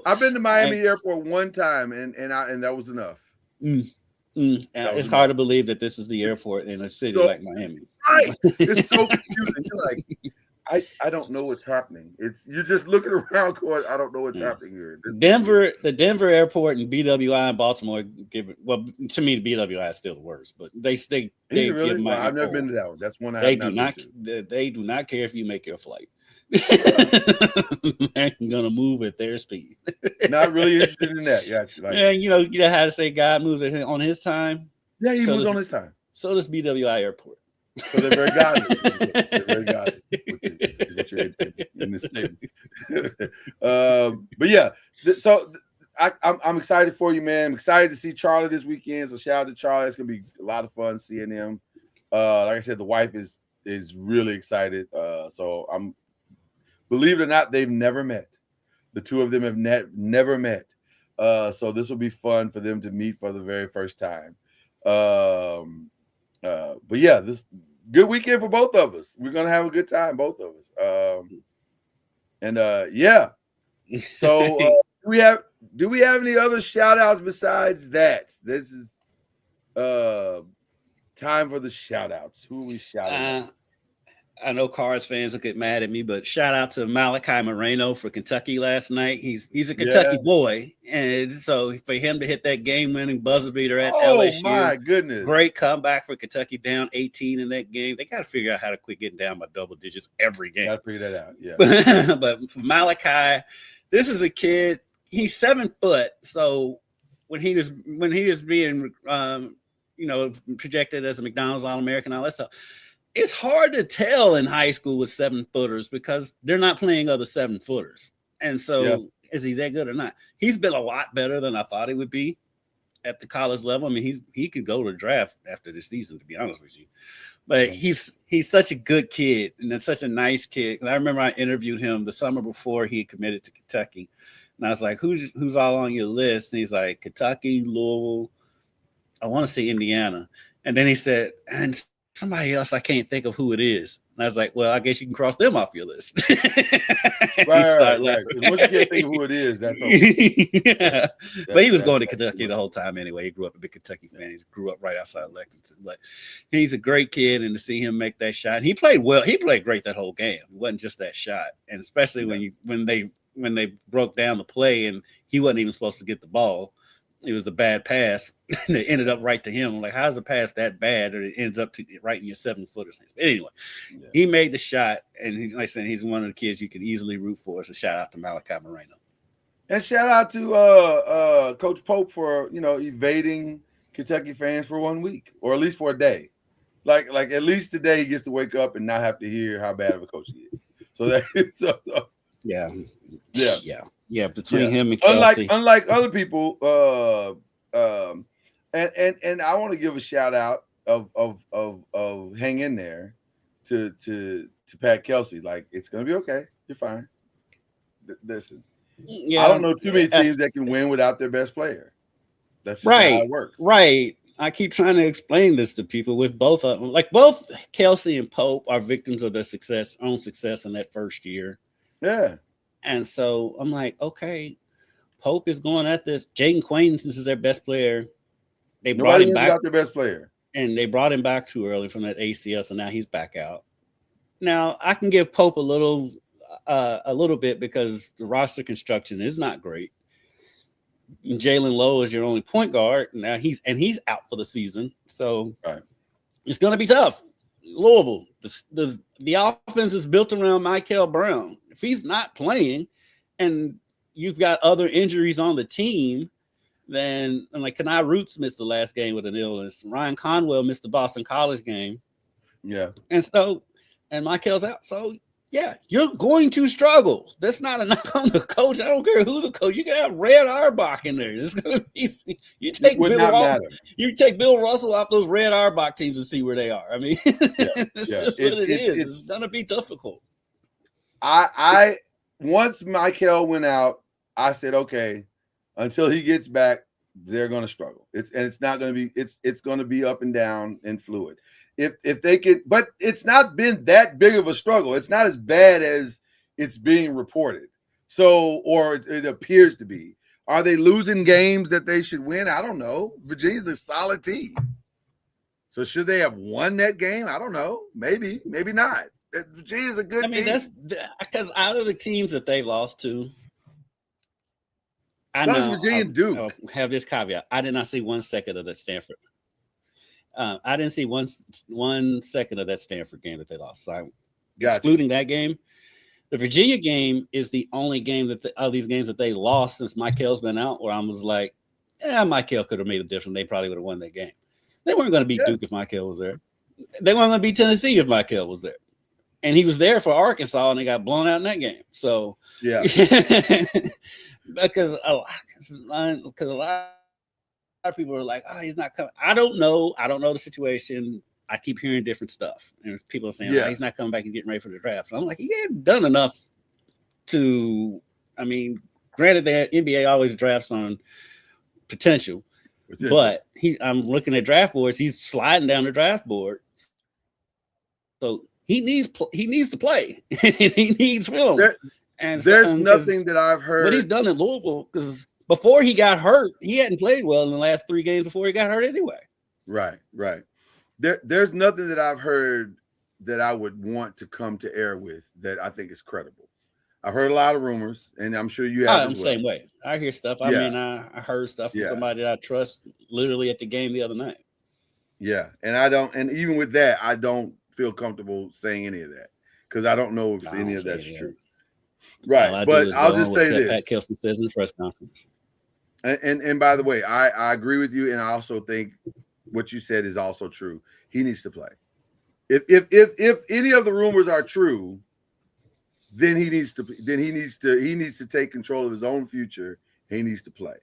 I've been to Miami Airport one time, and that was enough. It's hard to believe that this is the airport in a city like Miami. Right, it's so confusing. You're like, I don't know what's happening. You're just looking around going, I don't know what's happening here. The Denver airport and BWI in Baltimore to me the BWI is still the worst, but they really? give I've never been to that one. That's one they do not care if you make your flight. They're gonna move at their speed. Not really interested in that. Yeah, you know how to say God moves on his time. Yeah, he moves on his time. So does BWI airport. So they're very godly. They're very godly. What you're in this statement. But yeah, so I'm excited for you, man. I'm excited to see Charlie this weekend. So shout out to Charlie. It's gonna be a lot of fun seeing him. Like I said, the wife is really excited. So I'm, believe it or not, they've never met. The two of them have never met. So this will be fun for them to meet for the very first time. But yeah, this good weekend for both of us. We're gonna have a good time, both of us. Yeah. So do we have any other shout outs besides that? This is time for the shout outs. Who are we shouting out? I know Cards fans will get mad at me, but shout out to Malachi Moreno for Kentucky last night. He's a Kentucky boy, and so for him to hit that game-winning buzzer beater at LSU, my goodness, great comeback for Kentucky, down 18 in that game. They got to figure out how to quit getting down by double digits every game. Got to figure that out, yeah. But for Malachi, this is a kid. He's 7 foot, so when he was being projected as a McDonald's All-American, all that stuff. It's hard to tell in high school with 7-footers because they're not playing other 7-footers. And so is he that good or not? He's been a lot better than I thought he would be at the college level. I mean, he could go to the draft after this season, to be honest with you. But he's such a good kid and that's such a nice kid. And I remember I interviewed him the summer before he committed to Kentucky. And I was like, who's all on your list? And he's like, Kentucky, Louisville, I want to say Indiana. And then he said, and somebody else, I can't think of who it is. And I was like, well, I guess you can cross them off your list. Right. Once you can't think of who it is, that's okay. But he was going to Kentucky the whole time anyway. He grew up a big Kentucky fan. He grew up right outside Lexington. But he's a great kid, and to see him make that shot, he played well. He played great that whole game. It wasn't just that shot, and especially when they broke down the play and he wasn't even supposed to get the ball. It was a bad pass. And it ended up right to him. Like, how's a pass that bad? Or it ends up right in your 7-footers. But anyway, he made the shot. And like I said, he's one of the kids you can easily root for. So shout out to Malachi Moreno. And shout out to Coach Pope for, evading Kentucky fans for 1 week, or at least for a day. Like at least today he gets to wake up and not have to hear how bad of a coach he is. So that Yeah, between him and Kelsey. Unlike other people, and I want to give a shout out of hang in there to Pat Kelsey. Like, it's gonna be okay. You're fine. Listen, I don't know too many teams that can win without their best player. That's just how it works. Right. I keep trying to explain this to people with both of them. Like, both Kelsey and Pope are victims of their own success in that first year. Yeah. And so I'm like, okay, Pope is going at this. Jaden Quains, this is their best player. They brought him back. Their best player. And they brought him back too early from that ACL, so now he's back out. Now, I can give Pope a little bit because the roster construction is not great. Jalen Lowe is your only point guard. Now he's out for the season. So It's going to be tough. Louisville, the offense is built around Michael Brown. If he's not playing and you've got other injuries on the team, then like Kenai Roots missed the last game with an illness. Ryan Conwell missed the Boston College game. Yeah. And Michael's out. So Yeah, you're going to struggle. That's not a knock on the coach. I don't care who the coach. You can have Red Auerbach in there. It's gonna be. You take would not matter. You take Bill Russell off those Red Auerbach teams and see where they are. I mean, that's just what it is. It's gonna be difficult. I once Michael went out, I said, okay, until he gets back, they're going to struggle. It's not going to be. It's going to be up and down and fluid. If they could, but it's not been that big of a struggle. It's not as bad as it's being reported. So, or it appears to be. Are they losing games that they should win? I don't know. Virginia's a solid team. So should they have won that game? I don't know. Maybe not. Virginia's a good team. That's because out of the teams that they lost to, I That's know Virginia and Duke. I'll have this caveat. I did not see 1 second of that Stanford. I didn't see one second of that Stanford game that they lost. So excluding that game, the Virginia game is the only game that of these games that they lost since Michael's been out, where I was like, yeah, Michael could have made a difference. They probably would have won that game. They weren't going to beat Duke if Michael was there. They weren't going to beat Tennessee if Michael was there. And he was there for Arkansas, and they got blown out in that game. So, yeah. because a lot of people are like, oh, he's not coming. I don't know the situation. I keep hearing different stuff. And people are saying, oh, he's not coming back and getting ready for the draft. And I'm like, he hadn't done enough to, I mean, granted, the NBA always drafts on potential. But I'm looking at draft boards. He's sliding down the draft board. So he needs to play. He needs film. There's nothing that I've heard. What he's done in Louisville, because before he got hurt, he hadn't played well in the last 3 games before he got hurt anyway. Right. There's nothing that I've heard that I would want to come to air with that I think is credible. I've heard a lot of rumors, and I'm sure you have. I'm the same way. I hear stuff. I mean, I heard stuff from somebody that I trust literally at the game the other night. Yeah, and I don't, and even with that, I don't feel comfortable saying any of that because I don't know if any of that's true. Right, but I'll just say this: Pat Kelson says in the press conference. And by the way, I agree with you, and I also think what you said is also true. He needs to play. If any of the rumors are true, then he needs to take control of his own future. He needs to play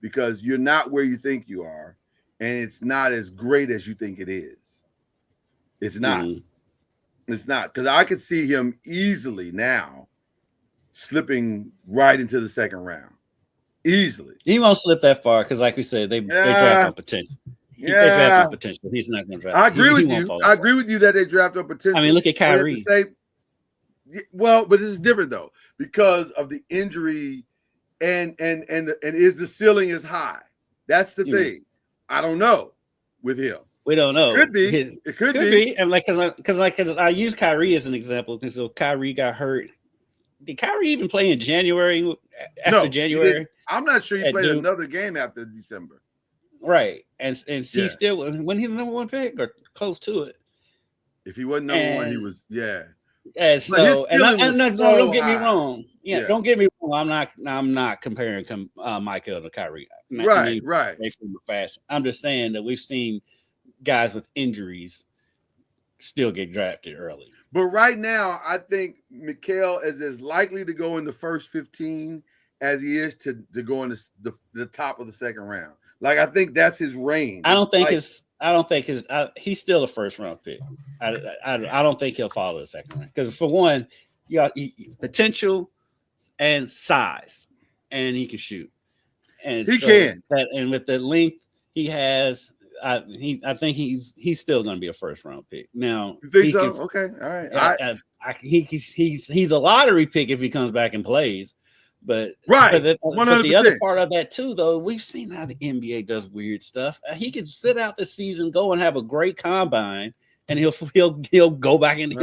because you're not where you think you are, and it's not as great as you think it is. It's not. It's not, because I could see him easily now slipping right into the second round. Easily. He won't slip that far because, like we said, they draft on potential. They draft on potential. He's not going to draft. I agree with you. I agree with you that they draft on potential. I mean, look at Kyrie. Well, but this is different though because of the injury, and is the ceiling is high? That's the thing. I don't know with him. We don't know. It could be. And because I use Kyrie as an example because so Kyrie got hurt. Did Kyrie even play in January? After January, I'm not sure he played another game after December. Right, and he still when he the number 1 pick or close to it. If he wasn't number 1, he was And so, don't get me wrong. Don't get me wrong. I'm not comparing Michael to Kyrie. Right. I'm just saying that we've seen guys with injuries still get drafted early. But right now, I think Mikal is as likely to go in the first 15 as he is to go in the top of the second round. Like I think that's his range. I don't think he's still a first round pick. I don't think he'll follow the second round because for one, you got potential and size, and he can shoot, and he can. And with the length he has, I think he's still going to be a first round pick. Now, you think so? Okay, all right. He's a lottery pick if he comes back and plays. But but the other part of that too, though, we've seen how the NBA does weird stuff. He could sit out the season, go and have a great combine, and he'll go back into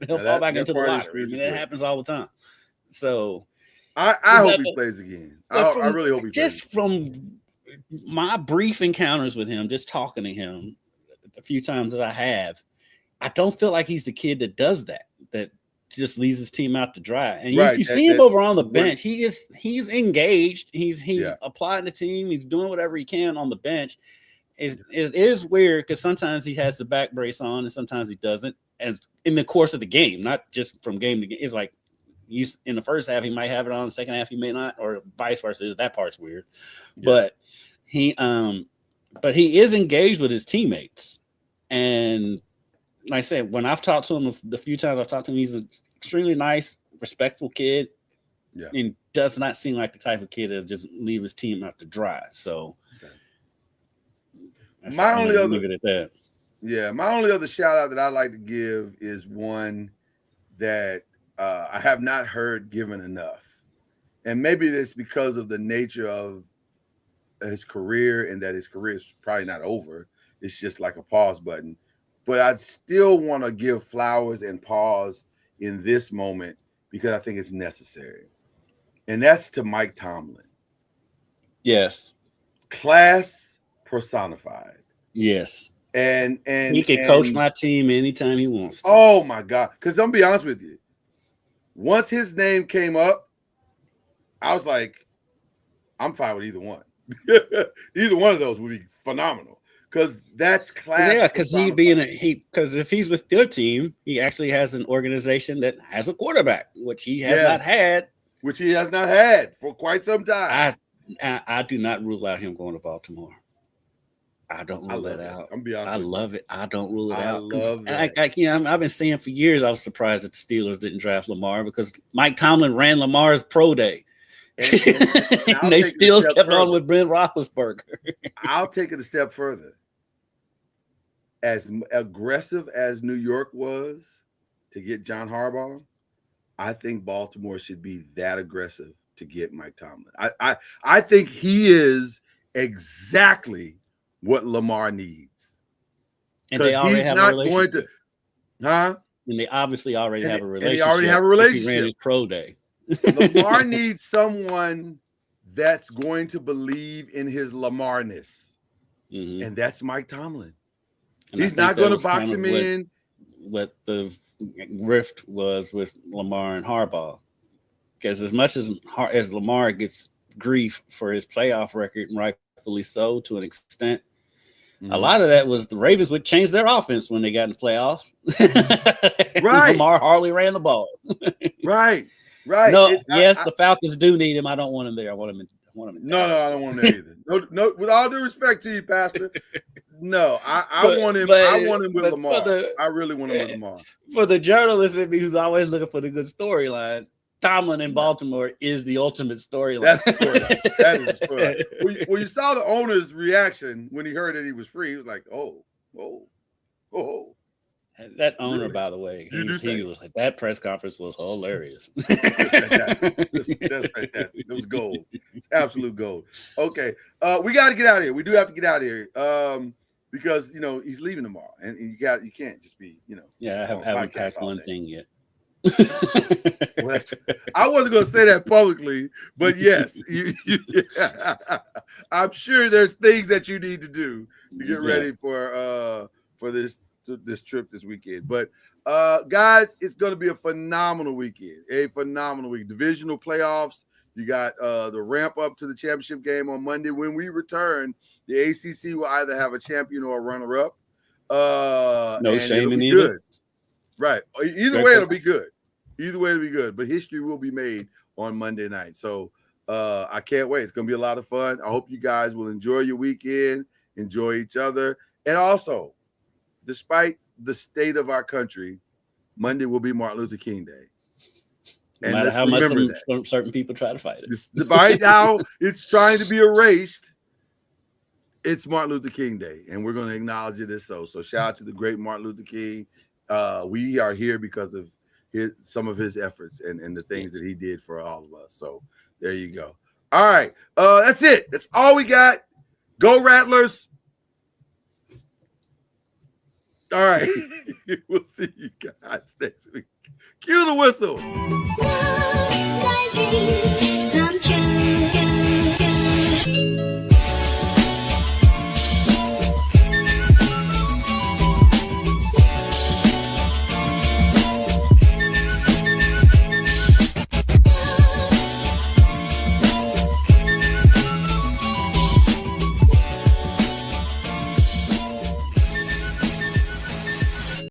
he'll fall back into the lottery. I mean, that happens all the time. So I hope he plays again. I really hope he plays. Just from my brief encounters with him, just talking to him a few times that I have, I don't feel like he's the kid that does that just leaves his team out to dry. And if you see him over on the bench, he's engaged. He's applying the team. He's doing whatever he can on the bench. it is weird because sometimes he has the back brace on and sometimes he doesn't. And in the course of the game, not just from game to game, it's like in the first half he might have it on, the second half he may not, or vice versa. That part's weird, yeah. But he is engaged with his teammates, and like I said, when I've talked to him the few times I've talked to him, he's an extremely nice, respectful kid. Yeah, and does not seem like the type of kid that just leave his team out to dry. So, my only other leave it at that. Yeah, my only other shout out that I'd like to give is one that I have not heard given enough, and maybe it's because of the nature of his career and that his career is probably not over. It's just like a pause button, but I'd still want to give flowers and pause in this moment because I think it's necessary. And that's to Mike Tomlin. Yes. Class personified. Yes. And he can coach my team anytime he wants to. Oh my God. Because I'm gonna be honest with you. Once his name came up, I was like, I'm fine with either one. Either one of those would be phenomenal. Because that's class. Yeah, because because if he's with your team, he actually has an organization that has a quarterback, which he has not had. Which he has not had for quite some time. I do not rule out him going to Baltimore. I don't rule that out. I'm be honest. I love it. I don't rule it out. Love that. I've been saying for years I was surprised that the Steelers didn't draft Lamar because Mike Tomlin ran Lamar's pro day. And they still kept on with Ben Roethlisberger. I'll take it a step further. As aggressive as New York was to get John Harbaugh, I think Baltimore should be that aggressive to get Mike Tomlin. I think he is exactly what Lamar needs. And they already have a relationship. And they obviously already have a relationship. And they already have a relationship. He ran his pro day. Lamar needs someone that's going to believe in his Lamarness. Mm-hmm. And that's Mike Tomlin. And he's not going to box him in. What the rift was with Lamar and Harbaugh. Because as much as Lamar gets grief for his playoff record, and rightfully so to an extent, a lot of that was the Ravens would change their offense when they got in the playoffs. Right. Lamar hardly ran the ball. Right. No, the Falcons do need him. I don't want him there. I want him in. No, I don't want him there either. No, with all due respect to you, Pastor. No, I want him. I want him with Lamar. I really want him with Lamar. For the journalist in me who's always looking for the good storyline, Tomlin in Baltimore is the ultimate storyline. That's the storyline. That is the storyline. When you saw the owner's reaction when he heard that he was free, he was like, "Oh." That owner, by the way, he was like, that press conference was hilarious. That's fantastic. That's fantastic. It was gold, absolute gold. Okay, we got to get out of here. We do have to get out of here because he's leaving tomorrow, and you can't just be Yeah, I haven't packed one thing yet. Well, I wasn't going to say that publicly, but yes, I'm sure there's things that you need to do to get ready for this trip this weekend. But guys, it's going to be a phenomenal weekend. A phenomenal week. Divisional playoffs. You got the ramp up to the championship game on Monday. When we return, the ACC will either have a champion or a runner-up. No shame in either. Good. Right. Either way, it'll be good. Either way, it'll be good. But history will be made on Monday night. So I can't wait. It's going to be a lot of fun. I hope you guys will enjoy your weekend, enjoy each other. And also, despite the state of our country, Monday will be Martin Luther King Day. No matter how much certain people try to fight it. Right now, it's trying to be erased. It's Martin Luther King Day, and we're going to acknowledge it as so. So shout out to the great Martin Luther King. We are here because of some of his efforts and the things that he did for all of us. So there you go. All right. That's it. That's all we got. Go Rattlers. All right. We'll see you guys next week. Cue the whistle.